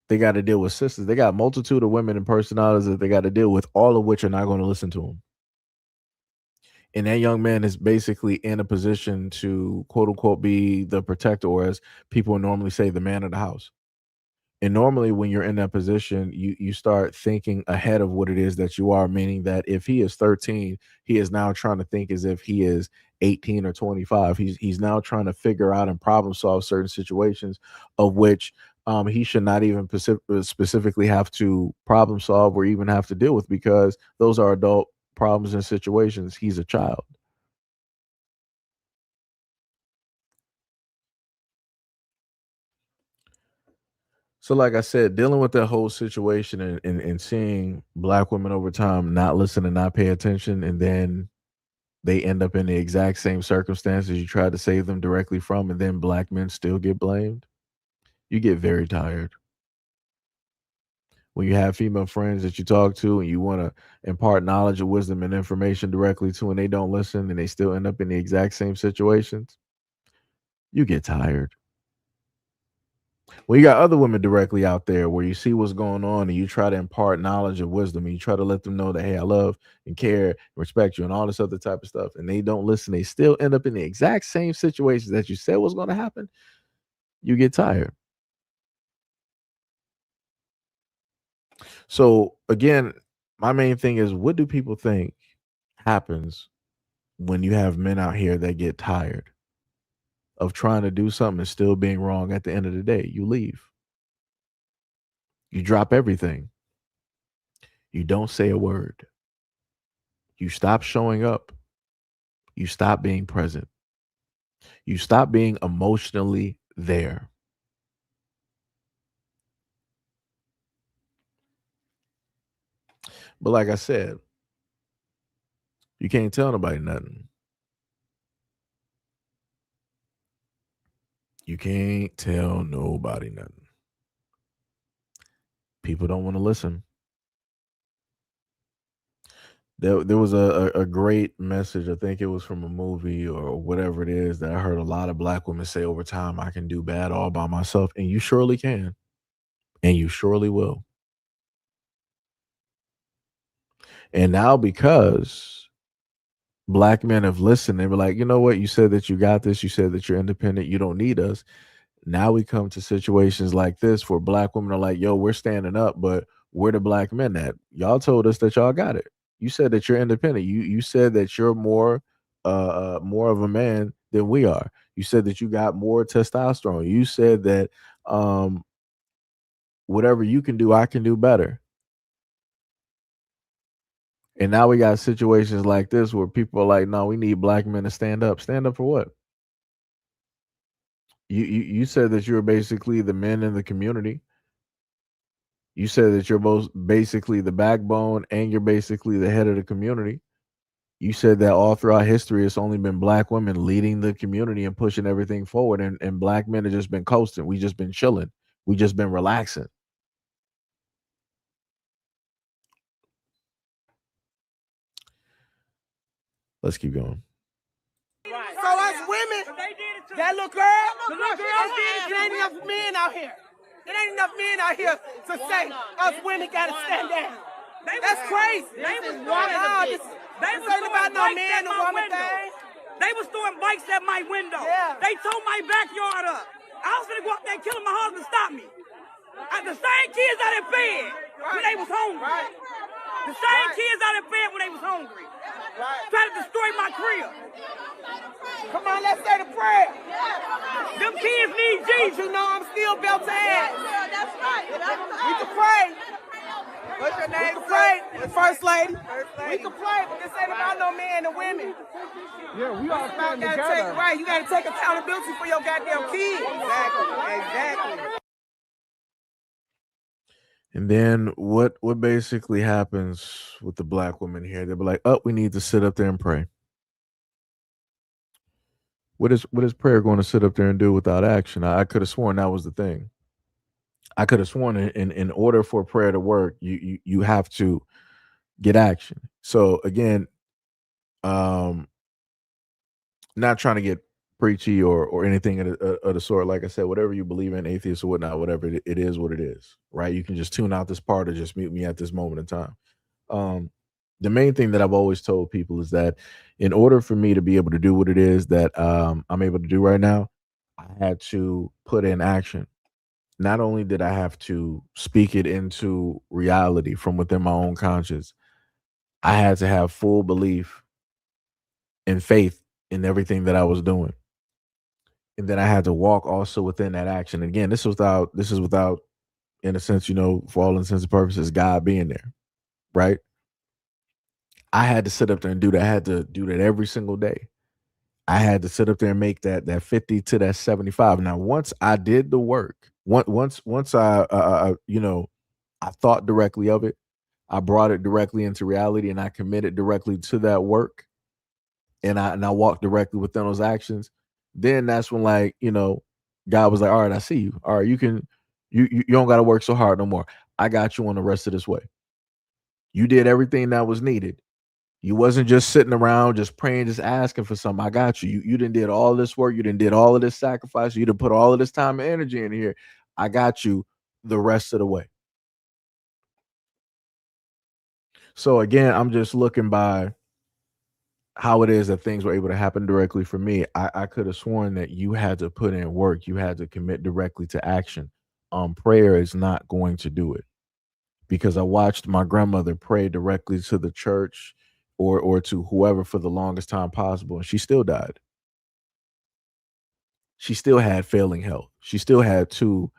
they got to deal with sisters. They got a multitude of women and personalities that they got to deal with, all of which are not going to listen to them. And that young man is basically in a position to quote unquote be the protector, or as people normally say, the man of the house. And normally when you're in that position, you start thinking ahead of what it is that you are, meaning that if he is 13, he is now trying to think as if he is 18 or 25. He's now trying to figure out and problem solve certain situations of which he should not even specifically have to problem solve or even have to deal with, because those are adult problems and situations. He's a child. So, like I said, dealing with that whole situation and seeing black women over time not listen and not pay attention, and then they end up in the exact same circumstances you tried to save them directly from, and then black men still get blamed. You get very tired. When you have female friends that you talk to and you want to impart knowledge or wisdom and information directly to, and they don't listen and they still end up in the exact same situations, you get tired. Well, you got other women directly out there where you see what's going on and you try to impart knowledge and wisdom and you try to let them know that, hey, I love and care and respect you and all this other type of stuff. And they don't listen. They still end up in the exact same situations that you said was going to happen. You get tired. So again, my main thing is, what do people think happens when you have men out here that get tired of trying to do something and still being wrong? At the end of the day, you leave. You drop everything. You don't say a word. You stop showing up. You stop being present. You stop being emotionally there. But like I said, you can't tell nobody nothing. You can't tell nobody nothing. People don't want to listen. There was a great message. I think it was from a movie or whatever it is that I heard a lot of black women say over time, I can do bad all by myself. And you surely can. And you surely will. And now, because black men have listened, they were like, you know what? You said that you got this. You said that you're independent. You don't need us. Now we come to situations like this where black women are like, yo, we're standing up, but where the black men at? Y'all told us that y'all got it. You said that you're independent. You said that you're more of a man than we are. You said that you got more testosterone. You said that um whatever you can do, I can do better. And now we got situations like this where people are like, no, we need black men to stand up. Stand up for what? You said that you're basically the men in the community. You said that you're both basically the backbone and you're basically the head of the community. You said that all throughout history, it's only been black women leading the community and pushing everything forward, and black men have just been coasting. We just been chilling. We just been relaxing. Let's keep going. So us women, that little girl, it ain't enough men out here. It ain't enough men out here to say us women gotta stand down. That's crazy. They was ain't about no man or woman thing. They was throwing bikes at my window. Yeah. They tore my backyard up. I was gonna go up there killing my husband, stop me. The same kids out in bed when they was hungry. The same kids out in bed when they was hungry. Trying to destroy my crib. Come on, let's say the prayer. Them kids need Jesus. You know I'm still built to ass. That's right. We can pray. What's your name? We can pray, First Lady. We can pray, but this ain't about no men and women. Yeah, we all stand together. Right, you gotta take accountability for your goddamn kids. Exactly. And then what basically happens with the black women here? They'll be like, "Oh, we need to sit up there and pray." What is prayer going to sit up there and do without action? I could have sworn that was the thing. I could have sworn in order for prayer to work, you have to get action. So again, not trying to get preachy or anything of the sort. Like I said, whatever you believe in, atheist or whatnot, whatever it is, what it is, right? You can just tune out this part or just mute me at this moment in time. The main thing that I've always told people is that in order for me to be able to do what it is that I'm able to do right now, I had to put in action. Not only did I have to speak it into reality from within my own conscience, I had to have full belief and faith in everything that I was doing. And then I had to walk also within that action. And again, this is without, in a sense, for all intents and purposes, God being there, right? I had to sit up there and do that. I had to do that every single day. I had to sit up there and make that 50 to that 75. Now, once I did the work, once I thought directly of it, I brought it directly into reality, and I committed directly to that work, and I walked directly within those actions. Then that's when, God was like, "All right, I see you. All right, you don't got to work so hard no more. I got you on the rest of this way. You did everything that was needed. You wasn't just sitting around just praying, just asking for something. I got you. You didn't did all this work. You didn't did all of this sacrifice. You didn't put all of this time and energy in here. I got you the rest of the way." So again, I'm just looking by how it is that things were able to happen directly for me. I could have sworn that you had to put in work. You had to commit directly to action. Prayer is not going to do it, because I watched my grandmother pray directly to the church or to whoever for the longest time possible, and she still died. She still had failing health. She still had 2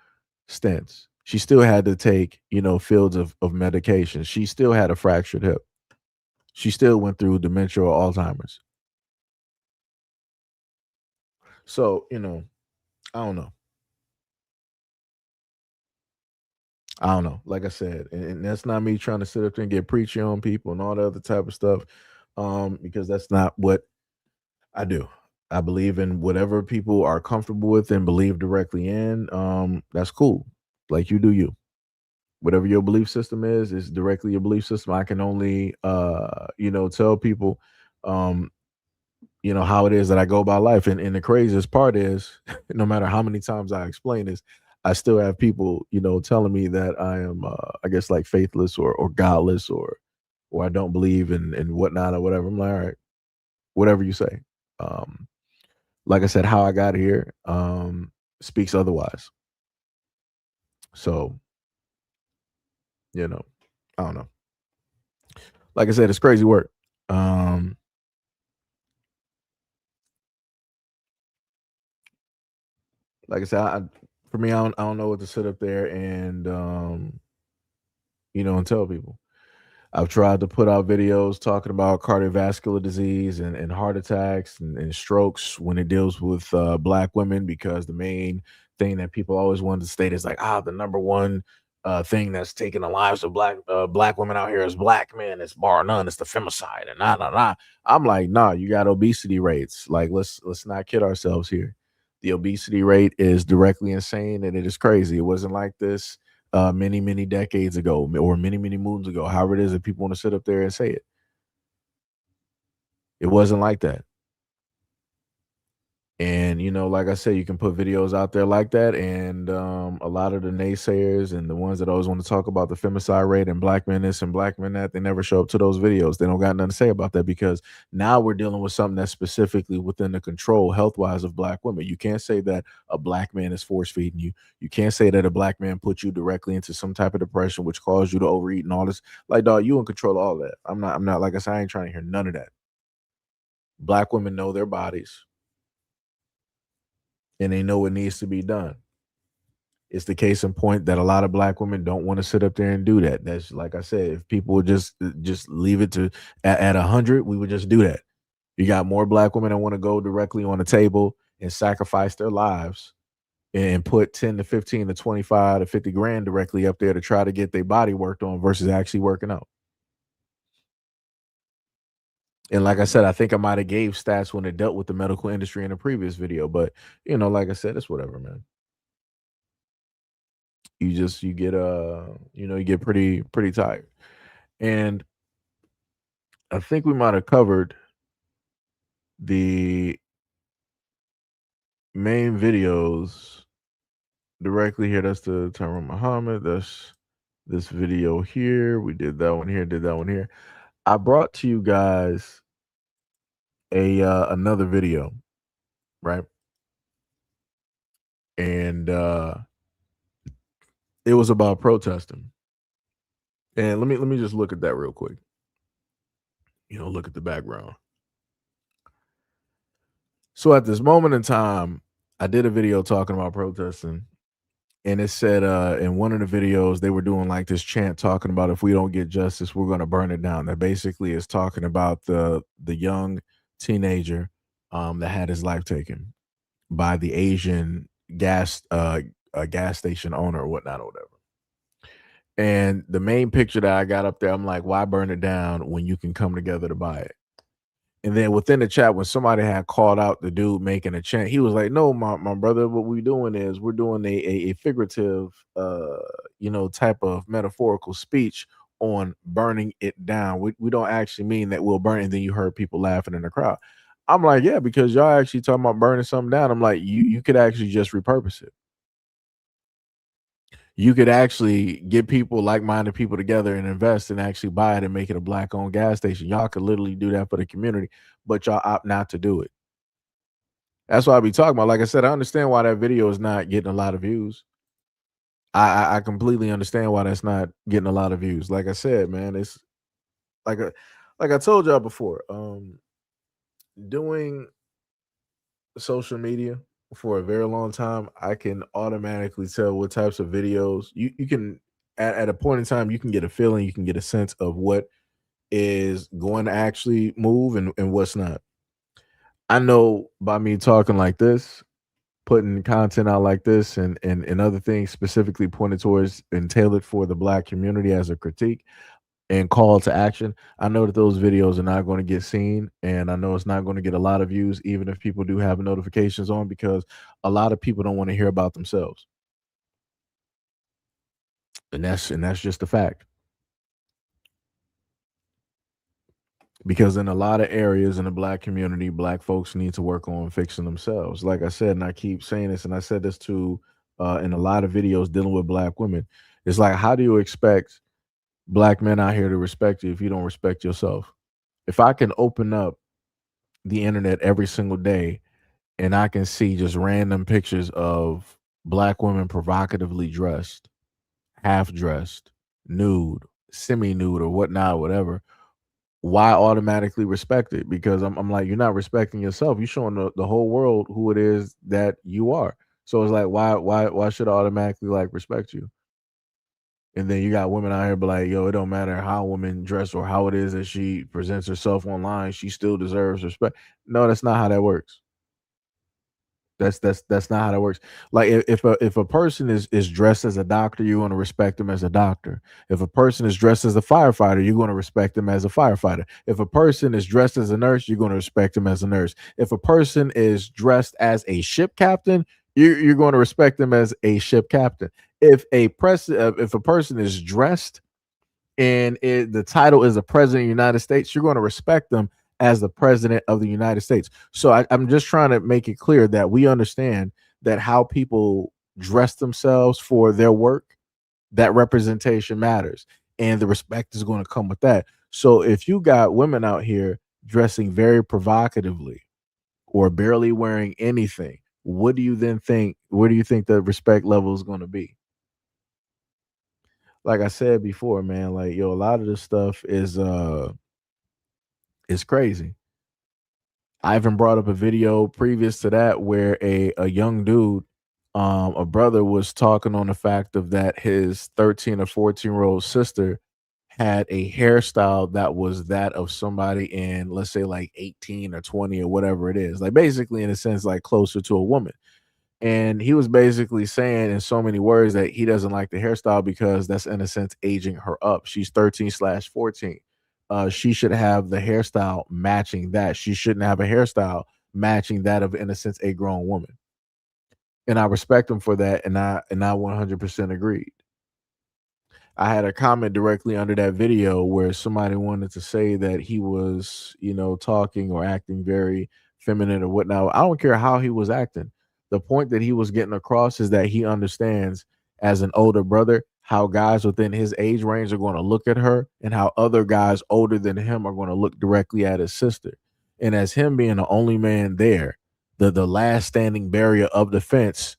stents. She still had to take, fields of medication. She still had a fractured hip. She still went through dementia or Alzheimer's. So, I don't know. I don't know. Like I said, and that's not me trying to sit up there and get preachy on people and all the other type of stuff, because that's not what I do. I believe in whatever people are comfortable with and believe directly in. That's cool. Like, you do you. Whatever your belief system is directly your belief system. I can only tell people how it is that I go about life. And the craziest part is, no matter how many times I explain this, I still have people, telling me that I am, I guess, like faithless or godless or I don't believe in whatnot or whatever. I'm like, all right, whatever you say. Like I said, how I got here speaks otherwise. So, I don't know. Like I said, it's crazy work. Like I said, for me, I don't know what to sit up there and and tell people. I've tried to put out videos talking about cardiovascular disease and heart attacks and strokes when it deals with black women, because the main thing that people always wanted to state is like, the number one thing that's taking the lives of black women out here is black men. It's bar none. It's the femicide and nah. I'm like, nah, you got obesity rates. Like, let's not kid ourselves here. The obesity rate is directly insane and it is crazy. It wasn't like this many decades ago or many moons ago, however it is that people want to sit up there and say it. It wasn't like that. And like I said, you can put videos out there like that, and a lot of the naysayers and the ones that always want to talk about the femicide rate and black men this and black men that, they never show up to those videos. They don't got nothing to say about that, because now we're dealing with something that's specifically within the control health wise of black women. You can't say that a black man is force feeding you. You can't say that a black man put you directly into some type of depression which caused you to overeat and all this. Like, dog, you in control of all that. I'm not like I said, I ain't trying to hear none of that. Black women know their bodies and they know what needs to be done. It's the case in point that a lot of black women don't want to sit up there and do that. That's, like I said, if people would just leave it to at 100, we would just do that. You got more black women that want to go directly on the table and sacrifice their lives and put 10 to 15 to 25 to 50 grand directly up there to try to get their body worked on versus actually working out. And like I said, I think I might have gave stats when it dealt with the medical industry in a previous video, but like I said, it's whatever, man. You get you get pretty tired. And I think we might have covered the main videos directly here. That's the Tyrone Muhammad. That's this video here. We did that one here, did that one here. I brought to you guys another video, right? And it was about protesting. And let me just look at that real quick. Look at the background. So at this moment in time, I did a video talking about protesting, and it said in one of the videos they were doing like this chant talking about, if we don't get justice, we're going to burn it down. That basically is talking about the young teenager that had his life taken by the Asian gas station owner or whatnot or whatever. And the main picture that I got up there, I'm like, why burn it down when you can come together to buy it? And then within the chat, when somebody had called out the dude making a chant, he was like, no, my brother, what we're doing is we're doing a figurative, type of metaphorical speech on burning it down. We don't actually mean that we'll burn it. And then you heard people laughing in the crowd. I'm like, yeah, because y'all actually talking about burning something down. I'm like, you could actually just repurpose it. You could actually get people, like-minded people together and invest and actually buy it and make it a black-owned gas station. Y'all could literally do that for the community, but y'all opt not to do it. That's what I be talking about. Like I said, I understand why that video is not getting a lot of views. I completely understand why that's not getting a lot of views. Like I said, man, it's like I told y'all before, doing social media for a very long time, I can automatically tell what types of videos you can at a point in time, you can get a feeling, you can get a sense of what is going to actually move and what's not. I know by me talking like this, putting content out like this and other things specifically pointed towards and tailored for the black community as a critique and call to action, I know that those videos are not going to get seen, and I know it's not going to get a lot of views, even if people do have notifications on, because a lot of people don't want to hear about themselves. And that's just a fact. Because in a lot of areas in the black community, black folks need to work on fixing themselves. Like I said, and I keep saying this, and I said this too in a lot of videos dealing with black women. It's like, how do you expect black men out here to respect you if you don't respect yourself? If I can open up the internet every single day and I can see just random pictures of black women provocatively dressed, half dressed, nude, semi-nude or whatnot, whatever, why automatically respect it? Because I'm like, you're not respecting yourself. You're showing the whole world who it is that you are. So it's like, why should I automatically like respect you? And then you got women out here be like, yo, it don't matter how a woman dress or how it is that she presents herself online, she still deserves respect. No, that's not how that works. That's not how that works. Like if a person is dressed as a doctor, you're going to respect them as a doctor. If a person is dressed as a firefighter, you're going to respect them as a firefighter. If a person is dressed as a nurse, you're going to respect them as a nurse. If a person is dressed as a ship captain, you're going to respect them as a ship captain. If a person is dressed and the title is the president of the United States, you're going to respect them as the president of the United States. So I'm just trying to make it clear that we understand that how people dress themselves for their work, that representation matters, and the respect is going to come with that. So if you got women out here dressing very provocatively or barely wearing anything, what do you then think? Where do you think the respect level is going to be? Like I said before, man, like yo, a lot of this stuff is crazy. I even brought up a video previous to that where a young dude, a brother was talking on the fact of that his 13 or 14-year-old sister had a hairstyle that was that of somebody in, let's say, like 18 or 20 or whatever it is. Like basically in a sense, like closer to a woman. And he was basically saying in so many words that he doesn't like the hairstyle because that's in a sense aging her up. She's 13/14. She should have the hairstyle matching that. She shouldn't have a hairstyle matching that of, in a sense, a grown woman. And I respect him for that, and I 100% agreed. I had a comment directly under that video where somebody wanted to say that he was, talking or acting very feminine or whatnot. I don't care how he was acting. The point that he was getting across is that he understands as an older brother how guys within his age range are going to look at her and how other guys older than him are going to look directly at his sister. And as him being the only man there, the last standing barrier of the fence,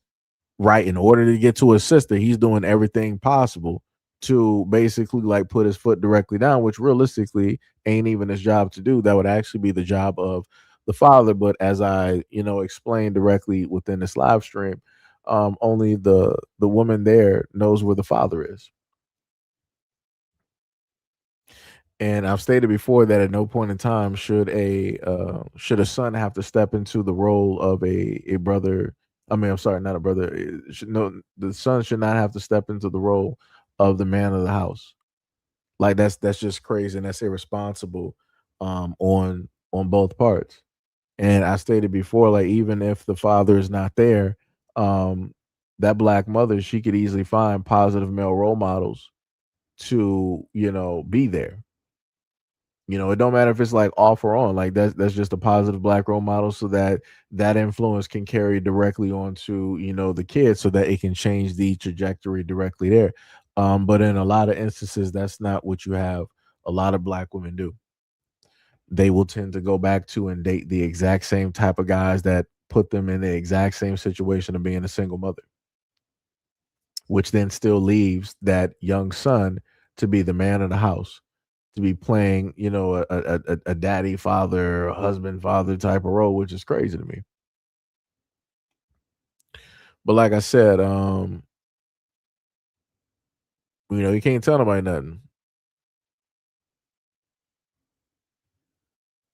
right, in order to get to his sister, he's doing everything possible to basically like put his foot directly down, which realistically ain't even his job to do. That would actually be the job of the father. But as I, explained directly within this live stream, only the woman there knows where the father is. And I've stated before that at no point in time should a son have to step into the role of a brother. I mean, I'm sorry, not a brother. No, the son should not have to step into the role of the man of the house. Like that's just crazy and that's irresponsible on both parts. And I stated before, like even if the father is not there, um, that black mother, she could easily find positive male role models to, be there. It don't matter if it's like off or on. Like that's just a positive black role model, so that that influence can carry directly onto the kids, so that it can change the trajectory directly there. But in a lot of instances, that's not what you have. A lot of black women do. They will tend to go back to and date the exact same type of guys that put them in the exact same situation of being a single mother, which then still leaves that young son to be the man of the house, to be playing, a daddy, father, husband, father type of role, which is crazy to me. But like I said, you can't tell nobody nothing.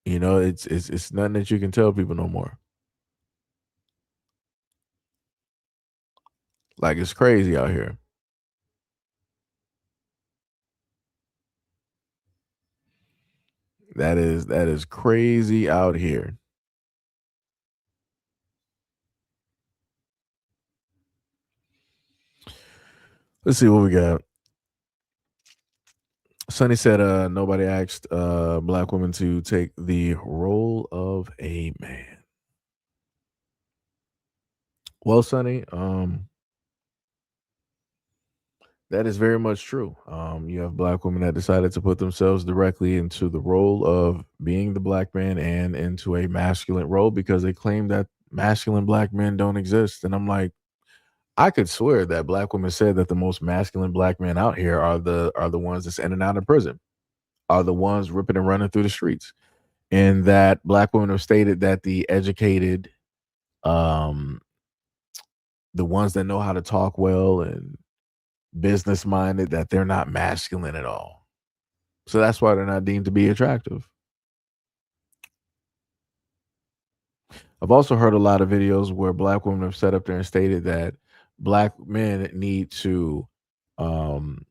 It's nothing that you can tell people no more. Like it's crazy out here. That is crazy out here. Let's see what we got. Sonny said nobody asked black women to take the role of a man. Well, Sonny, that is very much true. You have black women that decided to put themselves directly into the role of being the black man and into a masculine role because they claim that masculine black men don't exist. And I'm like, I could swear that black women said that the most masculine black men out here are the ones that's in and out of prison, are the ones ripping and running through the streets, and that black women have stated that the educated, um, the ones that know how to talk well and business minded, that they're not masculine at all. So that's why they're not deemed to be attractive. I've also heard a lot of videos where black women have sat up there and stated that black men need to um,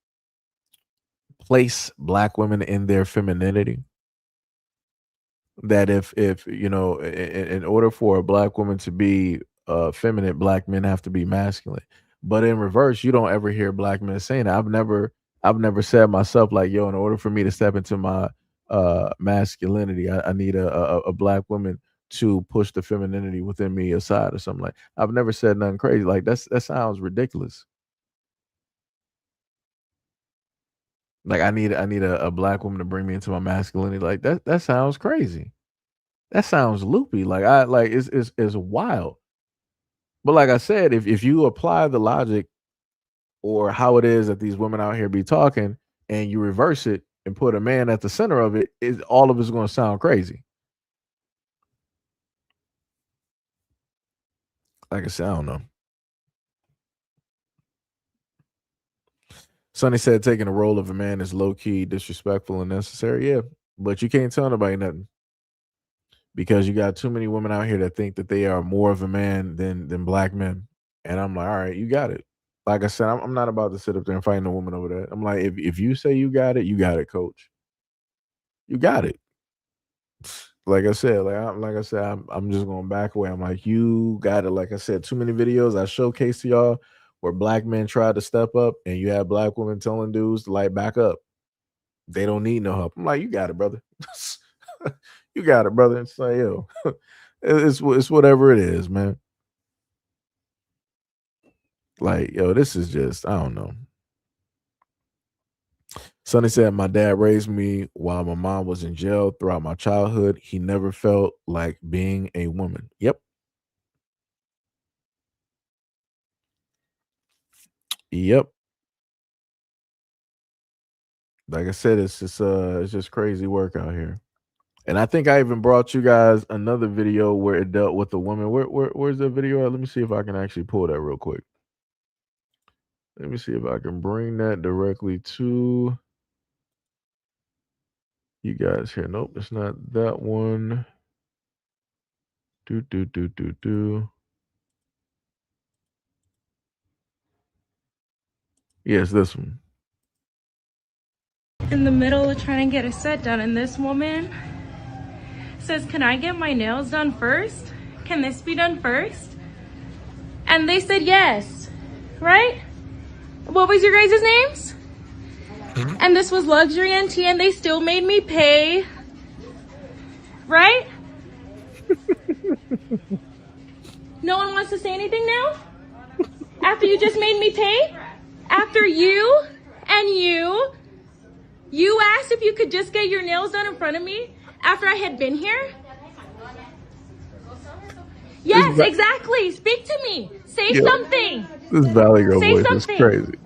place black women in their femininity. That if in order for a black woman to be feminine, black men have to be masculine. But in reverse, you don't ever hear black men saying that. I've never said myself like, yo, in order for me to step into my masculinity, I need a black woman to push the femininity within me aside or something. Like, I've never said nothing crazy. Like, that sounds ridiculous. Like, I need a black woman to bring me into my masculinity. Like, that sounds crazy. That sounds loopy. Like, it's wild. But like I said, if you apply the logic or how it is that these women out here be talking, and you reverse it and put a man at the center of it, all of it's going to sound crazy. Like I said, I don't know. Sonny said taking the role of a man is low key disrespectful and necessary. Yeah, but you can't tell nobody nothing, because you got too many women out here that think that they are more of a man than black men. And I'm like, all right, you got it. Like I said, I'm not about to sit up there and fight no woman over that. I'm like, if you say you got it, coach. You got it. Like I said, I'm just going back away. I'm like, you got it. Like I said, too many videos I showcased to y'all where black men tried to step up, and you have black women telling dudes to like back up. They don't need no help. I'm like, you got it, brother. You got it, brother. It's like, yo, it's whatever it is, man. Like, yo, this is just, I don't know. Sonny said, my dad raised me while my mom was in jail throughout my childhood. He never felt like being a woman. Yep. Yep. Like I said, it's just crazy work out here. And I think I even brought you guys another video where it dealt with a woman. Where's the video at? Let me see if I can actually pull that real quick. Let me see if I can bring that directly to you guys here. Nope, it's not that one. Yes, this one. In the middle of trying to get a set done, and this woman says, can I get my nails done first? Can this be done first? And they said yes, right? What was your guys' names? And this was Luxury NT, and they still made me pay, right? No one wants to say anything now? After you just made me pay? After you and you asked if you could just get your nails done in front of me after I had been here? Yes, exactly. Speak to me. Say something. This Valley Girl Say voice something. is crazy.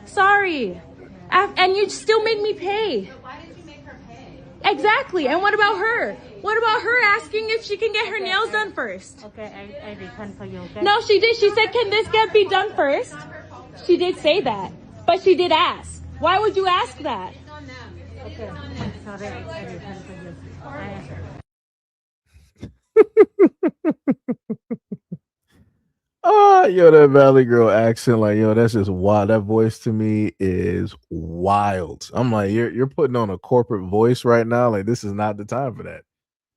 Sorry. And you still made me pay. Why did you make her pay? Exactly. And what about her? What about her asking if she can get her nails done first? Okay, I refund for you. Okay? No, she did. She said, can this be done first? She did say that. But she did ask. Why would you ask that? Okay, sorry, I refund for you. Yo, that Valley Girl accent, like, yo, that's just wild. That voice to me is wild. I'm like, you're putting on a corporate voice right now. Like, this is not the time for that.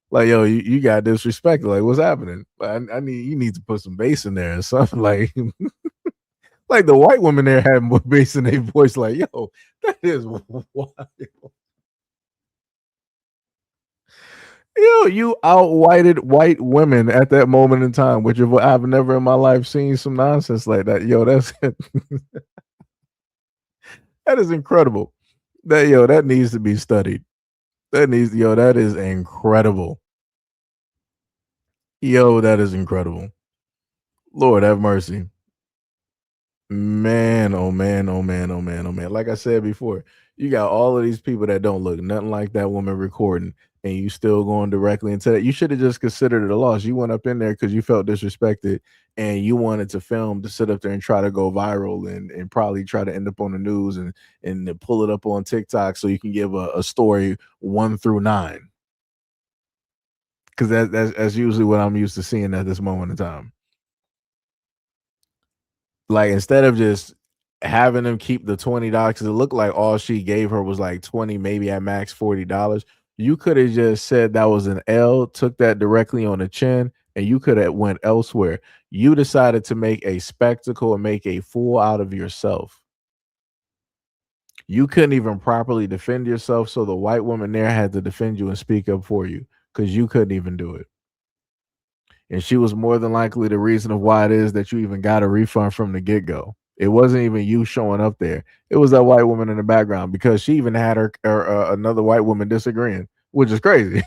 Like, yo, you got disrespected. Like, what's happening? You need to put some bass in there or something. Like, like the white woman there had more bass in their voice. Like, yo, that is wild. Yo, you out-whited white women at that moment in time, which I've never in my life seen some nonsense like that. Yo, that's that is incredible. That needs to be studied. That is incredible. Yo, that is incredible. Lord have mercy. Man, man, oh man, oh man, oh man, oh man. Like I said before, you got all of these people that don't look nothing like that woman recording, and you still going directly into that. You should have just considered it a loss. You went up in there because you felt disrespected, and you wanted to film to sit up there and try to go viral, and probably try to end up on the news, and to pull it up on TikTok so you can give a story 1 through 9. Because that's usually what I'm used to seeing at this moment in time. Like, instead of just having them keep the $20, because it looked like all she gave her was like 20, maybe at max $40. You could have just said that was an L, took that directly on the chin, and you could have went elsewhere. You decided to make a spectacle and make a fool out of yourself. You couldn't even properly defend yourself, so the white woman there had to defend you and speak up for you because you couldn't even do it. And she was more than likely the reason of why it is that you even got a refund from the get-go. It wasn't even you showing up there. It was that white woman in the background, because she even had her another white woman disagreeing, which is crazy.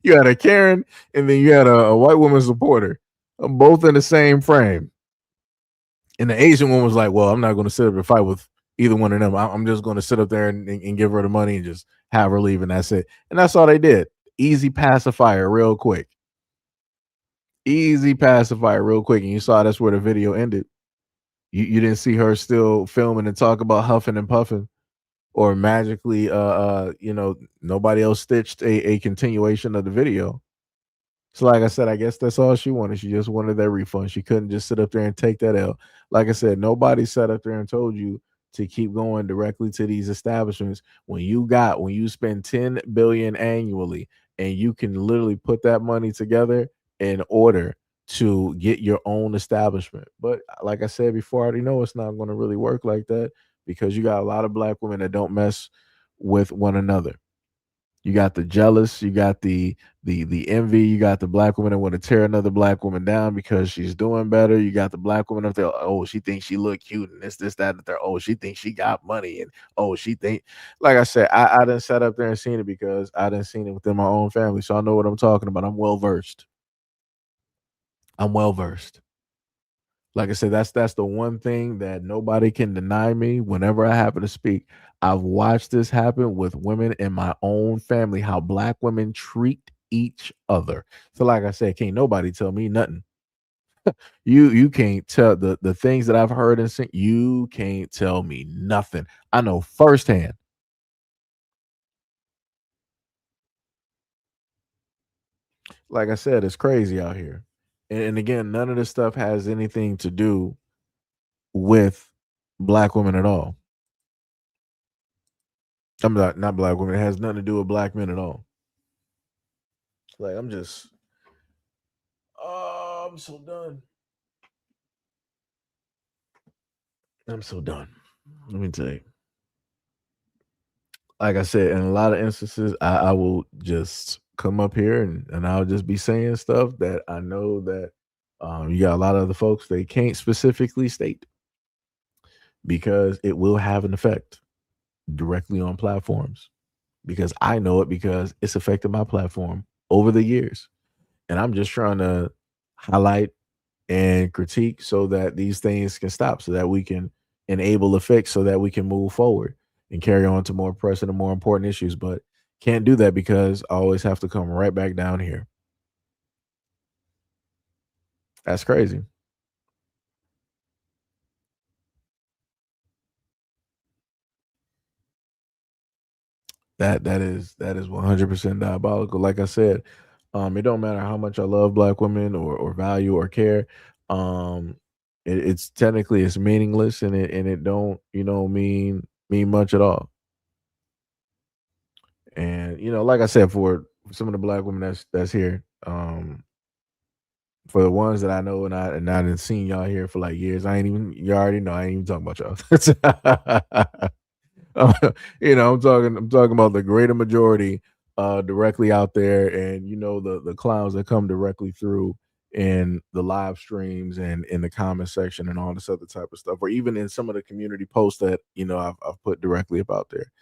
You had a Karen, and then you had a white woman supporter, both in the same frame. And the Asian one was like, well, I'm not going to sit up and fight with either one of them. I'm just going to sit up there and give her the money and just have her leave, and that's it. And that's all they did. Easy pacifier real quick. Easy pacifier real quick. And you saw that's where the video ended. You didn't see her still filming and talk about huffing and puffing, or magically nobody else stitched a continuation of the video. So like I said, I guess that's all she wanted. She just wanted that refund. She couldn't just sit up there and take that L. Like I said, nobody sat up there and told you to keep going directly to these establishments when you spend 10 billion annually, and you can literally put that money together in order to get your own establishment. But like I said before, I already know it's not going to really work like that, because you got a lot of black women that don't mess with one another. You got the jealous, you got the envy, you got the black woman that want to tear another black woman down because she's doing better. You got the black woman up there, oh, she thinks she look cute, and this, that, and there. Oh, she thinks she got money, and oh, she think. Like I said, I didn't sat up there and seen it because I didn't seen it within my own family, so I know what I'm talking about. I'm well versed. Like I said, that's the one thing that nobody can deny me. Whenever I happen to speak, I've watched this happen with women in my own family, how black women treat each other. So like I said, can't nobody tell me nothing. You can't tell the things that I've heard and seen. You can't tell me nothing. I know firsthand. Like I said, it's crazy out here. And again, none of this stuff has anything to do with black women at all. I'm not black women. It has nothing to do with black men at all. Like, I'm so done. I'm so done. Let me tell you. Like I said, in a lot of instances, I will just come up here, and I'll just be saying stuff that I know that you got a lot of other folks they can't specifically state, because it will have an effect directly on platforms. Because I know it, because it's affected my platform over the years. And I'm just trying to highlight and critique so that these things can stop, so that we can enable a fix, so that we can move forward and carry on to more pressing and more important issues. But can't do that because I always have to come right back down here. That's crazy. That is 100% diabolical. Like I said, it don't matter how much I love black women, or value or care. Um, it's technically it's meaningless, and it don't mean much at all. And like I said, for some of the black women that's here, for the ones that I know, and I didn't seen y'all here for like years. You already know I ain't even talking about y'all. I'm talking about the greater majority directly out there, and the clowns that come directly through in the live streams and in the comment section and all this other type of stuff, or even in some of the community posts that I've put directly about there.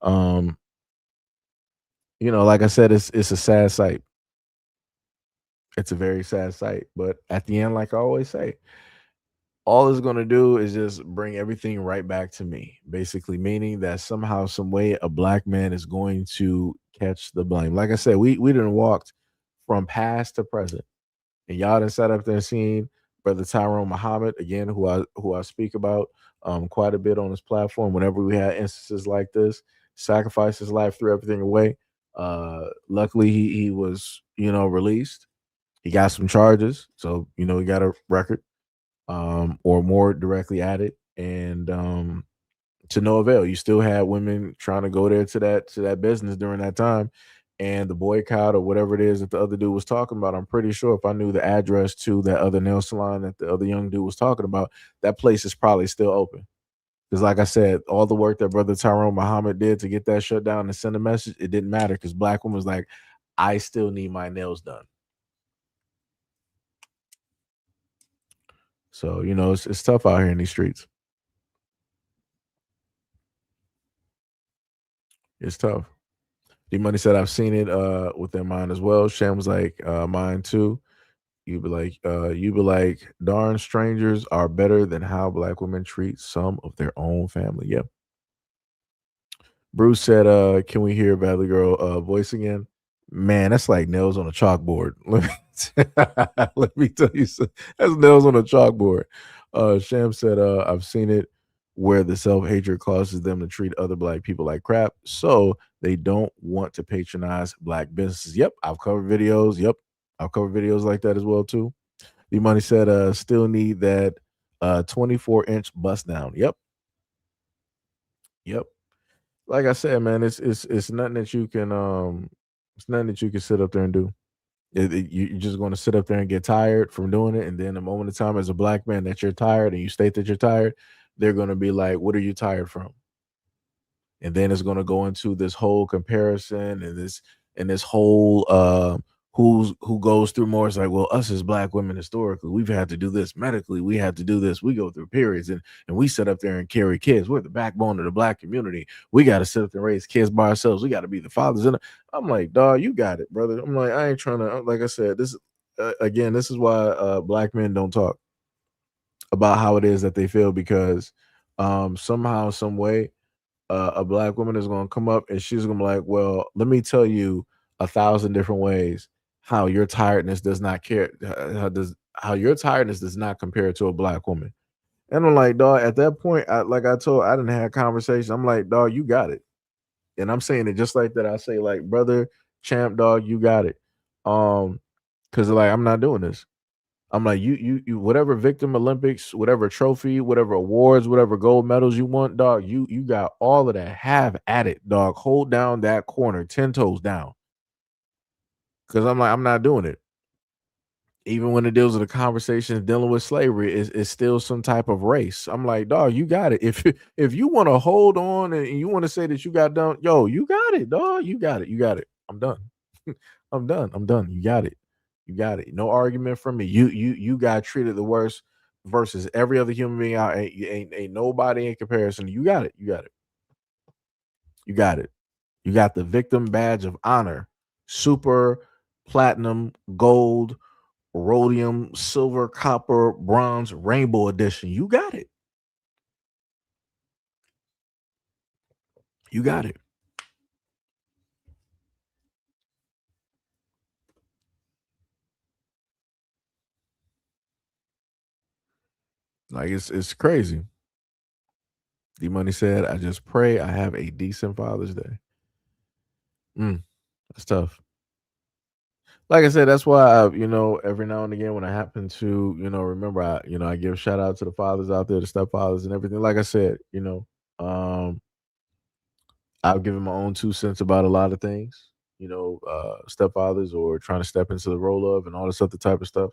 Um, like I said, it's a sad sight. It's a very sad sight, but at the end, like I always say, all it's going to do is just bring everything right back to me, basically meaning that somehow, some way, a black man is going to catch the blame. Like I said, we didn't walked from past to present, and y'all done sat up there and seen Brother Tyrone Muhammad again, who I speak about quite a bit on this platform. Whenever we had instances like this, sacrificed his life, threw everything away. Luckily, he was released. He got some charges, so he got a record, or more directly added, and to no avail. You still had women trying to go there to that business during that time, and the boycott or whatever it is that the other dude was talking about. I'm pretty sure if I knew the address to that other nail salon that the other young dude was talking about, that place is probably still open. Because, like I said, all the work that Brother Tyrone Muhammad did to get that shut down and send a message, it didn't matter because black woman was like, I still need my nails done. So, it's tough out here in these streets. It's tough. D Money said, I've seen it within mine as well. Sham was like, mine too. You be like, darn, strangers are better than how black women treat some of their own family. Yep. Bruce said, can we hear Valley Girl voice again? Man, that's like nails on a chalkboard. Let me tell you something. That's nails on a chalkboard. Sham said, I've seen it where the self-hatred causes them to treat other black people like crap. So they don't want to patronize black businesses. Yep, I've covered videos. Yep, I've covered videos like that as well, too. The Money said, still need that 24-inch bust down. Yep. Yep. Like I said, man, it's nothing that you can it's nothing that you can sit up there and do. You're just going to sit up there and get tired from doing it, and then the moment of time as a black man that you're tired and you state that you're tired, they're going to be like, "What are you tired from?" And then it's going to go into this whole comparison and this whole who goes through more. It's like, well, us as black women historically, we've had to do this medically, we had to do this, we go through periods, and we sit up there and carry kids. We're the backbone of the black community. We got to sit up and raise kids by ourselves. We got to be the fathers. And I'm like, dog, you got it, brother. I'm like, I ain't trying to, like I said, this again, this is why black men don't talk about how it is that they feel, because somehow, some way, a black woman is going to come up and she's going to be like, well, let me tell you 1,000 different ways how your tiredness does not care, how your tiredness does not compare to a black woman. And I'm like, dog, at that point, I didn't have a conversation. I'm like, dog, you got it. And I'm saying it just like that. I say, like, brother, champ, dog, you got it. Because like, I'm not doing this. I'm like, you, whatever victim Olympics, whatever trophy, whatever awards, whatever gold medals you want, dog, you got all of that. Have at it, dog. Hold down that corner, 10 toes down. Because I'm like, I'm not doing it. Even when it deals with the conversations dealing with slavery, is still some type of race. I'm like, dog, you got it. If you want to hold on and you want to say that you got done, yo, you got it, dog. You got it. You got it. I'm done. I'm done. I'm done. You got it. You got it. No argument from me. You got treated the worst versus every other human being out. Ain't nobody in comparison. You got it. You got it. You got it. You got the victim badge of honor, super, platinum, gold, rhodium, silver, copper, bronze, rainbow edition. You got it. You got it. Like it's crazy. D Money said, I just pray I have a decent Father's Day. That's tough. Like I said, that's why every now and again when I happen to, remember, I give shout out to the fathers out there, the stepfathers and everything. Like I said, um, I've given my own 2 cents about a lot of things, stepfathers or trying to step into the role of and all this other type of stuff.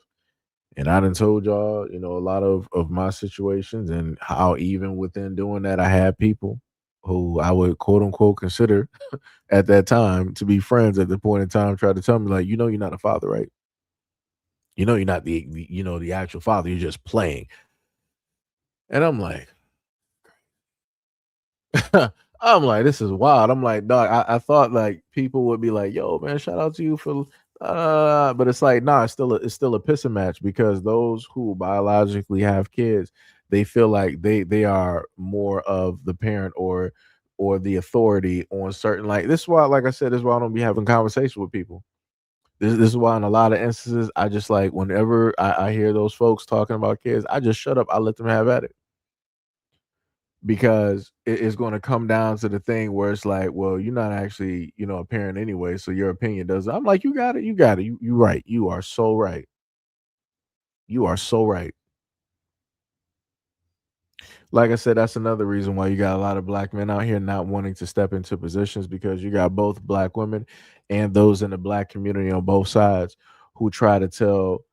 And I done told y'all, a lot of my situations and how even within doing that, I had people who I would quote unquote consider at that time to be friends at the point in time try to tell me like, you're not a father, right? You're not the actual father. You're just playing. And I'm like, I'm like, this is wild. I'm like, dog, I thought like people would be like, yo, man, shout out to you for But it's like, nah, it's still a pissing match because those who biologically have kids, they feel like they are more of the parent or the authority on certain, like, this is why, like I said, this is why I don't be having conversations with people. This is why in a lot of instances I just, like, whenever I hear those folks talking about kids, I just shut up. I let them have at it. Because it's going to come down to the thing where it's like, well, you're not actually, a parent anyway, so your opinion does. I'm like, you got it, you got it, you right, you are so right, you are so right. Like I said, that's another reason why you got a lot of black men out here not wanting to step into positions, because you got both black women and those in the black community on both sides who try to tell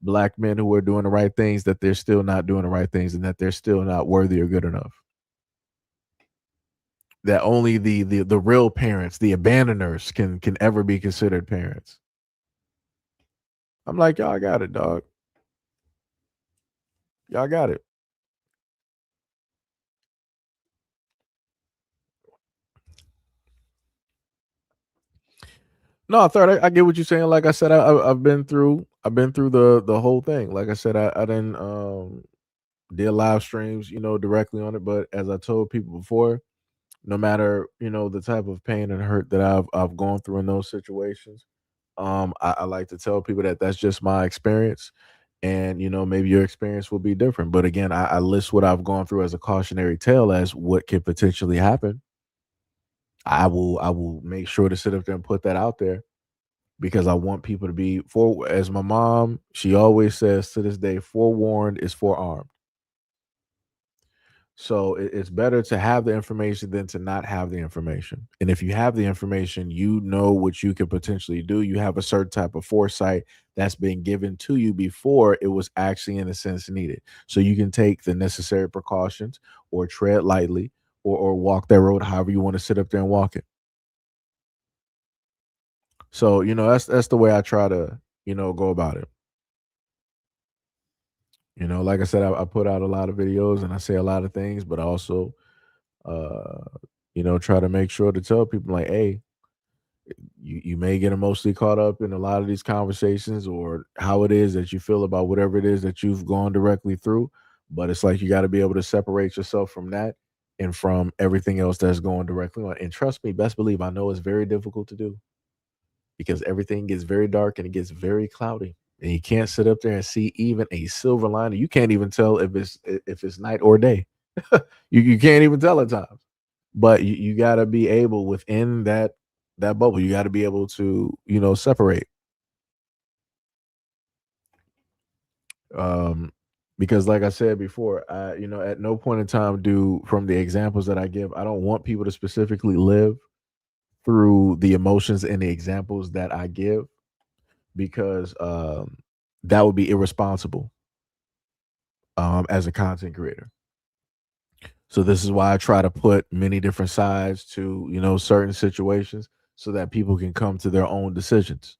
black men who are doing the right things that they're still not doing the right things and that they're still not worthy or good enough, that only the real parents, the abandoners, can ever be considered parents. I'm like, y'all got it, dog. Y'all got it. No, third, I get what you're saying. Like I said, I've been through the whole thing. Like I said, I didn't did live streams, directly on it. But as I told people before, no matter the type of pain and hurt that I've gone through in those situations, I like to tell people that that's just my experience, and maybe your experience will be different. But again, I list what I've gone through as a cautionary tale as what could potentially happen. I will make sure to sit up there and put that out there because I want people to be for, as my mom, she always says to this day, forewarned is forearmed. So it's better to have the information than to not have the information. And if you have the information, you know what you could potentially do. You have a certain type of foresight that's been given to you before it was actually, in a sense, needed. So you can take the necessary precautions or tread lightly or walk that road however you want to sit up there and walk it. So, that's the way I try to, go about it. Like I said, I put out a lot of videos and I say a lot of things, but I also uh, try to make sure to tell people like, hey, you may get emotionally caught up in a lot of these conversations or how it is that you feel about whatever it is that you've gone directly through. But it's like you got to be able to separate yourself from that and from everything else that's going directly on. And trust me, best believe I know it's very difficult to do because everything gets very dark and it gets very cloudy. And you can't sit up there and see even a silver lining. You can't even tell if it's night or day. You can't even tell at times. But you gotta be able within that bubble, you gotta be able to, separate. Um, because like I said before, at no point in time do from the examples that I give, I don't want people to specifically live through the emotions and the examples that I give because that would be irresponsible as a content creator. So this is why I try to put many different sides to, certain situations so that people can come to their own decisions.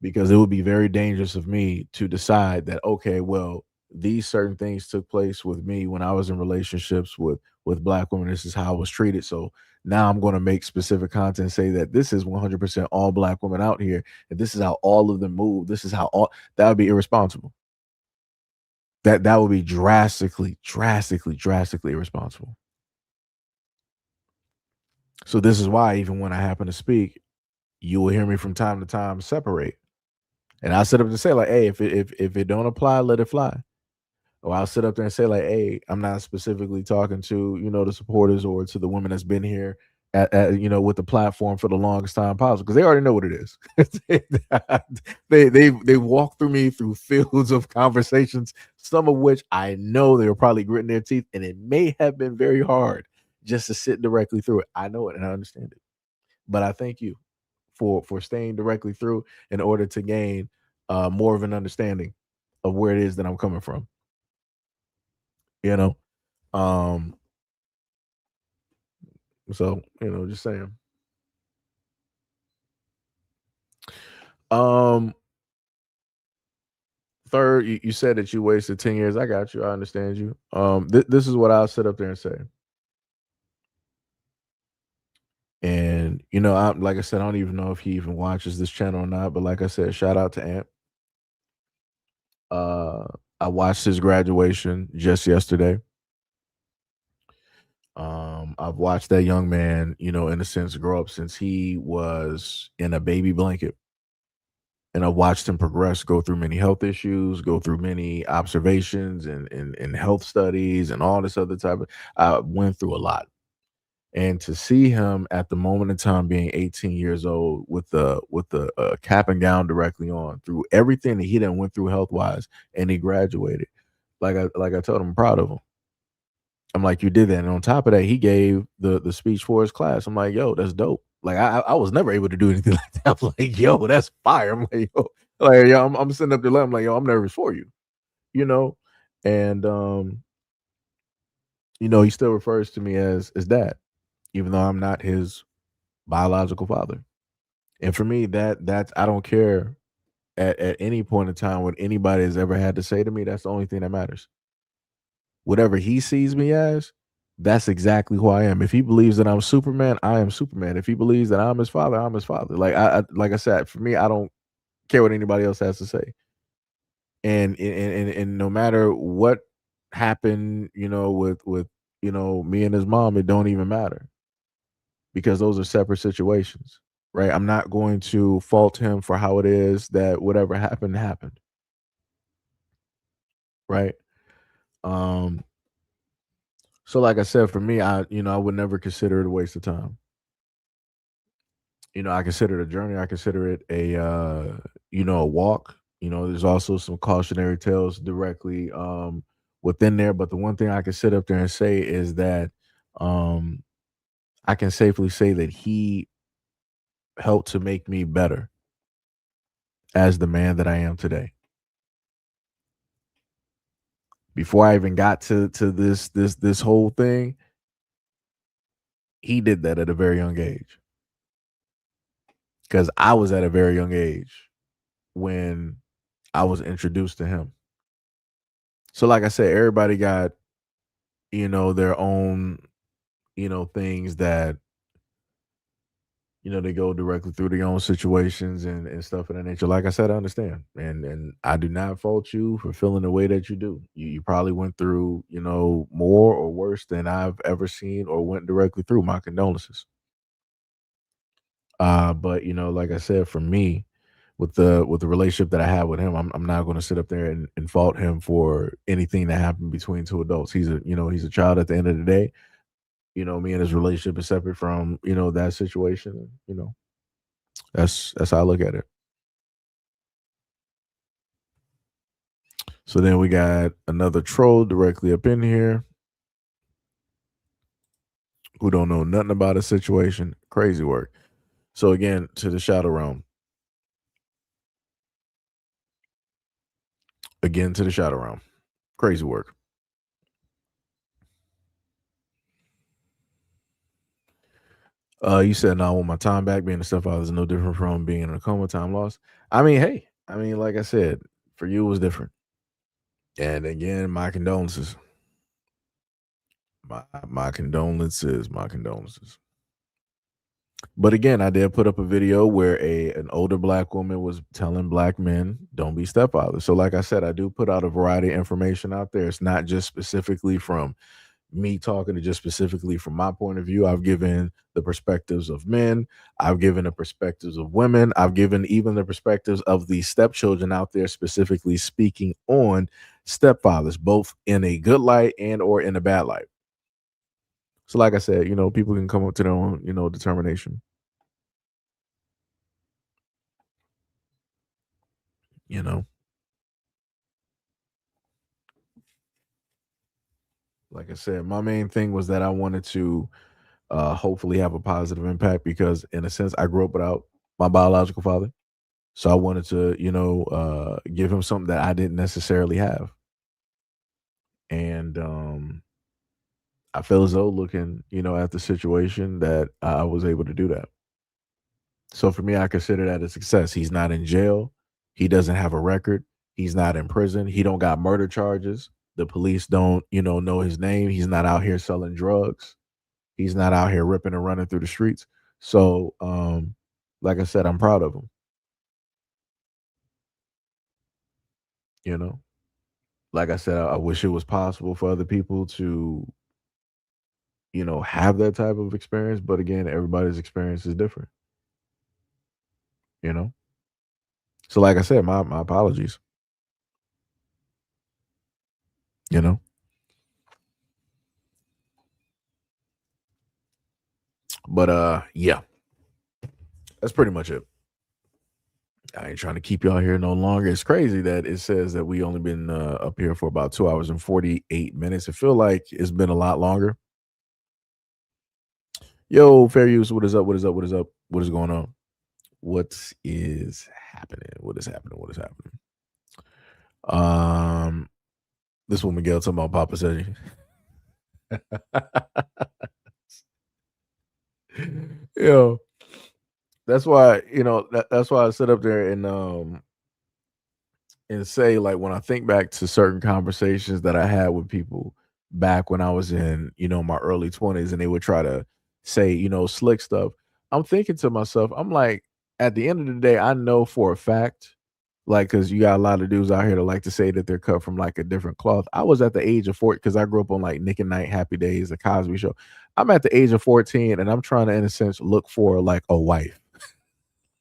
Because it would be very dangerous of me to decide that, okay, well, these certain things took place with me when I was in relationships with black women. This is how I was treated. So now I'm going to make specific content say that this is 100% all black women out here, and this is how all of them move. This is how all that would be irresponsible. That would be drastically irresponsible. So this is why even when I happen to speak, you will hear me from time to time separate. And I sit up and say like, hey, if it don't apply, let it fly. Or I'll sit up there and say like, hey, I'm not specifically talking to, the supporters or to the women that's been here with the platform for the longest time possible because they already know what it is. They've walked through me through fields of conversations, some of which I know they were probably gritting their teeth, and it may have been very hard just to sit directly through it. I know it and I understand it. But I thank you for staying directly through in order to gain more of an understanding of where it is that I'm coming from. You know, um, so just saying. Um, third, you said that you wasted 10 years. I got you. I understand you. This is what I'll sit up there and say. And And like I said, I don't even know if he even watches this channel or not. But like I said, shout out to Ant. I watched his graduation just yesterday. I've watched that young man, in a sense, grow up since he was in a baby blanket. And I've watched him progress, go through many health issues, go through many observations and health studies and all this other type of. I went through a lot. And to see him at the moment in time being 18 years old with the cap and gown directly on through everything that he done went through health wise, and he graduated. Like I told him, I'm proud of him. I'm like, you did that, and on top of that, he gave the speech for his class. I'm like, yo, that's dope. Like I was never able to do anything like that. I'm like, yo, that's fire. I'm like, yo, I'm sitting up there. I'm like, yo, I'm nervous for you, and he still refers to me as dad, even though I'm not his biological father. And for me, that's I don't care at any point in time what anybody has ever had to say to me. That's the only thing that matters. Whatever he sees me as, that's exactly who I am. If he believes that I'm Superman, I am Superman. If he believes that I'm his father, I'm his father. Like I said, for me, I don't care what anybody else has to say. And no matter what happened, with me and his mom, it don't even matter, because those are separate situations, right? I'm not going to fault him for how it is that whatever happened, right? Um, so like I said, for me, I would never consider it a waste of time. I consider it a journey. I consider it a walk. There's also some cautionary tales directly within there. But the one thing I can sit up there and say is that um I can safely say that he helped to make me better as the man that I am today. Before I even got to this whole thing, he did that at a very young age. Because I was at a very young age when I was introduced to him. So like I said, everybody got, their own, things that, they go directly through their own situations and stuff of that nature. Like I said, I understand. And I do not fault you for feeling the way that you do. You probably went through, more or worse than I've ever seen or went directly through. My condolences. But like I said, for me, with the relationship that I have with him, I'm not going to sit up there and fault him for anything that happened between two adults. He's a child at the end of the day. Me and his relationship is separate from that situation. That's how I look at it. So then we got another troll directly up in here who don't know nothing about a situation. Crazy work. So again, to the shadow realm. Again to the shadow realm. Crazy work. You said, "No, I want my time back. Being a stepfather is no different from being in a coma. Time lost." I mean, hey, like I said, for you it was different. And again, my condolences. My condolences. My condolences. But again, I did put up a video where an older black woman was telling black men, don't be stepfathers. So like I said, I do put out a variety of information out there. It's not just specifically from me talking, to just specifically from my point of view. I've given the perspectives of men. I've given the perspectives of women. I've given even the perspectives of the stepchildren out there, specifically speaking on stepfathers, both in a good light and or in a bad light. So like I said, people can come up to their own, determination. Like I said, my main thing was that I wanted to hopefully have a positive impact, because in a sense I grew up without my biological father. So I wanted to, give him something that I didn't necessarily have. And I feel as though, looking, at the situation, that I was able to do that. So for me, I consider that a success. He's not in jail. He doesn't have a record. He's not in prison. He don't got murder charges. The police don't, know his name. He's not out here selling drugs. He's not out here ripping and running through the streets. So, like I said, I'm proud of them. You know, like I said, I wish it was possible for other people to, have that type of experience. But again, everybody's experience is different. You know, so like I said, my apologies. You know, but yeah, that's pretty much it. I ain't trying to keep y'all here no longer. It's crazy that it says that we only been up here for about 2 hours and 48 minutes. It feel like it's been a lot longer. Yo, fair use. What is up? What is up? What is up? What is going on? What is happening? What is happening? What is happening? Um, this one Miguel talking about Papa said. Yo, that's why that's why I sit up there and say, like, when I think back to certain conversations that I had with people back when I was in, my early 20s, and they would try to say, slick stuff. I'm thinking to myself, I'm like, at the end of the day, I know for a fact, like, because you got a lot of dudes out here that like to say that they're cut from like a different cloth. I was at the age of 40 because I grew up on like Nick and Night, Happy Days, the Cosby Show. I'm at the age of 14 and I'm trying to, in a sense, look for like a wife.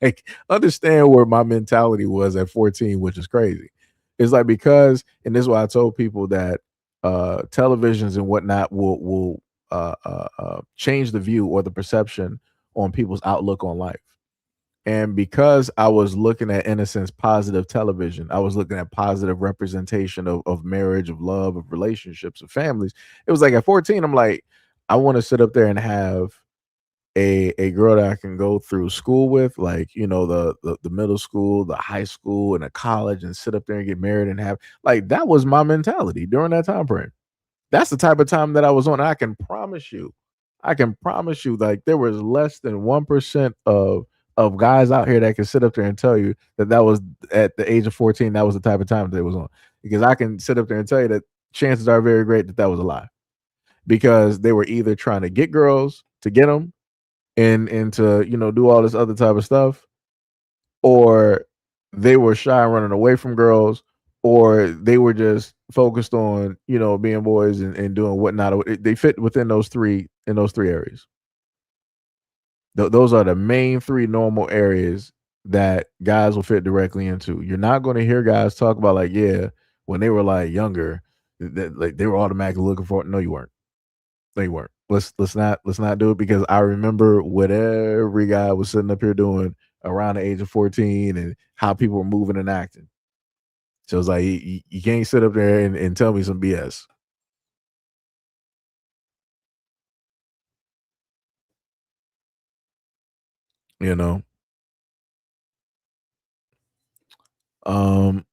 Like, understand where my mentality was at 14, which is crazy. It's like, because, and this is why I told people that televisions and whatnot will change the view or the perception on people's outlook on life. And because I was looking at, in a sense, positive television, I was looking at positive representation of marriage, of love, of relationships, of families. It was like at 14, I'm like, I want to sit up there and have a girl that I can go through school with, like, the middle school, the high school, and the college, and sit up there and get married and have, like, that was my mentality during that time frame. That's the type of time that I was on. I can promise you, like, there was less than 1% of guys out here that can sit up there and tell you that was at the age of 14. That was the type of time that it was on, because I can sit up there and tell you that chances are very great that that was a lie, because they were either trying to get girls to get them and to do all this other type of stuff, or they were shy running away from girls, or they were just focused on being boys and doing whatnot. They fit within those three areas. Those are the main three normal areas that guys will fit directly into. You're not going to hear guys talk about, like, yeah, when they were like younger, that like they were automatically looking for it. No, you weren't. They weren't. Let's not do it, because I remember what every guy was sitting up here doing around the age of 14 and how people were moving and acting. So it's like, you can't sit up there and tell me some BS. You know. Um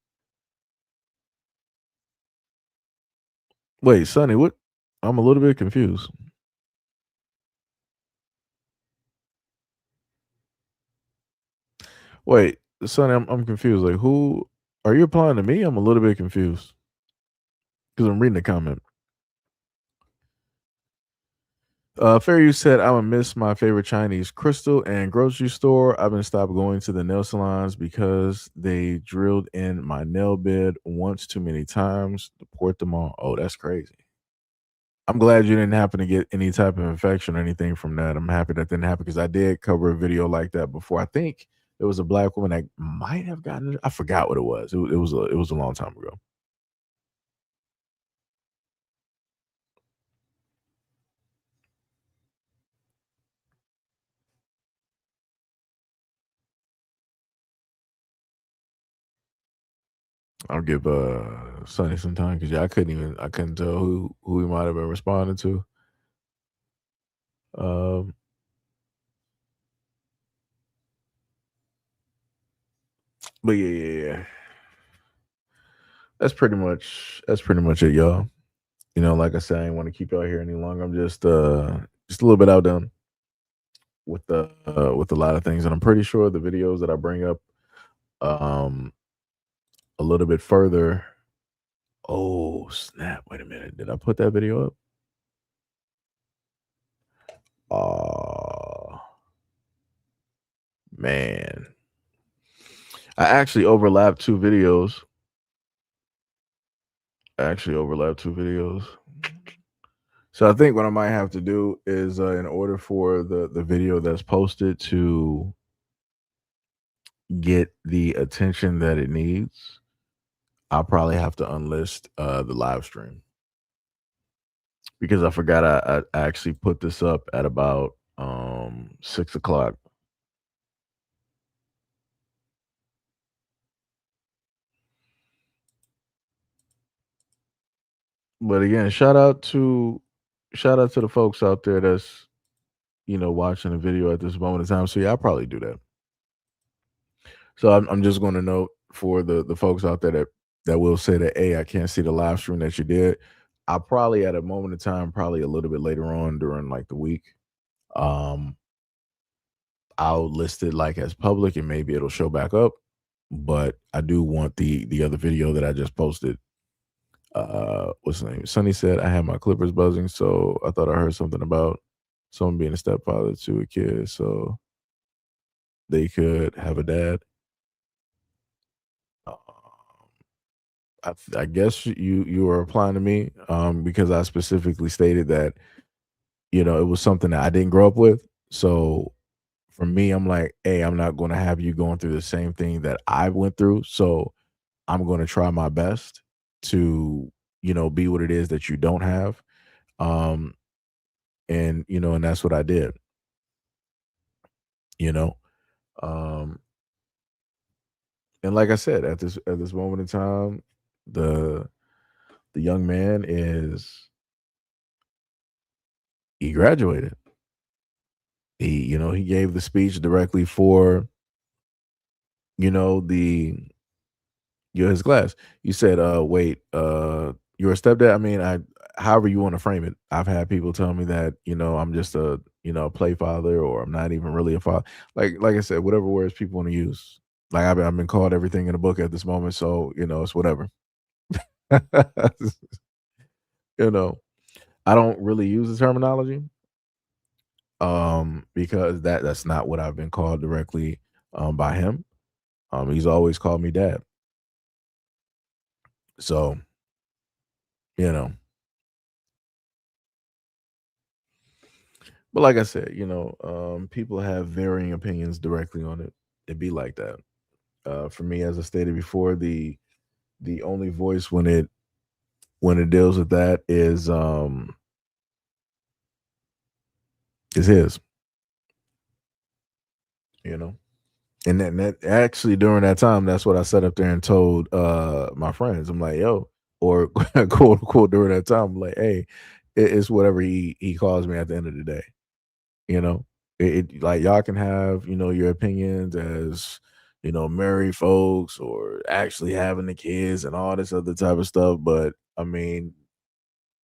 Wait, Sonny, what? I'm a little bit confused. Wait, Sonny, I'm confused. Like, who are you applying to me? I'm a little bit confused because I'm reading the comment. Fair you said, I would miss my favorite Chinese crystal and grocery store. I've been stopped going to the nail salons because they drilled in my nail bed once too many times to port them on. Oh, that's crazy. I'm glad you didn't happen to get any type of infection or anything from that. I'm happy that didn't happen, because I did cover a video like that before. I think there was a black woman that might have gotten it. I forgot what it was. It was a long time ago. I'll give Sonny some time, because I couldn't tell who he might have been responding to. Um but yeah. That's pretty much it, y'all. Like I said, I didn't want to keep y'all here any longer. I'm just a little bit outdone with a lot of things, and I'm pretty sure the videos that I bring up um a little bit further. Oh snap! Wait a minute. Did I put that video up? Man, I actually overlapped two videos. So I think what I might have to do is, in order for the video that's posted to get the attention that it needs, I'll probably have to unlist the live stream because I forgot I actually put this up at about 6 o'clock. But again, shout out to the folks out there that's watching the video at this moment in time. So yeah, I'll probably do that. So I'm just going to note for the folks out there that will say that, hey, I can't see the live stream that you did. I'll probably at a moment in time, probably a little bit later on during like the week, um, I'll list it like as public and maybe it'll show back up. But I do want the other video that I just posted. What's the name? Sonny said I had my clippers buzzing, so I thought I heard something about someone being a stepfather to a kid, so they could have a dad. I guess you were applying to me because I specifically stated that it was something that I didn't grow up with. So for me, I'm like, hey, I'm not going to have you going through the same thing that I went through. So I'm going to try my best to be what it is that you don't have, and that's what I did. You know, um, and like I said, at this moment in time, the the young man he graduated. He gave the speech directly for the his class. You said, wait, you're a stepdad. I mean, however you want to frame it. I've had people tell me that I'm just a play father, or I'm not even really a father. Like I said, whatever words people want to use. Like I've been called everything in the book at this moment, so it's whatever. you know, I don't really use the terminology because that's not what I've been called directly by him. He's always called me dad. So, you know, but like I said, people have varying opinions directly on it. It be like that. For me, as I stated before, the only voice when it deals with that is his, you know. And that actually during that time, that's what I sat up there and told my friends. I'm like, yo, or quote unquote during that time, I'm like, hey, it's whatever he calls me at the end of the day. You know, like y'all can have your opinions as married folks or actually having the kids and all this other type of stuff. But I mean,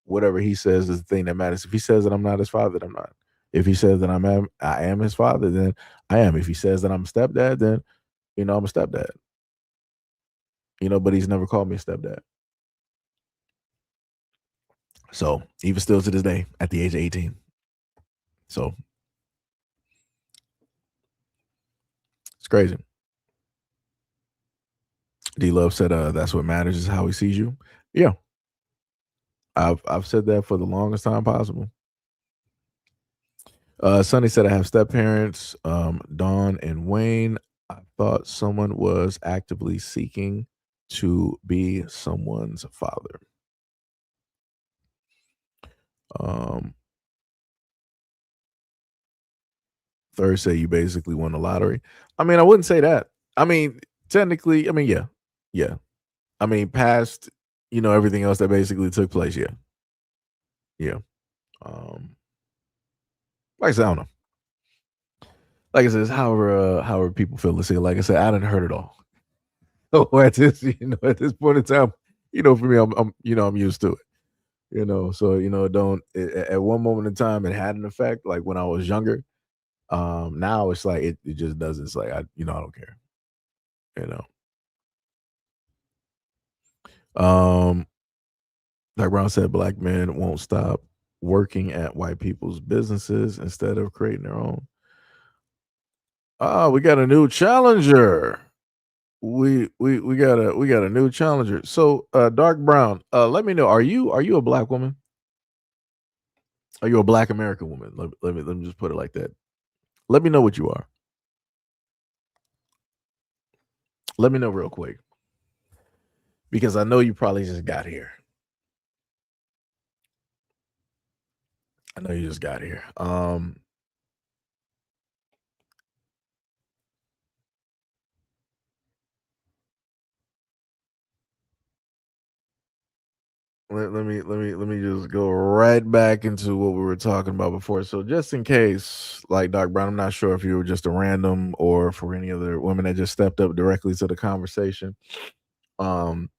whatever he says is the thing that matters. If he says that I'm not his father, then I'm not. If he says that I am his father, then I am. If he says that I'm a stepdad, then I'm a stepdad. But he's never called me a stepdad. So even still to this day, at the age of 18. So it's crazy. D Love said, "That's what matters is how he sees you." Yeah, I've said that for the longest time possible. Sonny said, "I have step parents, Dawn and Wayne. I thought someone was actively seeking to be someone's father." Third say you basically won the lottery. I mean, I wouldn't say that. I mean, technically, I mean, yeah. I mean, past, everything else that basically took place, yeah. Um, like I said, I don't know. Like I said, it's however people feel to see it. Like I said, I didn't heard it all. So at this point in time, for me, I'm used to it. So don't at one moment in time it had an effect, like when I was younger. Now it's like it just doesn't. It's like I don't care. You know. Like Brown said, black men won't stop working at white people's businesses instead of creating their own. We got a new challenger. We got a new challenger. So dark brown, let me know, are you a black woman? Are you a black American woman? Let me just put it like that. Let me know what you are. Let me know real quick. Because I know you probably just got here. I know you just got here. Let me just go right back into what we were talking about before. So just in case, like Doc Brown, I'm not sure if you were just a random or for any other women that just stepped up directly to the conversation. Um,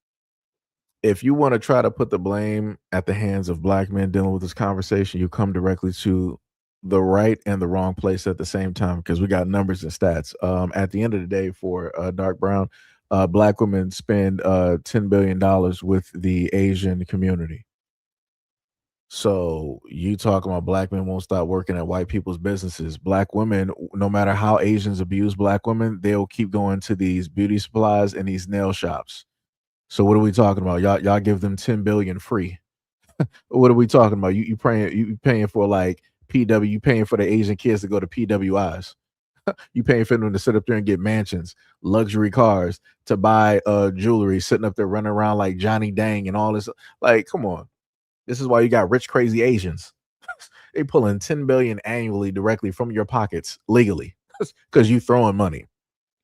if you want to try to put the blame at the hands of black men dealing with this conversation, you come directly to the right and the wrong place at the same time because we got numbers and stats. At the end of the day, for Dark Brown, black women spend $10 billion with the Asian community. So you talking about black men won't stop working at white people's businesses. Black women, no matter how Asians abuse black women, they'll keep going to these beauty supplies and these nail shops. So what are we talking about? Y'all give them 10 billion free. What are we talking about? You paying for like PW, you paying for the Asian kids to go to PWIs. You paying for them to sit up there and get mansions, luxury cars, to buy jewelry, sitting up there running around like Johnny Dang and all this. Like, come on. This is why you got rich, crazy Asians. They pulling 10 billion annually directly from your pockets legally because you throwing money.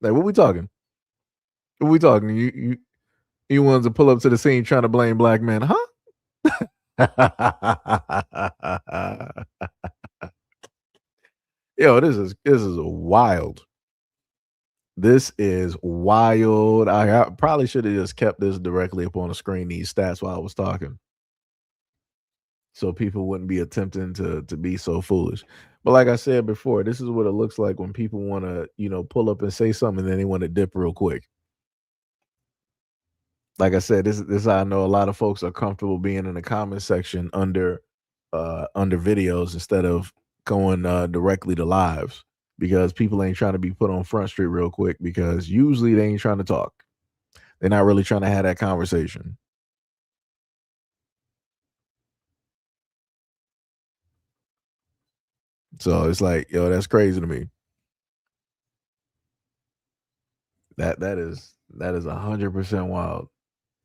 Like, what we talking? What we talking? You wanted to pull up to the scene trying to blame black men, huh? Yo, this is wild. This is wild. I probably should have just kept this directly up on the screen, these stats, while I was talking, so people wouldn't be attempting to be so foolish. But like I said before, this is what it looks like when people want to, pull up and say something, and then they want to dip real quick. Like I said, this is how I know a lot of folks are comfortable being in the comment section under videos instead of going directly to lives, because people ain't trying to be put on Front Street real quick, because usually they ain't trying to talk. They're not really trying to have that conversation. So it's like, yo, that's crazy to me. That is 100% wild.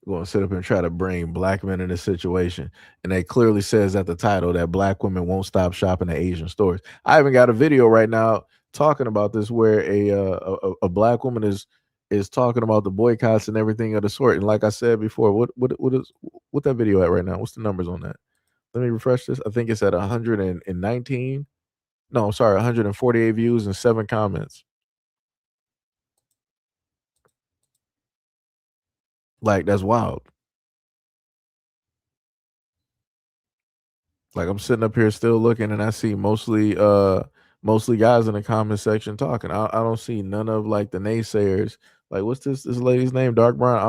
Going to sit up and try to bring black men in this situation, and it clearly says at the title that black women won't stop shopping at Asian stores. I even got a video right now talking about this, where a black woman is talking about the boycotts and everything of the sort. And like I said before, what that video at right now? What's the numbers on that? Let me refresh this. I think it's at 119. No, I'm sorry, 148 views and 7 comments. Like, that's wild. Like, I'm sitting up here still looking, and I see mostly guys in the comment section talking. I don't see none of like the naysayers. Like, what's this lady's name? Dark Brown. I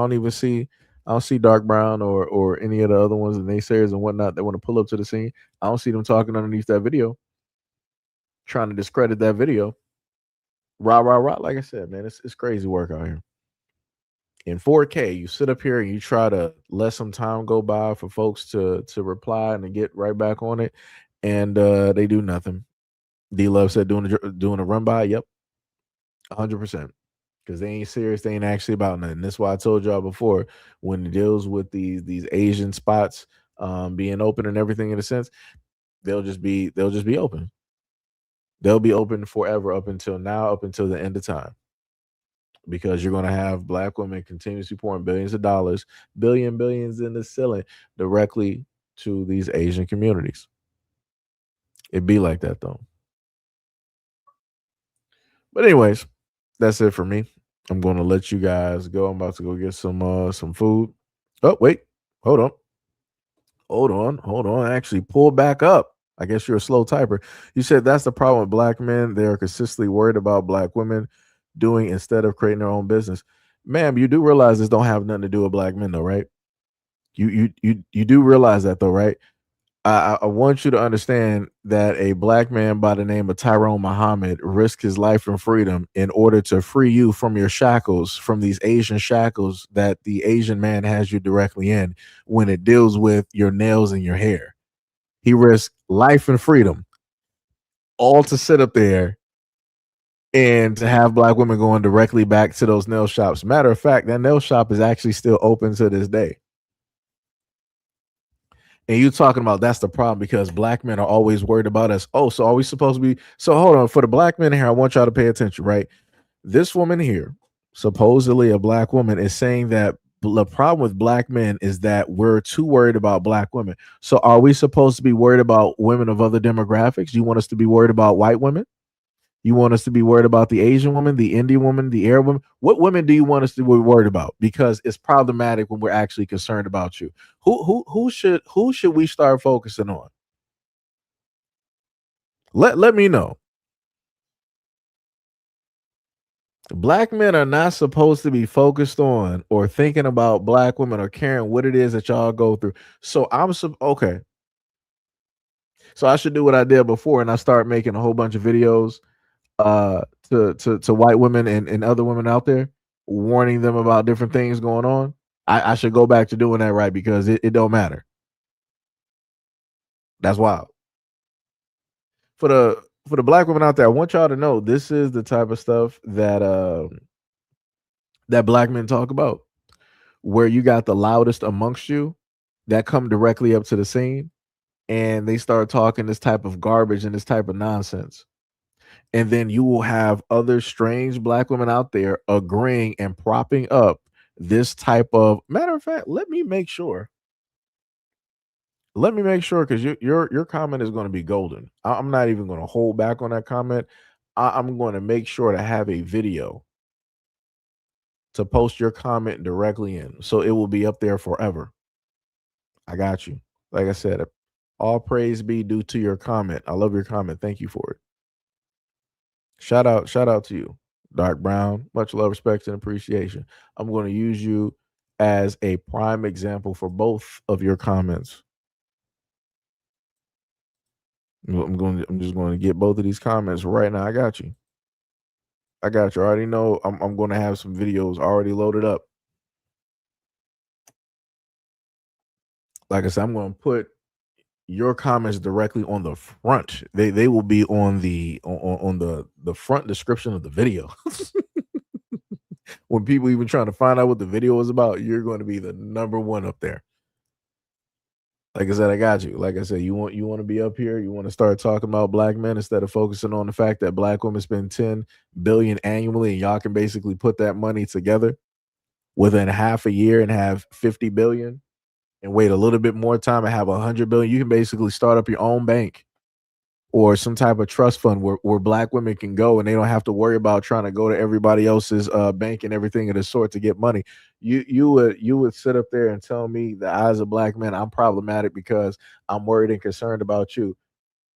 don't see Dark Brown or any of the other ones, the naysayers and whatnot, that want to pull up to the scene. I don't see them talking underneath that video, trying to discredit that video. Rah rah rah. Like I said, man, it's crazy work out here. In 4K, you sit up here and you try to let some time go by for folks to reply and to get right back on it, and they do nothing. D Love said doing a run by. Yep, 100%. Because they ain't serious. They ain't actually about nothing. That's why I told y'all before, when it deals with these Asian spots being open and everything, in a sense, they'll just be open. They'll be open forever up until now, up until the end of time. Because you're going to have black women continuously pouring billions of dollars, billions in the ceiling, directly to these Asian communities. It'd be like that, though. But anyways, that's it for me. I'm going to let you guys go. I'm about to go get some food. Oh, wait. Hold on. Actually, pull back up. I guess you're a slow typer. You said that's the problem with black men. They are consistently worried about black women doing instead of creating their own business. Ma'am, you do realize this don't have nothing to do with black men, though, right? You do realize that, though, right? I want you to understand that a black man by the name of Tyrone Muhammad risked his life and freedom in order to free you from your shackles, from these Asian shackles that the Asian man has you directly in when it deals with your nails and your hair. He risked life and freedom all to sit up there and to have black women going directly back to those nail shops. Matter of fact, that nail shop is actually still open to this day. And you talking about that's the problem because black men are always worried about us. Oh, so are we supposed to be? So hold on, for the black men here, I want y'all to pay attention, right? This woman here, supposedly a black woman, is saying that the problem with black men is that we're too worried about black women. So are we supposed to be worried about women of other demographics? You want us to be worried about white women? You want us to be worried about the Asian woman, the Indian woman, the Arab woman? What women do you want us to be worried about? Because it's problematic when we're actually concerned about you. Who should we start focusing on? Let me know. Black men are not supposed to be focused on or thinking about black women or caring what it is that y'all go through. So okay. So I should do what I did before and I start making a whole bunch of videos to white women and other women out there, warning them about different things going on. I should go back to doing that, right? Because it don't matter. That's wild. For the black women out there, I want y'all to know this is the type of stuff that that black men talk about, where you got the loudest amongst you that come directly up to the scene and they start talking this type of garbage and this type of nonsense. And then you will have other strange black women out there agreeing and propping up this type of matter of fact. Let me make sure because your comment is going to be golden. I'm not even going to hold back on that comment. I'm going to make sure to have a video to post your comment directly in, so it will be up there forever. I got you. Like I said, all praise be due to your comment. I love your comment. Thank you for it. Shout out to you, Dark Brown. Much love, respect, and appreciation. I'm going to use you as a prime example for both of your comments. I'm just going to get both of these comments right now. I got you. I already know I'm going to have some videos already loaded up. Like I said, I'm going to put your comments directly on the front. They will be on the front description of the video. When people even trying to find out what the video is about, you're going to be the number one up there. Like I said, I got you. Like I said, you want to be up here. You want to start talking about black men instead of focusing on the fact that black women spend 10 billion annually, and y'all can basically put that money together within half a year and have 50 billion, and wait a little bit more time and have 100 billion. You can basically start up your own bank or some type of trust fund where black women can go and they don't have to worry about trying to go to everybody else's bank and everything of the sort to get money. You would sit up there and tell me that as a black man, I'm problematic because I'm worried and concerned about you.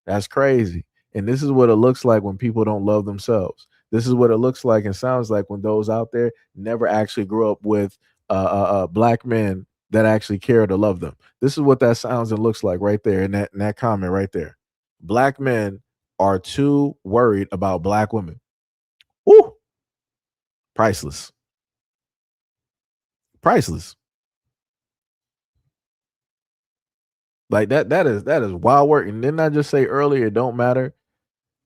That's crazy. And this is what it looks like when people don't love themselves. This is what it looks like and sounds like when those out there never actually grew up with black men that actually care to love them. This is what that sounds and looks like right there in that comment right there. Black men are too worried about black women. Ooh, priceless. Priceless. Like that is wild work. And didn't I just say earlier, it don't matter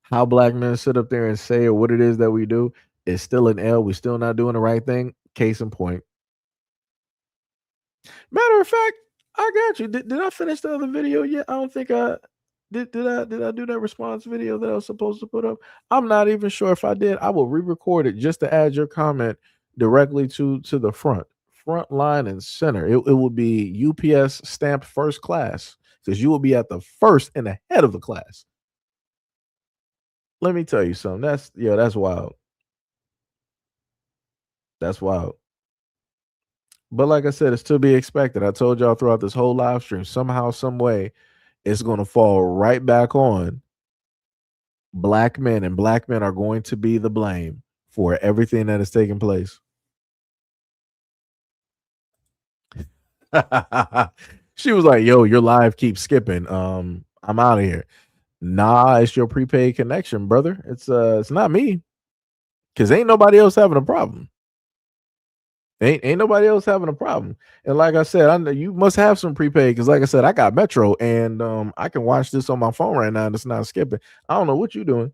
how black men sit up there and say or what it is that we do, it's still an L. We're still not doing the right thing. Case in point. Matter of fact, I got you. Did I finish the other video yet? I don't think I did. Did I do that response video that I was supposed to put up? I'm not even sure if I did. I will re-record it just to add your comment directly to the front line and center. It will be UPS stamped first class because you will be at the first and the head of the class. Let me tell you something. That's wild. That's wild. But like I said, it's to be expected. I told y'all throughout this whole live stream, somehow, some way, it's going to fall right back on black men, and black men are going to be the blame for everything that is taking place. She was like, "Yo, your live keeps skipping. I'm out of here." Nah, it's your prepaid connection, brother. It's not me, because ain't nobody else having a problem. Ain't nobody else having a problem. And like I said, I know you must have some prepaid, because like I said, I got Metro, and I can watch this on my phone right now and it's not skipping. I don't know what you doing.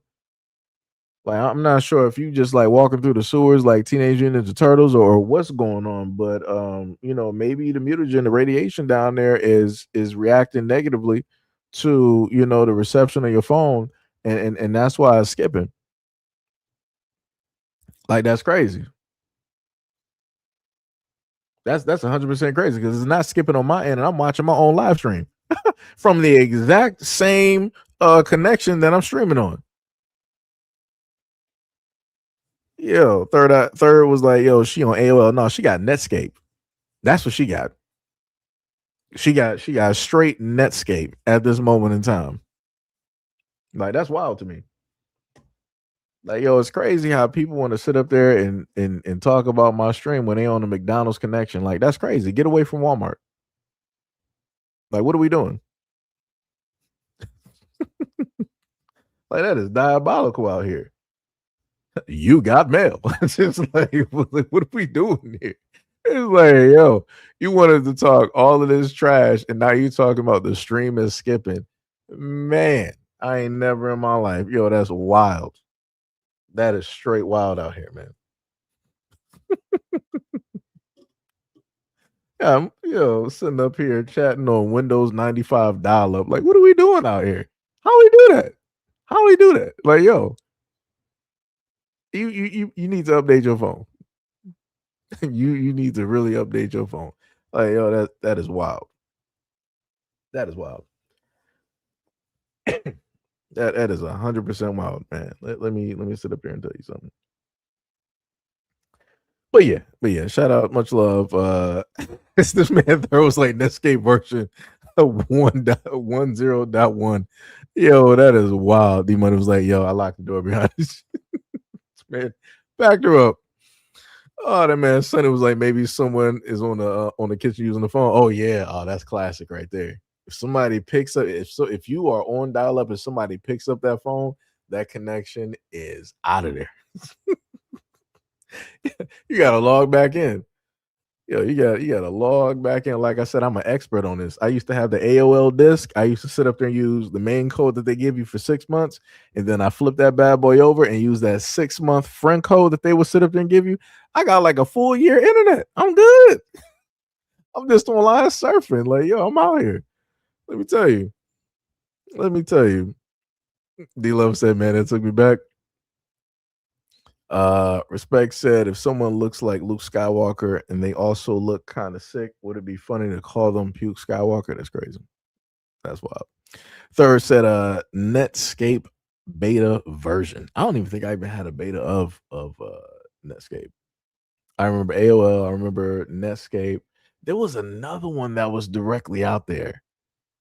Like, I'm not sure if you just like walking through the sewers like Teenage Mutant Ninja Turtles, or what's going on, but maybe the mutagen, the radiation down there is reacting negatively to the reception of your phone, and that's why it's skipping. Like, that's crazy. That's 100% crazy, because it's not skipping on my end, and I'm watching my own live stream from the exact same connection that I'm streaming on. Yo, third was like, yo, she on AOL. No, she got Netscape. That's what she got. She got straight Netscape at this moment in time. Like, that's wild to me. Like, yo, it's crazy how people want to sit up there and talk about my stream when they on a McDonald's connection. Like, that's crazy. Get away from Walmart. Like, what are we doing? Like, that is diabolical out here. You got mail. It's just like, what are we doing here? It's like, yo, you wanted to talk all of this trash, and now you talking about the stream is skipping. Man, I ain't never in my life. Yo, that's wild. That is straight wild out here, man. Yeah, I'm sitting up here chatting on Windows 95 dial up. Like, what are we doing out here? How we do that? How we do that? Like, yo, you need to update your phone. you need to really update your phone. Like, yo, that is wild. That is wild. That is 100% wild, man. Let me sit up here and tell you something. But yeah, shout out, much love. This man throws like Netscape version of 1.10.1. Yo, that is wild. D Money was like, yo, I locked the door behind us. Man, backed her up. Oh, that man Sonny was like, maybe someone is on the kitchen using the phone. Oh yeah, oh, that's classic right there. If somebody picks up, if you are on dial up and somebody picks up that phone, that connection is out of there. You gotta log back in. Yo, you gotta log back in. Like I said, I'm an expert on this. I used to have the AOL disk. I used to sit up there and use the main code that they give you for 6 months, and then I flip that bad boy over and use that 6-month friend code that they would sit up there and give you. I got like a full year internet. I'm good. I'm just online surfing. Like, yo, I'm out here. Let me tell you. D Love said, man, it took me back. Respect said, if someone looks like Luke Skywalker and they also look kind of sick, would it be funny to call them Puke Skywalker? That's crazy. That's wild. Third said, Netscape beta version. I don't even think I even had a beta of Netscape. I remember AOL. I remember Netscape. There was another one that was directly out there,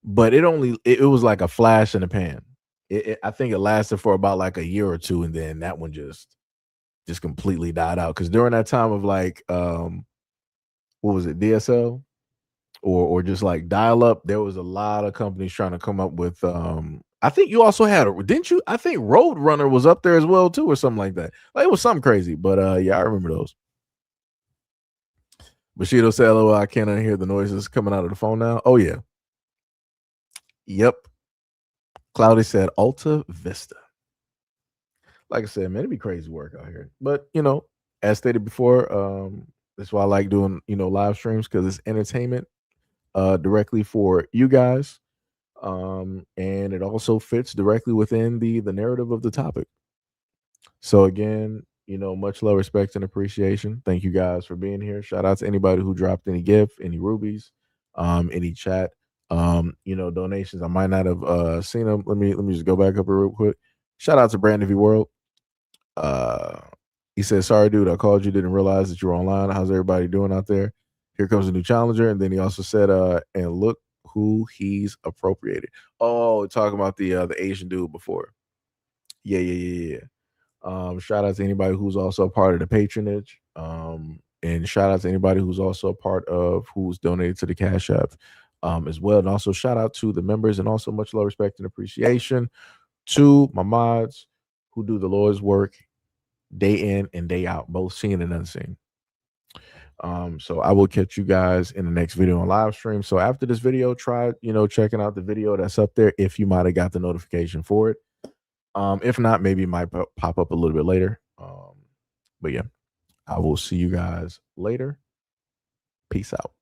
but it was like a flash in the pan. I think it lasted for about like a year or two, and then that one just completely died out, because during that time of like what was it, DSL or just like dial up, there was a lot of companies trying to come up with I think you also had didn't you? I think Roadrunner was up there as well too, or something like that. Like, it was something crazy, but yeah, I remember those. Bushido said, "LOL, I can't hear the noises coming out of the phone now." Oh yeah. Yep. Cloudy said Alta Vista. Like I said, man, it'd be crazy work out here. But as stated before, that's why I like doing live streams, because it's entertainment directly for you guys. And it also fits directly within the narrative of the topic. So again, much love, respect, and appreciation. Thank you guys for being here. Shout out to anybody who dropped any gift, any rubies, any chat, donations. I might not have seen them. Let me just go back up real quick. Shout out to Brandon V World. He said, sorry, dude, I called you, didn't realize that you were online. How's everybody doing out there? Here comes a new challenger. And then he also said, and look who he's appropriated. Oh, talking about the Asian dude before. Yeah. Shout out to anybody who's also a part of the patronage. And shout out to anybody who's also a part of who's donated to the Cash App. as well. And also shout out to the members, and also much love, respect, and appreciation to my mods who do the Lord's work day in and day out, both seen and unseen. So I will catch you guys in the next video on live stream. So after this video, try, checking out the video that's up there if you might have got the notification for it. If not, maybe it might pop up a little bit later. But yeah, I will see you guys later. Peace out.